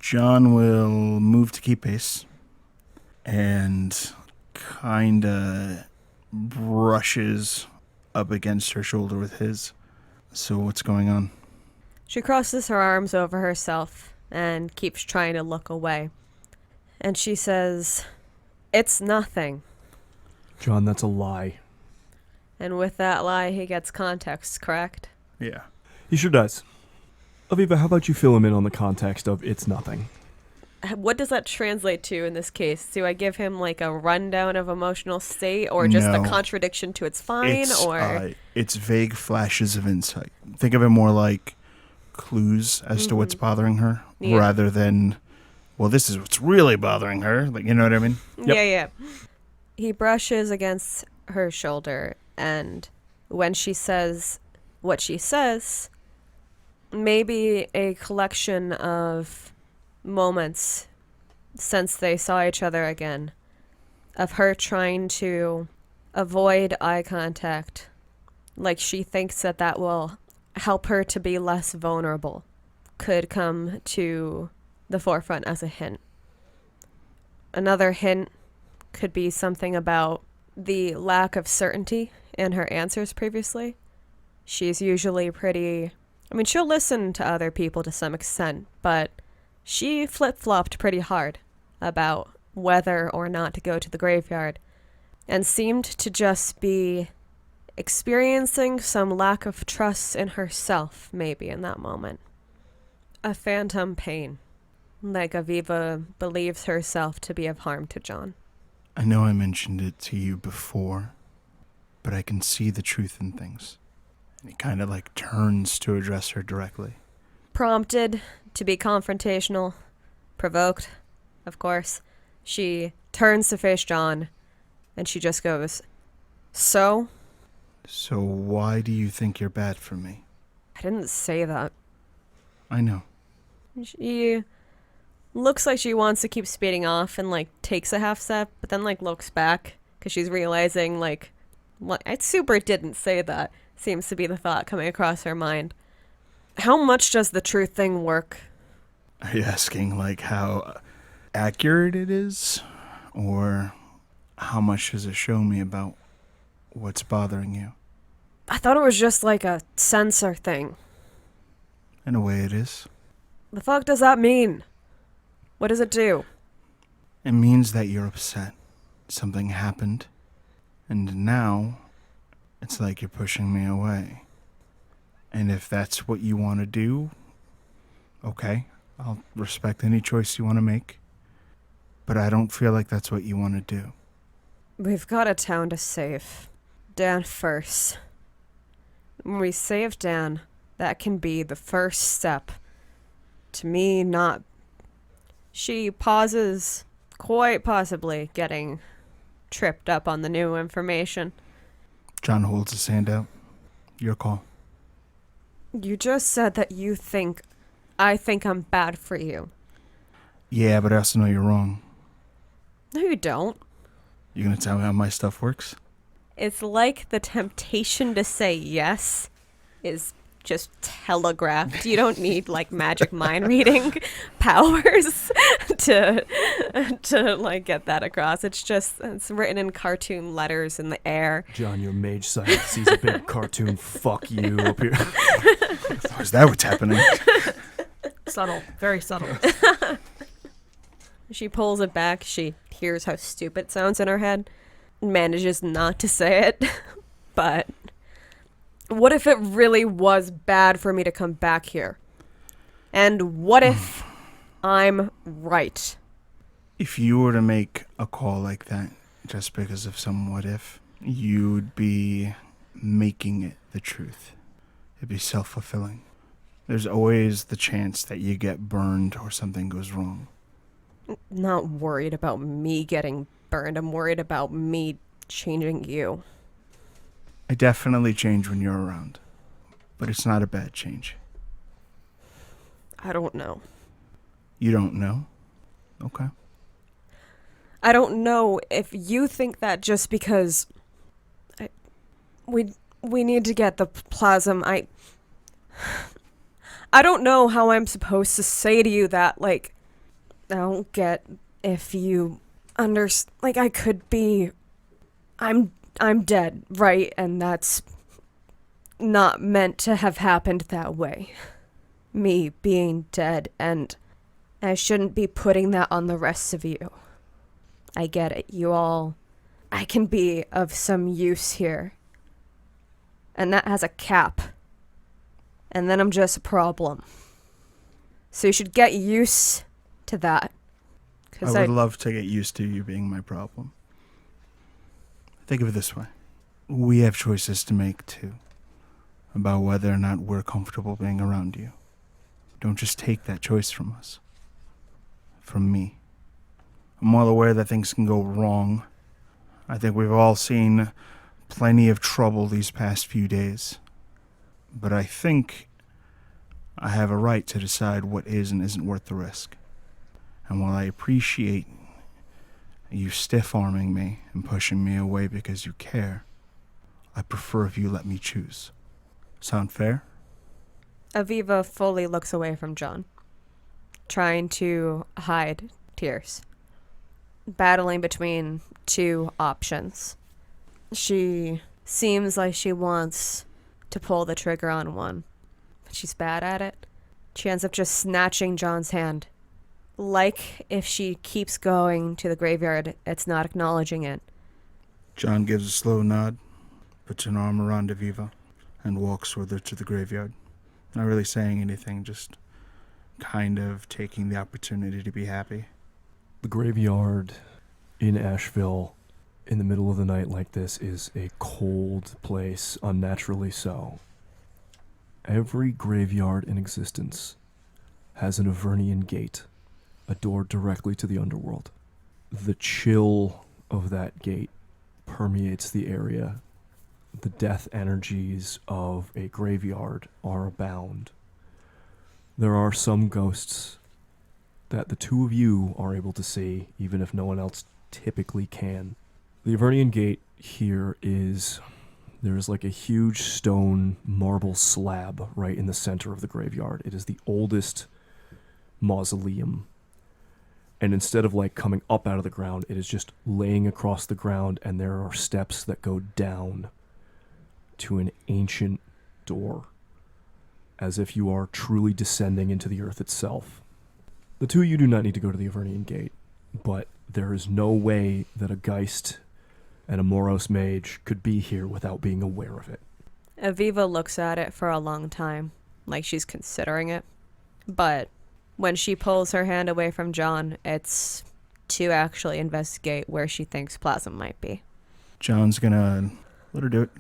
John will move to keep pace and kind of brushes up against her shoulder with his. So what's going on?
She crosses her arms over herself and keeps trying to look away. And she says, "It's nothing."
John, that's a lie.
And with that lie, he gets context, correct?
Yeah.
He sure does. Aviva, how about you fill him in on the context of it's nothing?
What does that translate to in this case? Do I give him like a rundown of emotional state or just a
No.
contradiction to it's fine?
It's vague flashes of insight. Think of it more like clues as to what's bothering her
Yeah.
rather than, well, this is what's really bothering her. Like, you know what I mean?
Yep.
Yeah. He brushes against her shoulder, and when she says what she says, maybe a collection of moments since they saw each other again, of her trying to avoid eye contact, like she thinks that will help her to be less vulnerable, could come to the forefront as a hint. Another hint could be something about the lack of certainty in her answers previously. She's usually she'll listen to other people to some extent, but she flip-flopped pretty hard about whether or not to go to the graveyard and seemed to just be experiencing some lack of trust in herself, maybe, in that moment. A phantom pain, like Aviva believes herself to be of harm to John.
I know I mentioned it to you before, but I can see the truth in things. And he kind of like turns to address her directly.
Prompted to be confrontational, provoked, of course, she turns to face John, and she just goes, "So?"
So why do you think you're bad for me?
I didn't say that.
I know.
She looks like she wants to keep speeding off and, like, takes a half step, but then, like, looks back because she's realizing, like, I super didn't say that, seems to be the thought coming across her mind. How much does the truth thing work?
Are you asking like how accurate it is? Or how much does it show me about what's bothering you?
I thought it was just like a sensor thing.
In a way it is.
The fuck does that mean? What does it do?
It means that you're upset. Something happened. And now, it's like you're pushing me away. And if that's what you want to do, okay, I'll respect any choice you want to make. But I don't feel like that's what you want to do.
We've got a town to save. Dan first. When we save Dan, that can be the first step to me not... She pauses, quite possibly getting tripped up on the new information.
John holds his hand out. Your call.
You just said that I think I'm bad for you.
Yeah, but I also know you're wrong.
No, you don't.
You gonna tell me how my stuff works?
It's like the temptation to say yes is just telegraphed. You don't need like magic mind reading powers to like get that across. It's written in cartoon letters in the air.
John, your mage sight sees a big cartoon fuck you up here.
Oh, is that what's happening?
Subtle. Very subtle.
She pulls it back. She hears how stupid it sounds in her head. Manages not to say it. But what if it really was bad for me to come back here? And what if I'm right?
If you were to make a call like that just because of some what if, you'd be making it the truth. It'd be self-fulfilling. There's always the chance that you get burned or something goes wrong.
Not worried about me getting burned. I'm worried about me changing you.
I definitely change when you're around, but it's not a bad change.
I don't know.
You don't know? Okay.
I don't know if you think that just because we need to get the plasm. I don't know how I'm supposed to say to you that, like, I don't get if you like, I could be, I'm dead, right? And that's not meant to have happened that way. Me being dead, and I shouldn't be putting that on the rest of you. I get it. You all, I can be of some use here. And that has a cap. And then I'm just a problem. So you should get used to that.
I would love to get used to you being my problem. Think of it this way. We have choices to make too, about whether or not we're comfortable being around you. Don't just take that choice from us. From me. I'm well aware that things can go wrong. I think we've all seen plenty of trouble these past few days. But I think I have a right to decide what is and isn't worth the risk. And while I appreciate you stiff-arming me and pushing me away because you care, I prefer if you let me choose. Sound fair?
Aviva fully looks away from John, trying to hide tears, battling between two options. She seems like she wants to pull the trigger on one, but she's bad at it. She ends up just snatching John's hand. Like if she keeps going to the graveyard, it's not acknowledging it.
John gives a slow nod, puts an arm around Aviva, and walks with her to the graveyard. Not really saying anything, just kind of taking the opportunity to be happy.
The graveyard in Ashville in the middle of the night like this is a cold place, unnaturally so. Every graveyard in existence has an Avernian gate, a door directly to the underworld. The chill of that gate permeates the area. The death energies of a graveyard are abound. There are some ghosts that the two of you are able to see, even if no one else typically can. The Avernian gate here there's like a huge stone marble slab right in the center of the graveyard. It is the oldest mausoleum. And instead of like coming up out of the ground, it is just laying across the ground, and there are steps that go down to an ancient door, as if you are truly descending into the earth itself. The two of you do not need to go to the Avernian gate, but there is no way that a Geist and a Moros mage could be here without being aware of it.
Aviva looks at it for a long time, like she's considering it. But when she pulls her hand away from John, it's to actually investigate where she thinks Plasm might be.
John's gonna let her do it.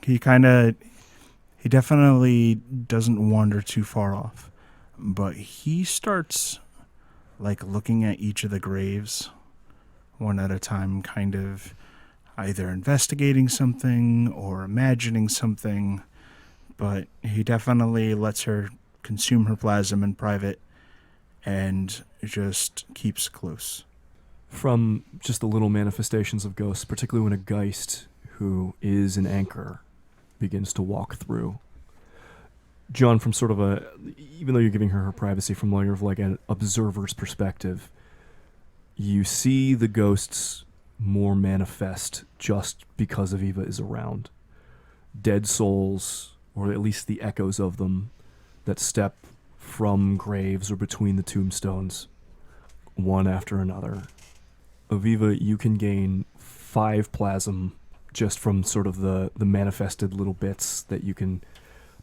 He definitely doesn't wander too far off, but he starts like looking at each of the graves one at a time, kind of either investigating something or imagining something, but he definitely lets her consume her plasm in private and just keeps close.
From just the little manifestations of ghosts, particularly when a Geist who is an anchor begins to walk through. John, from sort of even though you're giving her privacy, from more of like an observer's perspective, you see the ghosts more manifest just because Aviva is around. Dead souls, or at least the echoes of them, that step from graves or between the tombstones, one after another. Aviva, you can gain 5 plasm just from sort of the manifested little bits that you can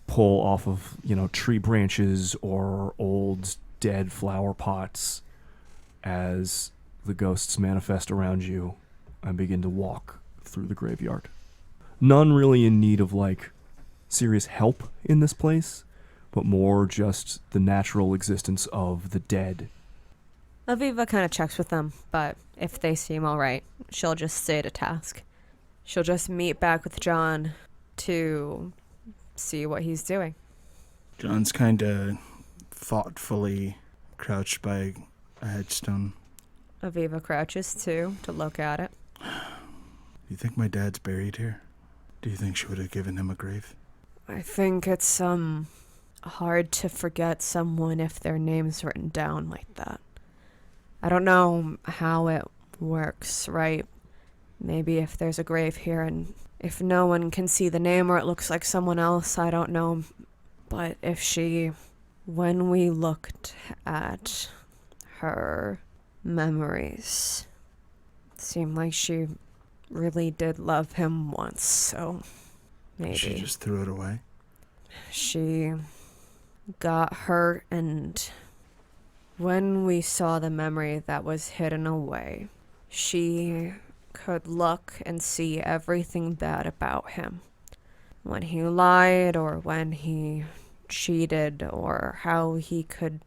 pull off of, tree branches or old dead flower pots as the ghosts manifest around you and begin to walk through the graveyard. None really in need of like serious help in this place, but more just the natural existence of the dead.
Aviva kind of checks with them, but if they seem all right, she'll just stay to task. She'll just meet back with John to see what he's doing.
John's kind of thoughtfully crouched by a headstone.
Aviva crouches too to look at it.
Do you think my dad's buried here? Do you think she would have given him a grave?
I think it's hard to forget someone if their name's written down like that. I don't know how it works, right? Maybe if there's a grave here and if no one can see the name or it looks like someone else, I don't know. But when we looked at her memories, it seemed like she really did love him once, so maybe.
She just threw it away?
She got hurt, and when we saw the memory that was hidden away, she could look and see everything bad about him. When he lied, or when he cheated, or how he could...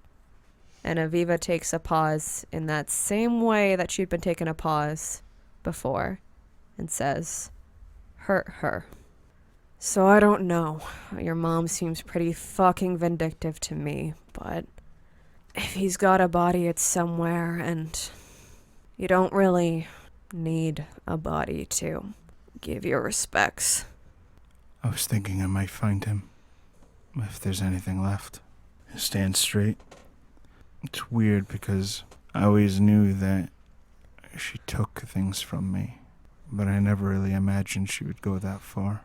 And Aviva takes a pause in that same way that she'd been taking a pause before and says, hurt her. So I don't know. Your mom seems pretty fucking vindictive to me, but if he's got a body, it's somewhere, and you don't really need a body to give your respects.
I was thinking I might find him, if there's anything left. Stand straight. It's weird because I always knew that she took things from me, but I never really imagined she would go that far.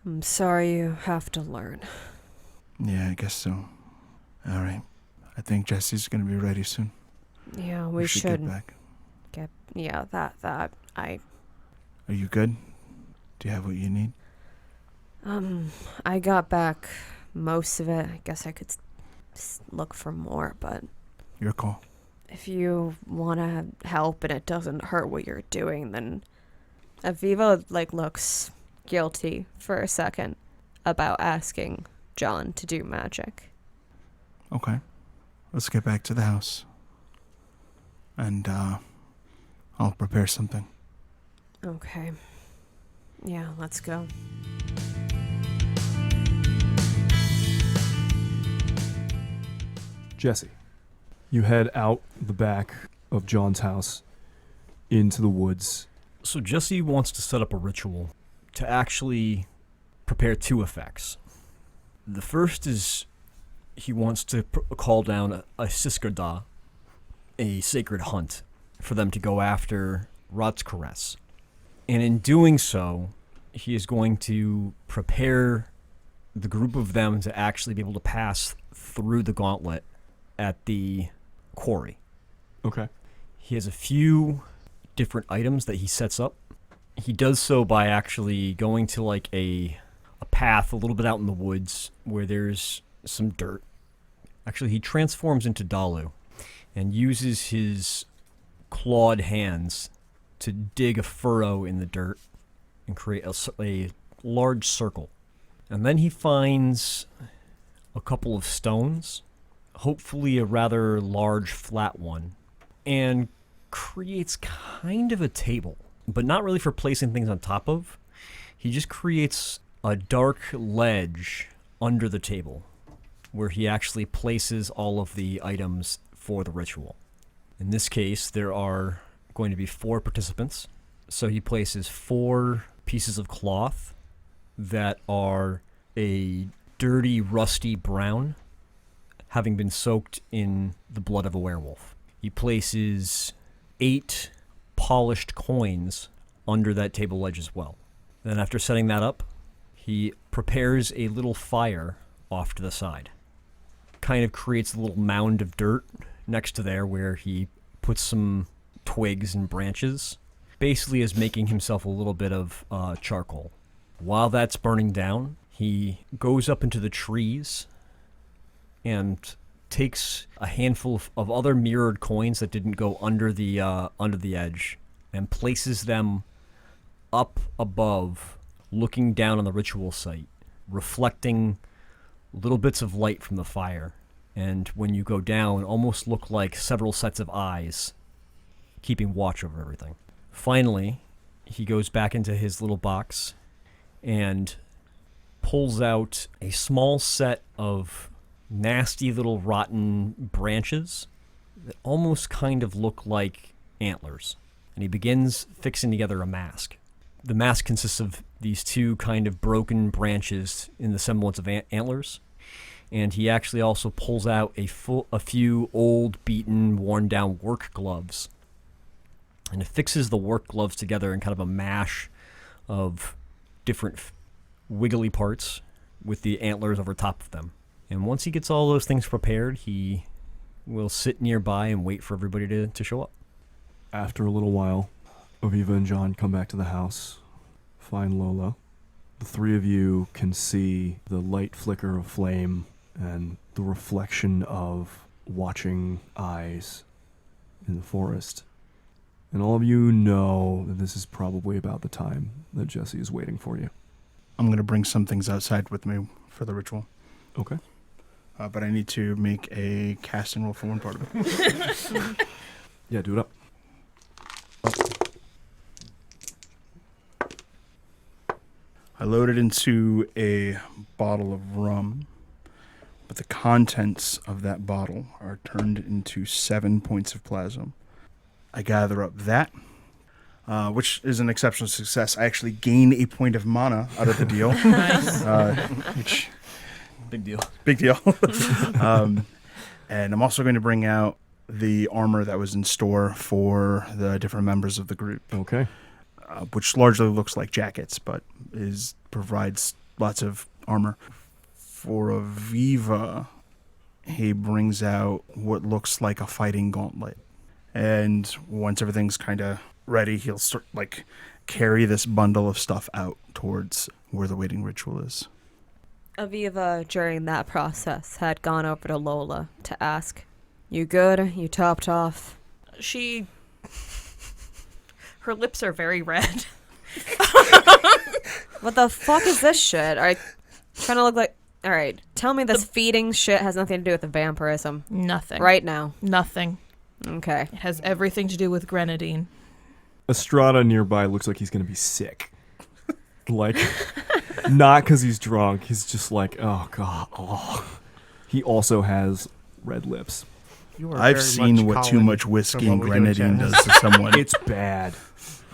I'm sorry you have to learn.
Yeah, I guess so. All right. I think Jesse's going to be ready soon.
Yeah, we
should
should
get back.
That.
Are you good? Do you have what you need?
I got back most of it. I guess I could look for more, but...
Your call.
If you want to help and it doesn't hurt what you're doing, then... Aviva, looks guilty for a second about asking John to do magic.
Okay. Let's get back to the house. And, I'll prepare something.
Okay. Yeah, let's go.
Jesse, you head out the back of John's house into the woods.
So Jesse wants to set up a ritual to actually prepare two effects. The first is he wants to call down a Siskarda, a sacred hunt, for them to go after Rod's Caress. And in doing so, he is going to prepare the group of them to actually be able to pass through the gauntlet at the quarry.
Okay.
He has a few different items that he sets up. He does so by actually going to a path a little bit out in the woods where there's some dirt. Actually, he transforms into Dalu and uses his clawed hands to dig a furrow in the dirt and create a large circle. And then he finds a couple of stones, hopefully a rather large flat one, and creates kind of a table, but not really for placing things on top of. He just creates a dark ledge under the table where he actually places all of the items for the ritual. In this case, there are going to be 4 participants. So he places 4 pieces of cloth that are a dirty, rusty brown, having been soaked in the blood of a werewolf. He places 8 polished coins under that table ledge as well. Then after setting that up, he prepares a little fire off to the side. Kind of creates a little mound of dirt next to there where he puts some twigs and branches, basically as making himself a little bit of charcoal. While that's burning down, he goes up into the trees and takes a handful of other mirrored coins that didn't go under the edge and places them up above, looking down on the ritual site. reflecting little bits of light from the fire. And when you go down, almost look like several sets of eyes keeping watch over everything. Finally, he goes back into his little box and pulls out a small set of nasty little rotten branches that almost kind of look like antlers. And he begins fixing together a mask. The mask consists of these two kind of broken branches in the semblance of antlers. And he actually also pulls out a few old, beaten, worn-down work gloves. And it fixes the work gloves together in kind of a mash of different wiggly parts with the antlers over top of them. And once he gets all those things prepared, he will sit nearby and wait for everybody to show up.
After a little while, Aviva and John come back to the house, find Lola. The three of you can see the light flicker of flame and the reflection of watching eyes in the forest. And all of you know that this is probably about the time that Jesse is waiting for you.
I'm going to bring some things outside with me for the ritual.
Okay.
But I need to make a casting roll for one part of it.
Yeah, do it up.
I loaded into a bottle of rum, but the contents of that bottle are turned into 7 points of plasma. I gather up that, which is an exceptional success. I actually gain a point of mana out of the deal.
Nice.
Which
Big deal.
big deal. And I'm also going to bring out the armor that was in store for the different members of the group,
Okay.
which largely looks like jackets, but provides lots of armor. For Aviva, he brings out what looks like a fighting gauntlet. And once everything's kind of ready, he'll carry this bundle of stuff out towards where the waiting ritual is.
Aviva, during that process, had gone over to Lola to ask, "You good? You topped off?"
Her lips are very red.
What the fuck is this shit? Are you trying to look like... Alright, tell me this feeding shit has nothing to do with the vampirism.
Nothing.
Right now.
Nothing.
Okay.
It has everything to do with grenadine.
Estrada nearby looks like he's going to be sick. Like, not because he's drunk. He's just like, oh, God. Oh. He also has red lips.
You are
I've
very
seen
much
what too
Colin
much whiskey
from
and
What We Do in
grenadine
Shadows.
does to someone.
It's bad.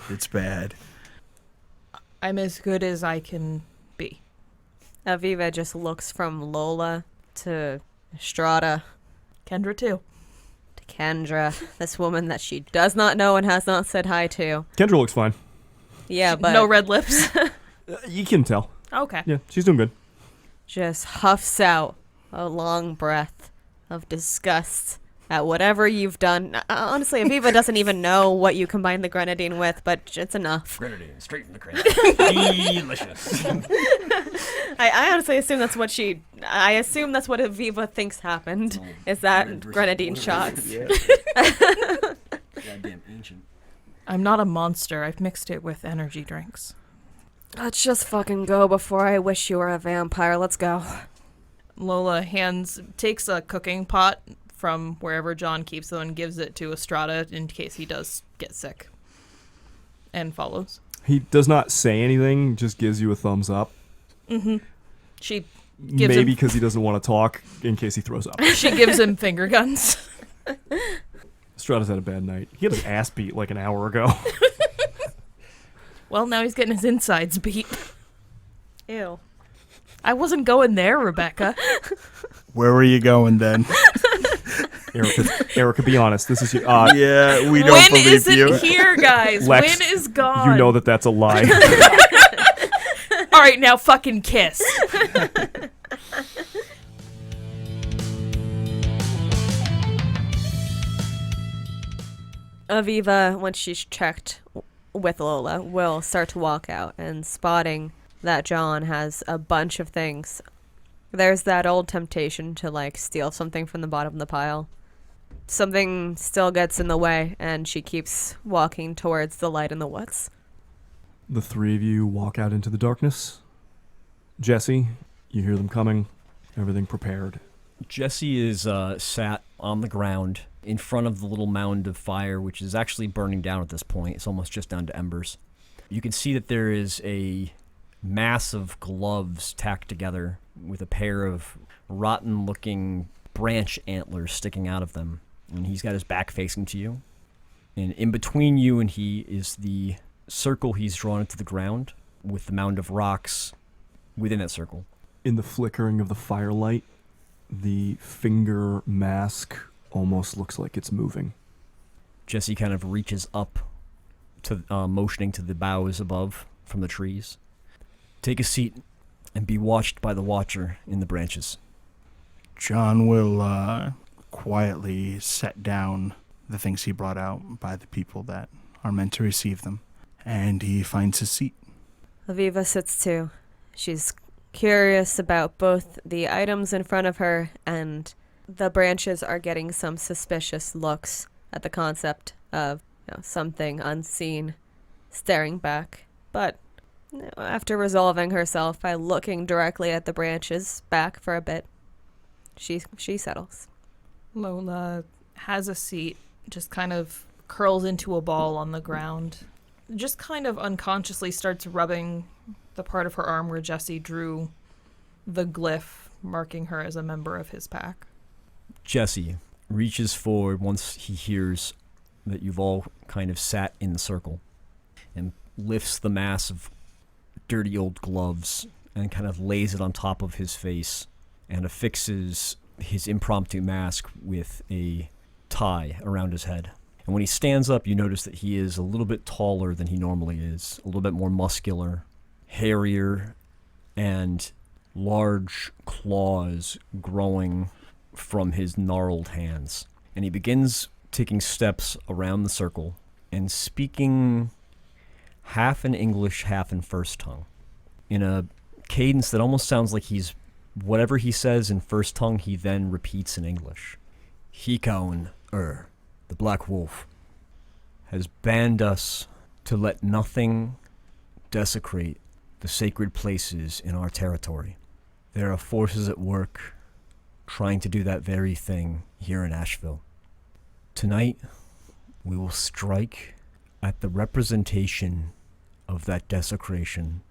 It's bad.
I'm as good as I can be.
Aviva just looks from Lola to Estrada
Kendra, too.
to Kendra, this woman that she does not know and has not said hi to.
Kendra looks fine.
Yeah, but
No red lips.
You can tell.
Okay.
Yeah, she's doing good.
just huffs out a long breath of disgust at whatever you've done. Honestly, Aviva doesn't even know what you combine the grenadine with, but it's enough.
Grenadine, straight from the crate. Delicious.
I honestly assume that's what I assume that's what Aviva thinks happened, is that grenadine shots.
Goddamn ancient.
I'm not a monster. I've mixed it with energy drinks.
Let's just fucking go before I wish you were a vampire. Let's go.
Lola takes a cooking pot from wherever John keeps it and gives it to Estrada in case he does get sick. And follows.
He does not say anything, just gives you a thumbs up.
Mm-hmm. She gives
Maybe
him
because he doesn't want to talk in case he throws up.
she gives him finger guns.
Estrada's had a bad night. He had his ass beat like an hour ago.
Well, now he's getting his insides beat.
Ew.
I wasn't going there, Rebecca.
Where were you going then?
Erika, be honest. This is your...
Yeah, we don't
Win
believe
isn't
you.
here, guys.
Lex,
Win is gone.
you know that's a lie.
All right, now fucking kiss.
Aviva, once she's checked with Lola, will start to walk out, and spotting that John has a bunch of things. There's that old temptation to, steal something from the bottom of the pile. Something still gets in the way, and she keeps walking towards the light in the woods.
The three of you walk out into the darkness. Jesse, you hear them coming. Everything prepared.
Jesse is sat on the ground in front of the little mound of fire, which is actually burning down at this point. It's almost just down to embers. You can see that there is a mass of gloves tacked together with a pair of rotten-looking branch antlers sticking out of them. And he's got his back facing to you. And in between you and he is the circle he's drawn into the ground with the mound of rocks within that circle.
In the flickering of the firelight, the finger mask almost looks like it's moving.
Jesse kind of reaches up to motioning to the boughs above from the trees. Take a seat and be watched by the watcher in the branches.
John will quietly set down the things he brought out by the people that are meant to receive them, and he finds his seat.
Aviva sits too. She's curious about both the items in front of her, and the branches are getting some suspicious looks at the concept of something unseen staring back. But after resolving herself by looking directly at the branches back for a bit, she settles.
Lola has a seat, just kind of curls into a ball on the ground, just kind of unconsciously starts rubbing the part of her arm where Jesse drew the glyph marking her as a member of his pack.
Jesse reaches forward once he hears that you've all kind of sat in the circle and lifts the mass of dirty old gloves and kind of lays it on top of his face and affixes his impromptu mask with a tie around his head. And when he stands up, you notice that he is a little bit taller than he normally is, a little bit more muscular, hairier, and large claws growing from his gnarled hands. And he begins taking steps around the circle and speaking half in English, half in first tongue, in a cadence that almost sounds like whatever he says in first tongue, he then repeats in English. Hikaun the Black Wolf, has banned us to let nothing desecrate the sacred places in our territory. There are forces at work trying to do that very thing here in Ashville. Tonight, we will strike at the representation of that desecration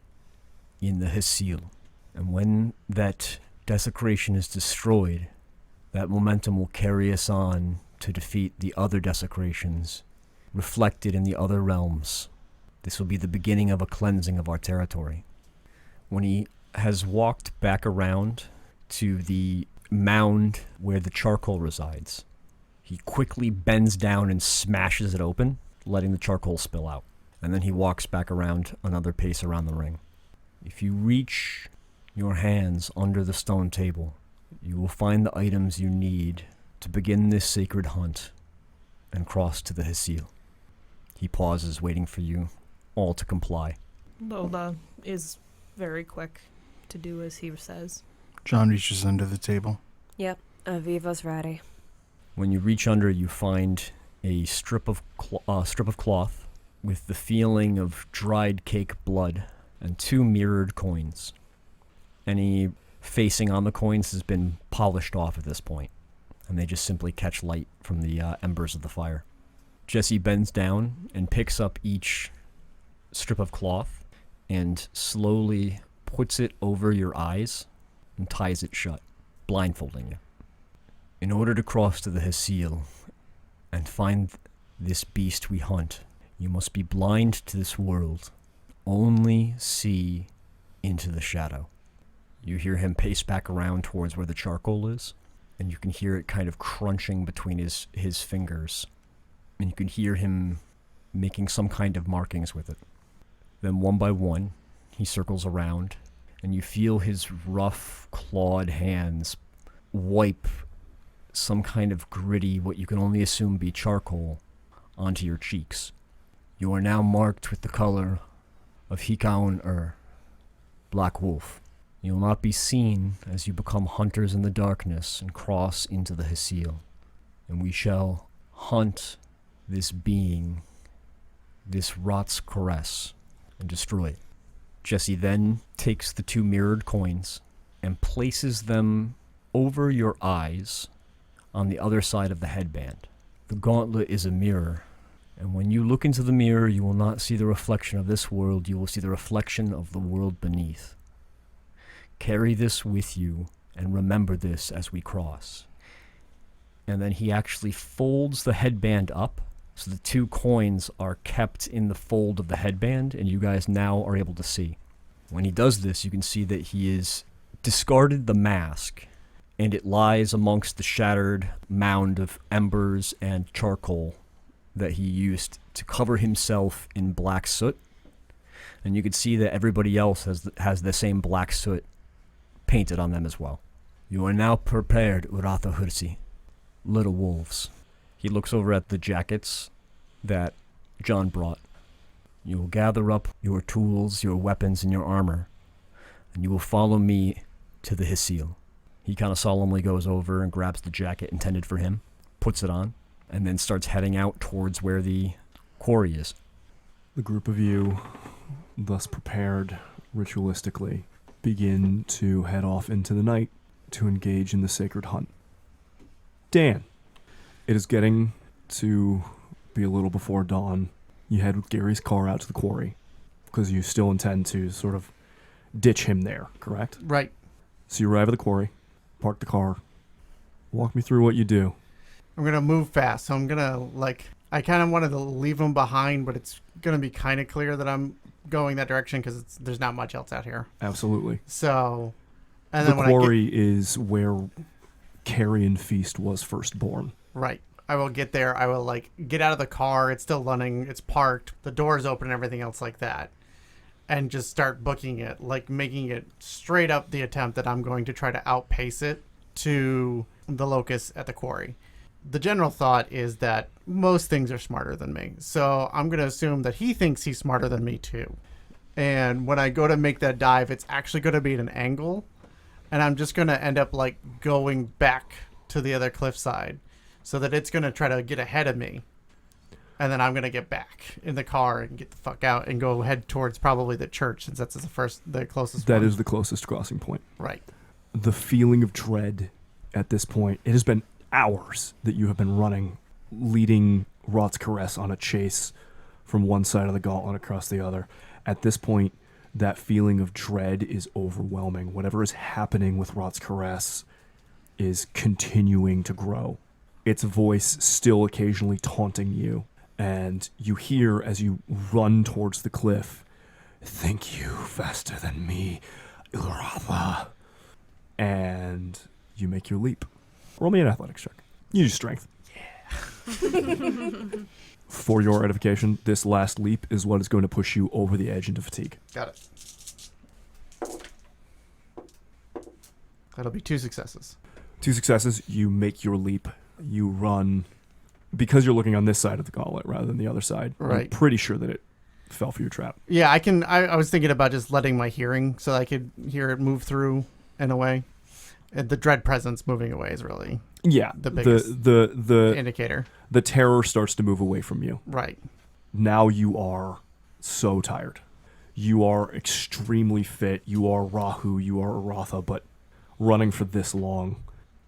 in the Hessil. And when that desecration is destroyed, that momentum will carry us on to defeat the other desecrations reflected in the other realms. This will be the beginning of a cleansing of our territory. When he has walked back around to the mound where the charcoal resides, he quickly bends down and smashes it open, letting the charcoal spill out. And then he walks back around another pace around the ring. If you reach your hands under the stone table, you will find the items you need to begin this sacred hunt and cross to the Hessil. He pauses, waiting for you all to comply.
Lola is very quick to do as he says.
John reaches under the table.
Yep, Aviva's ready.
When you reach under, you find a strip of cloth with the feeling of dried cake blood and 2 mirrored coins. Any facing on the coins has been polished off at this point, and they just simply catch light from the embers of the fire. Jesse bends down and picks up each strip of cloth and slowly puts it over your eyes and ties it shut, blindfolding you. In order to cross to the Hessil and find this beast we hunt, you must be blind to this world, only see into the shadow. You hear him pace back around towards where the charcoal is, and you can hear it kind of crunching between his fingers, and you can hear him making some kind of markings with it. Then one by one, he circles around, and you feel his rough, clawed hands wipe some kind of gritty, what you can only assume be charcoal, onto your cheeks. You are now marked with the color of Hikaun Black Wolf. You will not be seen as you become hunters in the darkness and cross into the Hessil. And we shall hunt this being, this rot's caress, and destroy it. Jesse then takes the 2 mirrored coins and places them over your eyes on the other side of the headband. The gauntlet is a mirror, and when you look into the mirror, you will not see the reflection of this world, you will see the reflection of the world beneath. Carry this with you, and remember this as we cross. And then he actually folds the headband up, so the 2 coins are kept in the fold of the headband, and you guys now are able to see. When he does this, you can see that he has discarded the mask, and it lies amongst the shattered mound of embers and charcoal that he used to cover himself in black soot. And you can see that everybody else has the same black soot painted on them as well. You are now prepared, Uratha Hursi, little wolves. He looks over at the jackets that John brought. You will gather up your tools, your weapons, and your armor, and you will follow me to the Hisil. He kind of solemnly goes over and grabs the jacket intended for him, puts it on, and then starts heading out towards where the quarry is.
The group of you, thus prepared ritualistically, begin to head off into the night to engage in the sacred hunt. Dan, it is getting to be a little before dawn. You head with Gary's car out to the quarry because you still intend to sort of ditch him there, correct?
Right.
So you arrive at the quarry, park the car. Walk me through what you do.
I'm going to move fast. So I'm going to, I kind of wanted to leave him behind, but it's going to be kind of clear that I'm going that direction because there's not much else out here.
Absolutely.
So, and
the
then
quarry is where Carrion Feast was first born.
Right. I will get there. I will get out of the car. It's still running. It's parked. The door's open and everything else like that. And just start booking it, making it straight up the attempt that I'm going to try to outpace it to the locust at the quarry. The general thought is that most things are smarter than me. So I'm going to assume that he thinks he's smarter than me too. And when I go to make that dive, it's actually going to be at an angle. And I'm just going to end up going back to the other cliffside so that it's going to try to get ahead of me. And then I'm going to get back in the car and get the fuck out and go head towards probably the church since that's the closest one.
That is the closest crossing point.
Right.
The feeling of dread at this point, it has been hours that you have been running, leading Rot's Caress on a chase from one side of the gauntlet across the other. At this point, that feeling of dread is overwhelming. Whatever is happening with Rot's Caress is continuing to grow. Its voice still occasionally taunting you. And you hear as you run towards the cliff,
"Think you faster than me, Uratha."
And you make your leap. Roll me an athletics check. You use strength.
Yeah.
For your edification, this last leap is what is going to push you over the edge into fatigue.
Got it. That'll be 2 successes.
2 successes, you make your leap. You run. Because you're looking on this side of the gauntlet rather than the other side,
right.
I'm pretty sure that it fell for your trap.
Yeah, I was thinking about just letting my hearing so I could hear it move through in a way. And the dread presence moving away is really the biggest
the
indicator.
The terror starts to move away from you.
Right.
Now you are so tired. You are extremely fit. You are Rahu. You are Aratha, but running for this long.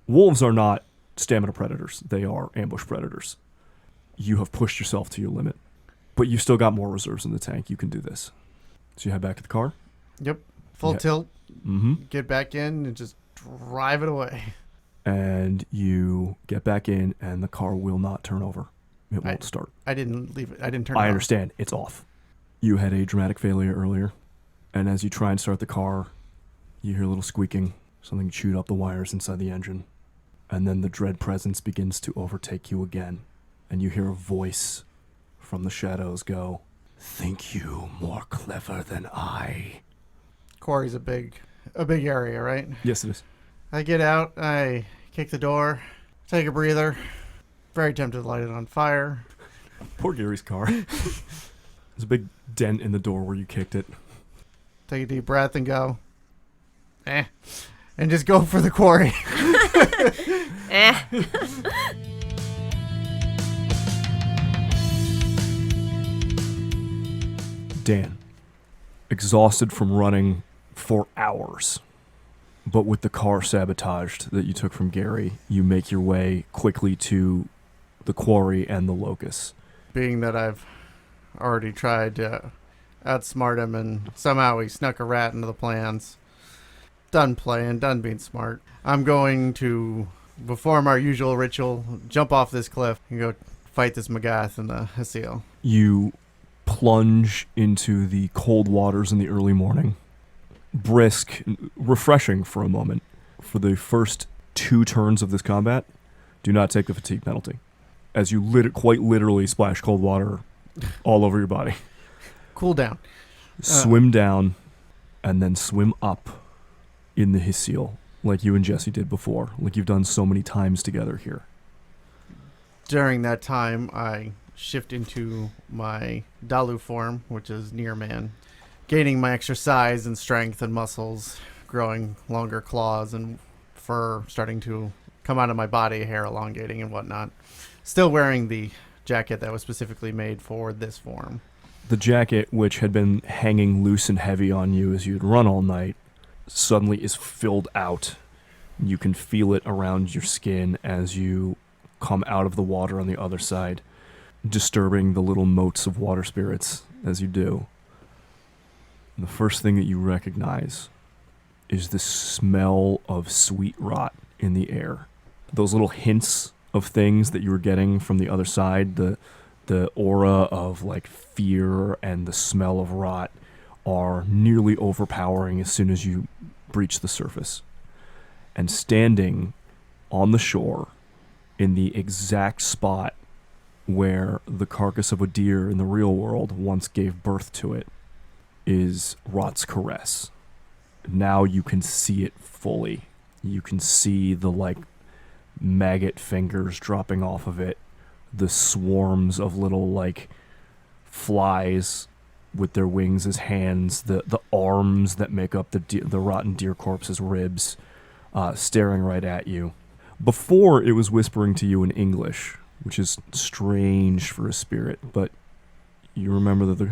Wolves are not stamina predators. They are ambush predators. You have pushed yourself to your limit, but you've still got more reserves in the tank. You can do this. So you head back to the car?
Yep. Full tilt.
Mm-hmm.
Get back in and just drive it away.
And you get back in, and the car will not turn over. It won't start.
I didn't leave it. I didn't turn it on.
I understand. It's off. You had a dramatic failure earlier, and as you try and start the car, you hear a little squeaking. Something chewed up the wires inside the engine. And then the dread presence begins to overtake you again, and you hear a voice from the shadows go,
"Think you more clever than I?"
Quarry's a big area, right?
Yes, it is.
I get out, I kick the door, take a breather. Very tempted to light it on fire.
Poor Gary's car. There's a big dent in the door where you kicked it.
Take a deep breath and go, and just go for the quarry.
Dan, exhausted from running for hours. But with the car sabotaged that you took from Gary, you make your way quickly to the quarry and the locust.
Being that I've already tried to outsmart him and somehow he snuck a rat into the plans. Done playing, done being smart. I'm going to perform our usual ritual, jump off this cliff, and go fight this Magath in the Hasiel.
You plunge into the cold waters in the early morning. Brisk, refreshing for a moment. For the first 2 turns of this combat, do not take the fatigue penalty, as you quite literally splash cold water all over your body.
Cool down.
Swim down, and then swim up in the Hasiel, like you and Jesse did before, like you've done so many times together here.
During that time, I shift into my Dalu form, which is near man, gaining my extra size and strength and muscles, growing longer claws and fur starting to come out of my body, hair elongating and whatnot. Still wearing the jacket that was specifically made for this form.
The jacket, which had been hanging loose and heavy on you as you'd run all night, suddenly is filled out. You can feel it around your skin as you come out of the water on the other side, disturbing the little motes of water spirits as you do. And the first thing that you recognize is the smell of sweet rot in the air. Those little hints of things that you were getting from the other side, the aura of like fear and the smell of rot are nearly overpowering as soon as you breach the surface. And standing on the shore in the exact spot where the carcass of a deer in the real world once gave birth to it is Rot's caress. Now you can see it fully. You can see the like maggot fingers dropping off of it, the swarms of little like flies with their wings as hands, the arms that make up the rotten deer corpse's ribs, staring right at you. Before it was whispering to you in English, which is strange for a spirit, but you remember that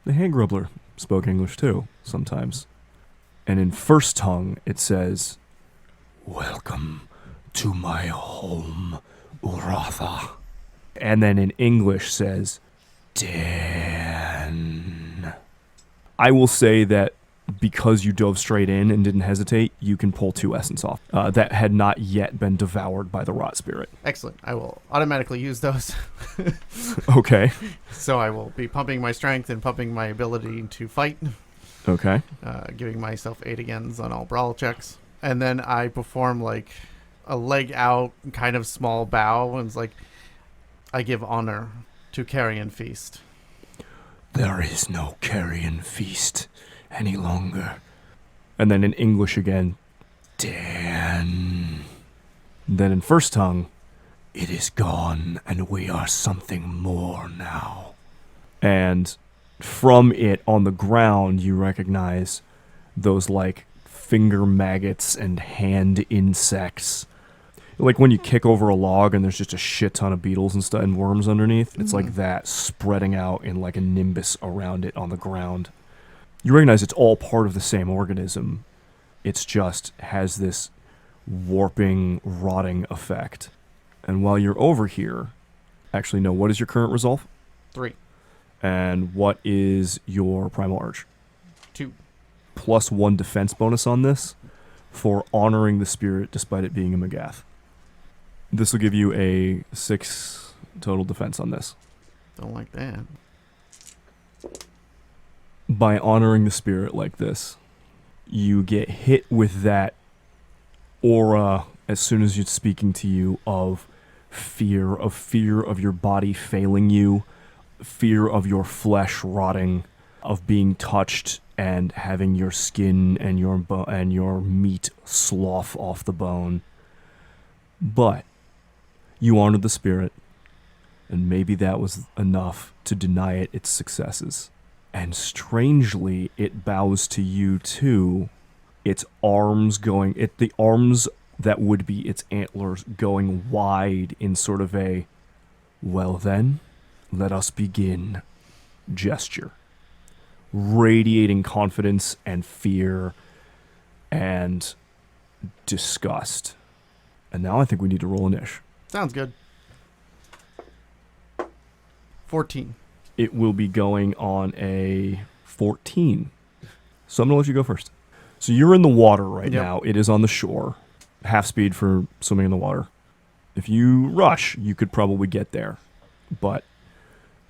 the hand grubbler spoke English too, sometimes. And in first tongue, it says,
"Welcome to my home, Uratha."
And then in English says,
"Dan."
I will say that because you dove straight in and didn't hesitate, you can pull 2 essence off that had not yet been devoured by the rot spirit.
Excellent. I will automatically use those.
Okay.
So I will be pumping my strength and pumping my ability to fight.
Okay.
Giving myself 8 agains on all brawl checks. And then I perform like a leg out kind of small bow. And it's like, I give honor to Carrion Feast.
There is no carrion feast any longer.
And then in English again,
Dan.
then in first tongue,
It is gone, and we are something more now.
and from it on the ground you recognize those like finger maggots and hand insects. Like when you kick over a log and there's just a shit ton of beetles and stuff and worms underneath. It's like that spreading out in like a nimbus around it on the ground. You recognize it's all part of the same organism. It's just has this warping, rotting effect. And while you're over here, actually no, what is your current resolve?
3.
And what is your primal urge?
2.
+1 defense bonus on this for honoring the spirit despite it being a Magath. This will give you a 6 total defense on this.
Don't like that.
By honoring the spirit like this, you get hit with that aura as soon as it's speaking to you of fear of your body failing you, fear of your flesh rotting, of being touched and having your skin and your meat slough off the bone. But you honored the spirit, and maybe that was enough to deny it its successes. And strangely, it bows to you too. Its arms the arms that would be its antlers going wide in sort of a, well then, let us begin gesture. radiating confidence and fear and disgust. And now I think we need to roll an ish.
Sounds good. 14.
It will be going on a 14. So I'm going to let you go first. So you're in the water right
Yep.
now. It is on the shore. Half speed for swimming in the water. If you rush, you could probably get there. But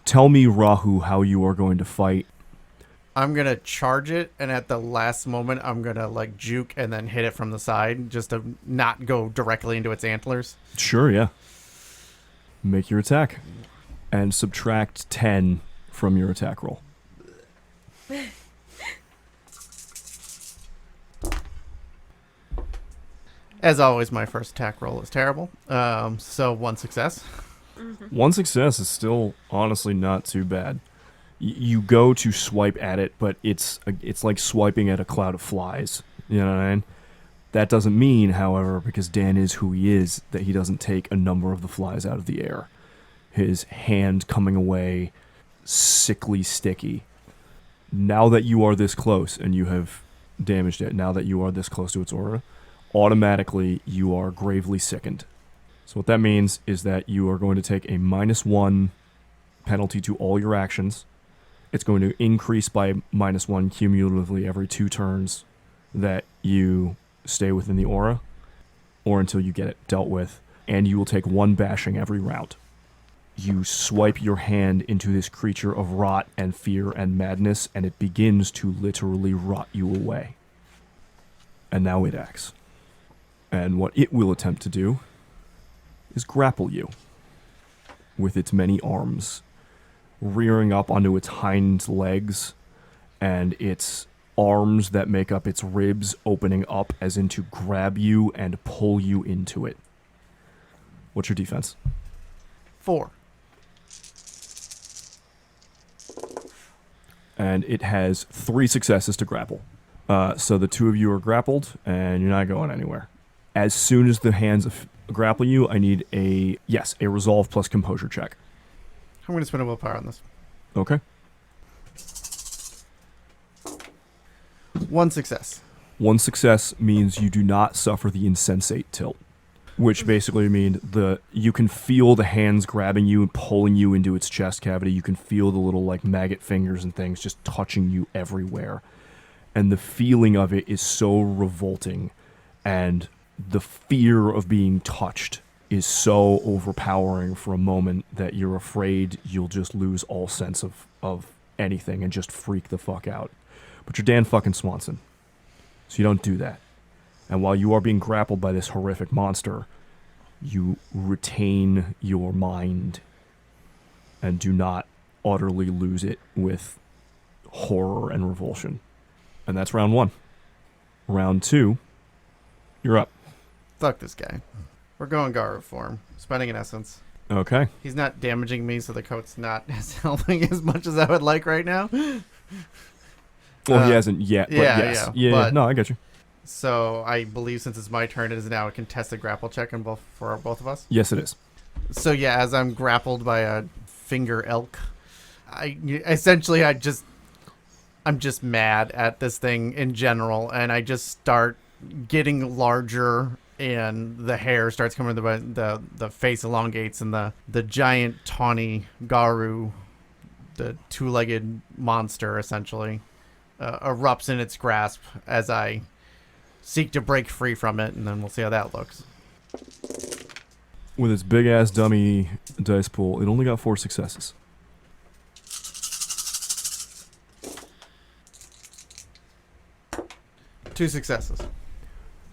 tell me, Rahu, how you are going to fight.
I'm going to charge it, and at the last moment, I'm going to, like, juke and then hit it from the side just to not go directly into its antlers.
Sure, yeah. Make your attack. And subtract 10 from your attack roll.
As always, my first attack roll is terrible. So 1 success.
One success is still honestly not too bad. You go to swipe at it, but it's like swiping at a cloud of flies. You know what I mean? That doesn't mean, however, because Dan is who he is, that he doesn't take a number of the flies out of the air. His hand coming away sickly sticky. Now that you are this close and you have damaged it, now that you are this close to its aura, automatically you are gravely sickened. So what that means is that you are going to take a -1 penalty to all your actions. It's going to increase by -1 cumulatively every 2 turns that you stay within the aura, or until you get it dealt with, and you will take 1 bashing every round. You swipe your hand into this creature of rot and fear and madness, and it begins to literally rot you away. And now it acts. And what it will attempt to do is grapple you with its many arms, rearing up onto its hind legs, and its arms that make up its ribs opening up as in to grab you and pull you into it. What's your defense?
4.
And it has 3 successes to grapple. So the 2 of you are grappled, and you're not going anywhere. As soon as the hands grapple you, I need a resolve plus composure check.
I'm going to spend a willpower on this.
Okay.
1 success.
1 success means you do not suffer the insensate tilt, which basically means you can feel the hands grabbing you and pulling you into its chest cavity. You can feel the little like maggot fingers and things just touching you everywhere. And the feeling of it is so revolting, and the fear of being touched is so overpowering for a moment that you're afraid you'll just lose all sense of anything and just freak the fuck out. But you're Dan fucking Swanson, so you don't do that. And while you are being grappled by this horrific monster, you retain your mind and do not utterly lose it with horror and revulsion. And that's round 1. Round 2, you're up.
Fuck this guy. We're going Garrett for him. Spending an essence.
Okay.
He's not damaging me, so the coat's not helping as much as I would like right now.
Well, he hasn't yet, but yes. Yeah,
but-
no, I got you.
So I believe since it's my turn, it is now a contested grapple check for both of us.
Yes, it is.
So yeah, as I'm grappled by a finger elk, I'm just mad at this thing in general, and I just start getting larger, and the hair starts coming, the face elongates, and the giant tawny Garu, the 2-legged monster, essentially, erupts in its grasp as I seek to break free from it, and then we'll see how that looks.
With its big-ass dummy dice pool, it only got 4 successes.
Two successes.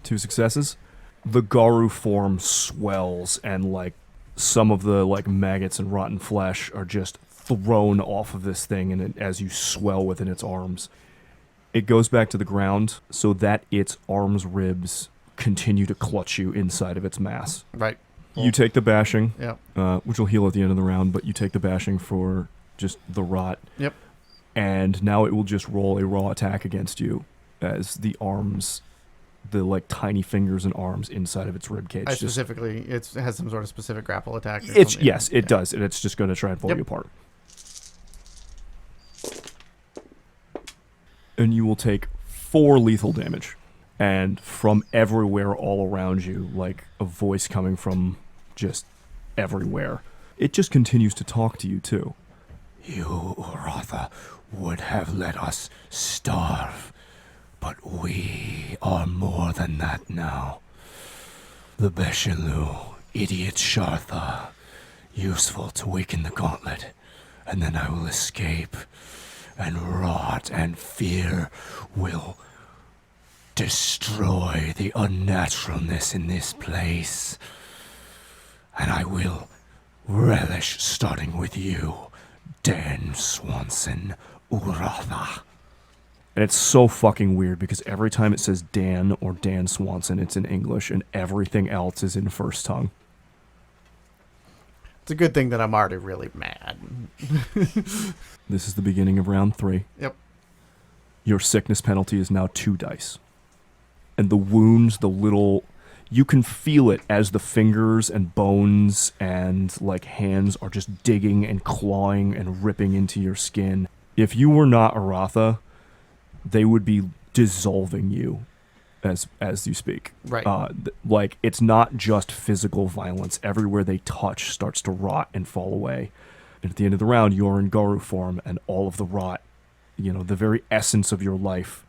2 successes. The Garu form swells, and like some of the like maggots and rotten flesh are just thrown off of this thing, and as you swell within its arms, it goes back to the ground so that its arms ribs continue to clutch you inside of its mass.
Right.
You take the bashing,
Yeah.
which will heal at the end of the round, but you take the bashing for just the rot.
Yep.
And now it will just roll a raw attack against you as the arms, the like tiny fingers and arms inside of its ribcage.
It has some sort of specific grapple attack. Or
It's
something.
yes, it does, and it's just going to try and pull
Yep.
you apart. and you will take 4 lethal damage. And from everywhere all around you, like a voice coming from just everywhere, it just continues to talk to you too.
You, Uratha, would have let us starve, but we are more than that now. The Beshilu, idiot Shartha, useful to weaken the gauntlet, and then I will escape, and rot and fear will destroy the unnaturalness in this place. And I will relish starting with you, Dan Swanson Uratha.
And it's so fucking weird because every time it says Dan or Dan Swanson, it's in English, and everything else is in first tongue.
It's a good thing that I'm already really mad.
This is the beginning of round 3.
Yep.
Your sickness penalty is now 2 dice. And the wounds, you can feel it as the fingers and bones and like hands are just digging and clawing and ripping into your skin. If you were not Uratha, they would be dissolving you as you speak.
Right.
Like, it's not just physical violence. Everywhere they touch starts to rot and fall away. And at the end of the round, you're in Garu form, and all of the rot, the very essence of your life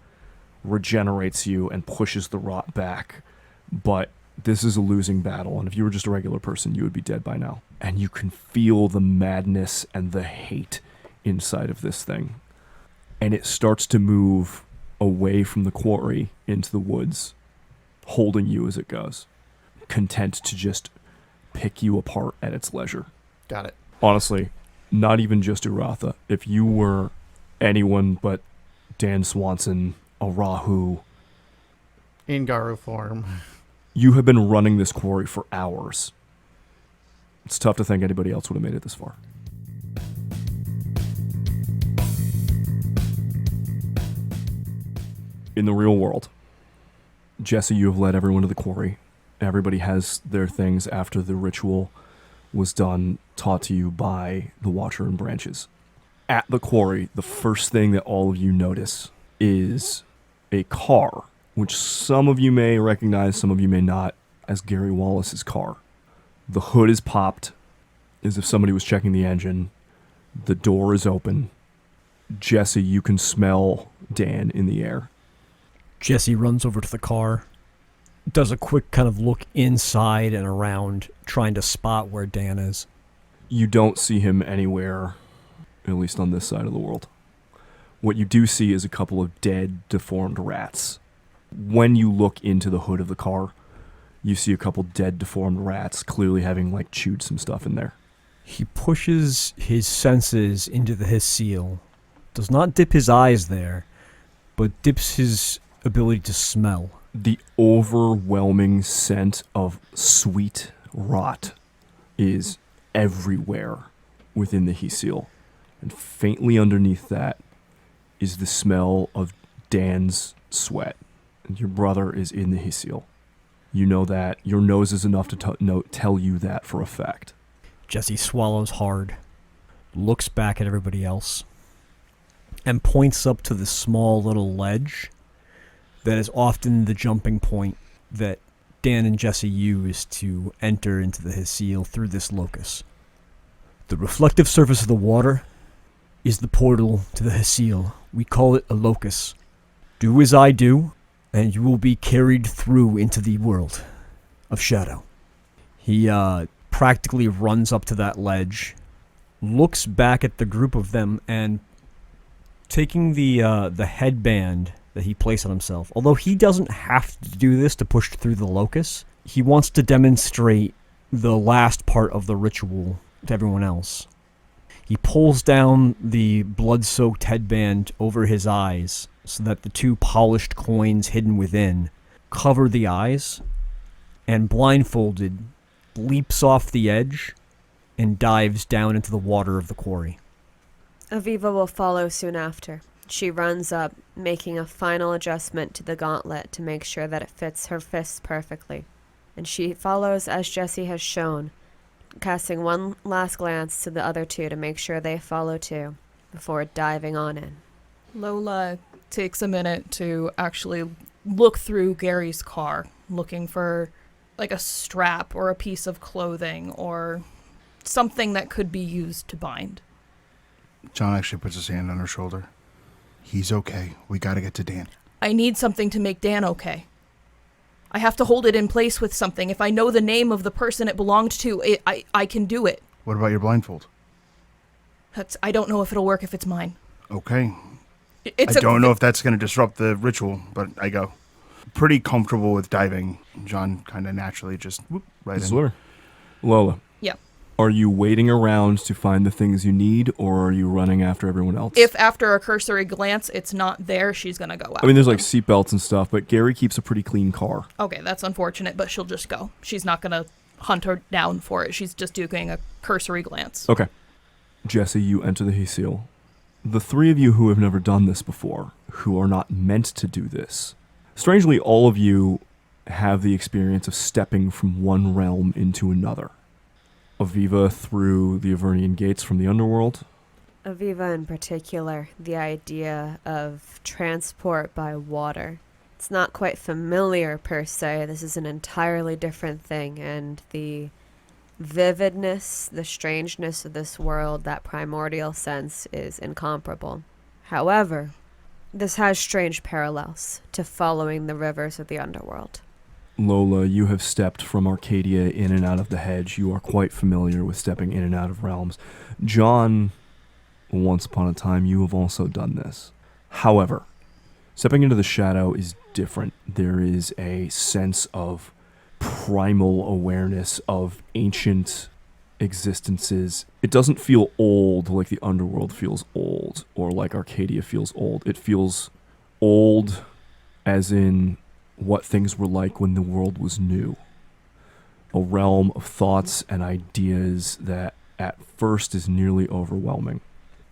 regenerates you and pushes the rot back. But this is a losing battle, and if you were just a regular person, you would be dead by now. And you can feel the madness and the hate inside of this thing. And it starts to move away from the quarry into the woods, holding you as it goes, content to just pick you apart at its leisure.
Got it.
Honestly, not even just Uratha. If you were anyone but Dan Swanson, a Rahu,
In Garu form.
you have been running this quarry for hours. It's tough to think anybody else would have made it this far. In the real world, Jesse, you have led everyone to the quarry. Everybody has their things after the ritual was done, taught to you by the Watcher and Branches. At the quarry, the first thing that all of you notice is a car, which some of you may recognize, some of you may not, as Gary Wallace's car. The hood is popped, as if somebody was checking the engine. The door is open. Jesse, you can smell Dan in the air.
Jesse runs over to the car, does a quick kind of look inside and around, trying to spot where Dan is.
You don't see him anywhere, at least on this side of the world. What you do see is a couple of dead, deformed rats. When you look into the hood of the car, you see a couple dead, deformed rats, clearly having chewed some stuff in there.
He pushes his senses into his seal, does not dip his eyes there, but dips his ability to smell.
The overwhelming scent of sweet rot is everywhere within the Heseal. And faintly underneath that is the smell of Dan's sweat. And your brother is in the Heseal. You know that. Your nose is enough to tell you that for a fact.
Jesse swallows hard, looks back at everybody else, and points up to the small little ledge that is often the jumping point that Dan and Jesse use to enter into the Heseal through this locus. The reflective surface of the water is the portal to the Heseal. We call it a locus. Do as I do, and you will be carried through into the world of shadow. He practically runs up to that ledge, looks back at the group of them, and taking the headband that he placed on himself, although he doesn't have to do this to push through the locus, he wants to demonstrate the last part of the ritual to everyone else. He pulls down the blood-soaked headband over his eyes so that the 2 polished coins hidden within cover the eyes, and blindfolded, leaps off the edge and dives down into the water of the quarry.
Aviva will follow soon after. She runs up, making a final adjustment to the gauntlet to make sure that it fits her fists perfectly. And she follows as Jesse has shown, casting one last glance to the other 2 to make sure they follow too, before diving on in.
Lola takes a minute to actually look through Gary's car, looking for like a strap or a piece of clothing or something that could be used to bind.
John actually puts his hand on her shoulder. He's okay. We gotta get to Dan.
I need something to make Dan okay. I have to hold it in place with something. If I know the name of the person it belonged to, I can do it.
What about your blindfold?
I don't know if it'll work if it's mine.
Okay. I
It's
don't know if that's going to disrupt the ritual, but I go. Pretty comfortable with diving. John kind of naturally just right in.
Sure. Lola.
Yeah.
Are you waiting around to find the things you need, or are you running after everyone else?
If after a cursory glance it's not there, she's going to go out.
I mean, there's like seatbelts and stuff, but Gary keeps a pretty clean car.
Okay, that's unfortunate, but she'll just go. She's not going to hunt her down for it. She's just doing a cursory glance.
Okay. Jesse, you enter the Hayseal. The three of you who have never done this before, who are not meant to do this, strangely, all of you have the experience of stepping from one realm into another. Aviva through the Avernian gates from the underworld.
Aviva in particular, the idea of transport by water. It's not quite familiar per se. This is an entirely different thing, and the vividness, the strangeness of this world, that primordial sense is incomparable. However, this has strange parallels to following the rivers of the underworld.
Lola, you have stepped from Arcadia in and out of the hedge. You are quite familiar with stepping in and out of realms. John, once upon a time, you have also done this. However, stepping into the shadow is different. There is a sense of primal awareness of ancient existences. It doesn't feel old like the underworld feels old, or like Arcadia feels old. It feels old as in what things were like when the world was new. A realm of thoughts and ideas that at first is nearly overwhelming.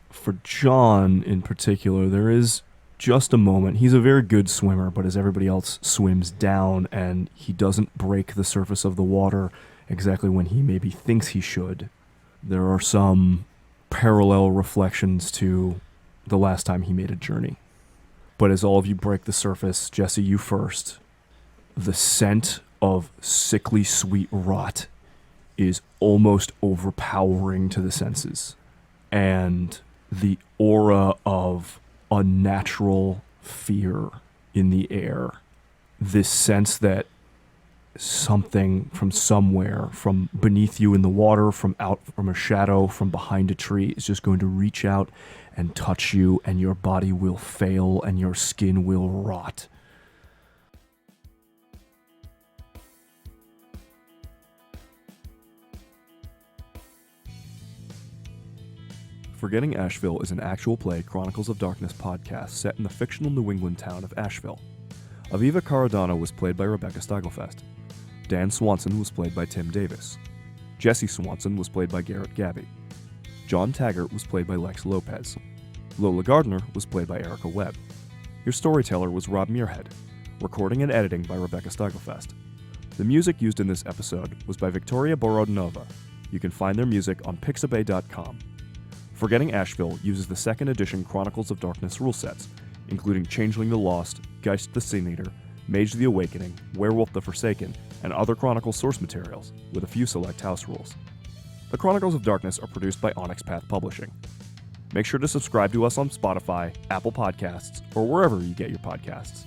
For John in particular, there is just a moment. He's a very good swimmer, but as everybody else swims down, and he doesn't break the surface of the water exactly when he maybe thinks he should. There are some parallel reflections to the last time he made a journey. But as all of you break the surface, Jesse, you first, the scent of sickly sweet rot is almost overpowering to the senses. And the aura of unnatural fear in the air. This sense that something from somewhere, from beneath you in the water, from out from a shadow, from behind a tree, is just going to reach out and touch you, and your body will fail and your skin will rot. Forgetting Ashville is an actual play Chronicles of Darkness podcast set in the fictional New England town of Ashville. Aviva Caradonna was played by Rebecca Steigelfest. Dan Swanson was played by Tim Davis. Jesse Swanson was played by Garrett Gabbey. John Taggert was played by Lex Lopez. Lola Gardner was played by Erika Webb. Your storyteller was Rob Muirhead. Recording and editing by Rebecca Steigelfest. The music used in this episode was by Victoria Borodnova. You can find their music on pixabay.com. Forgetting Ashville uses the 2nd edition Chronicles of Darkness rule sets, including Changeling the Lost, Geist the Sin Eater, Mage the Awakening, Werewolf the Forsaken, and other Chronicles source materials, with a few select house rules. The Chronicles of Darkness are produced by Onyx Path Publishing. Make sure to subscribe to us on Spotify, Apple Podcasts, or wherever you get your podcasts.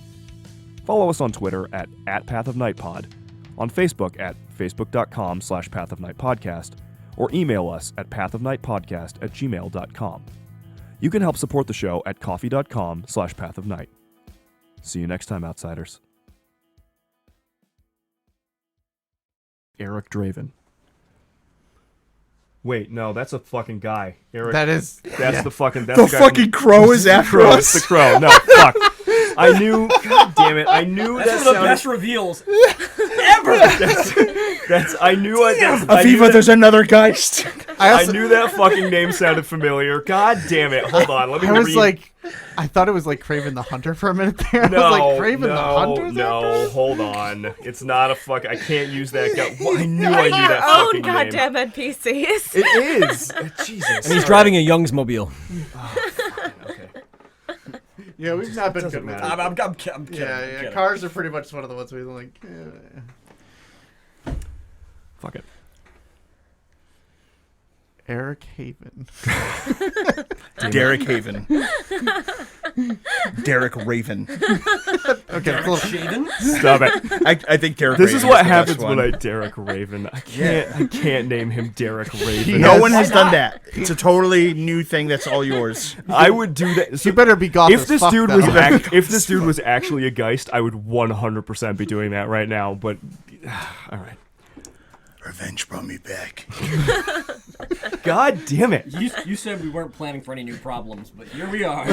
Follow us on Twitter at @PathOfNightPod, on Facebook at facebook.com/PathOfNightPodcast, or email us at pathofnightpodcast@gmail.com. You can help support the show at coffee.com/pathofnight. See you next time, Outsiders. Eric Draven. Wait, no, that's a fucking guy. Eric.
That's
The fucking. That's
The
guy
fucking crow is after
crow.
us.
It's the crow. No, fuck. I knew. God damn it! I knew
That's
that
one of the
sounded.
best reveals ever.
That's. I knew it. I knew
Aviva,
that-
there's another Geist.
I knew that fucking name sounded familiar. God damn it! Hold on. Let me.
I was
read.
like, I thought it was like Craven the Hunter for a minute there.
No,
I was like, Craven the Hunter?
no, hold on. It's not a fuck. I can't use that guy. I knew
You're
I knew
your
that
own
fucking name.
goddamn NPCs.
It is. Jesus.
And he's driving a Young's mobile.
Okay.
Yeah, we've not been
Doesn't
good with
matter.
it.
I'm kidding.
Yeah,
I'm kidding.
cars are pretty much one of the ones we like.
Fuck it.
Eric Haven.
Derek Haven. Derek Raven.
Okay, it's a little
Shaven?
Stop it.
I think Derek
This
Raven
is what
the best
happens
one.
when I Derek Raven. I can't name him Derek Raven.
No
Yes.
one has done that. It's a totally new thing that's all yours.
I would do that.
You better be goth
If
as
this
fuck,
dude
though.
was if this dude was actually a Geist, I would 100% be doing that right now. But all right.
Revenge brought me back.
God damn it.
You said we weren't planning for any new problems, but here we are.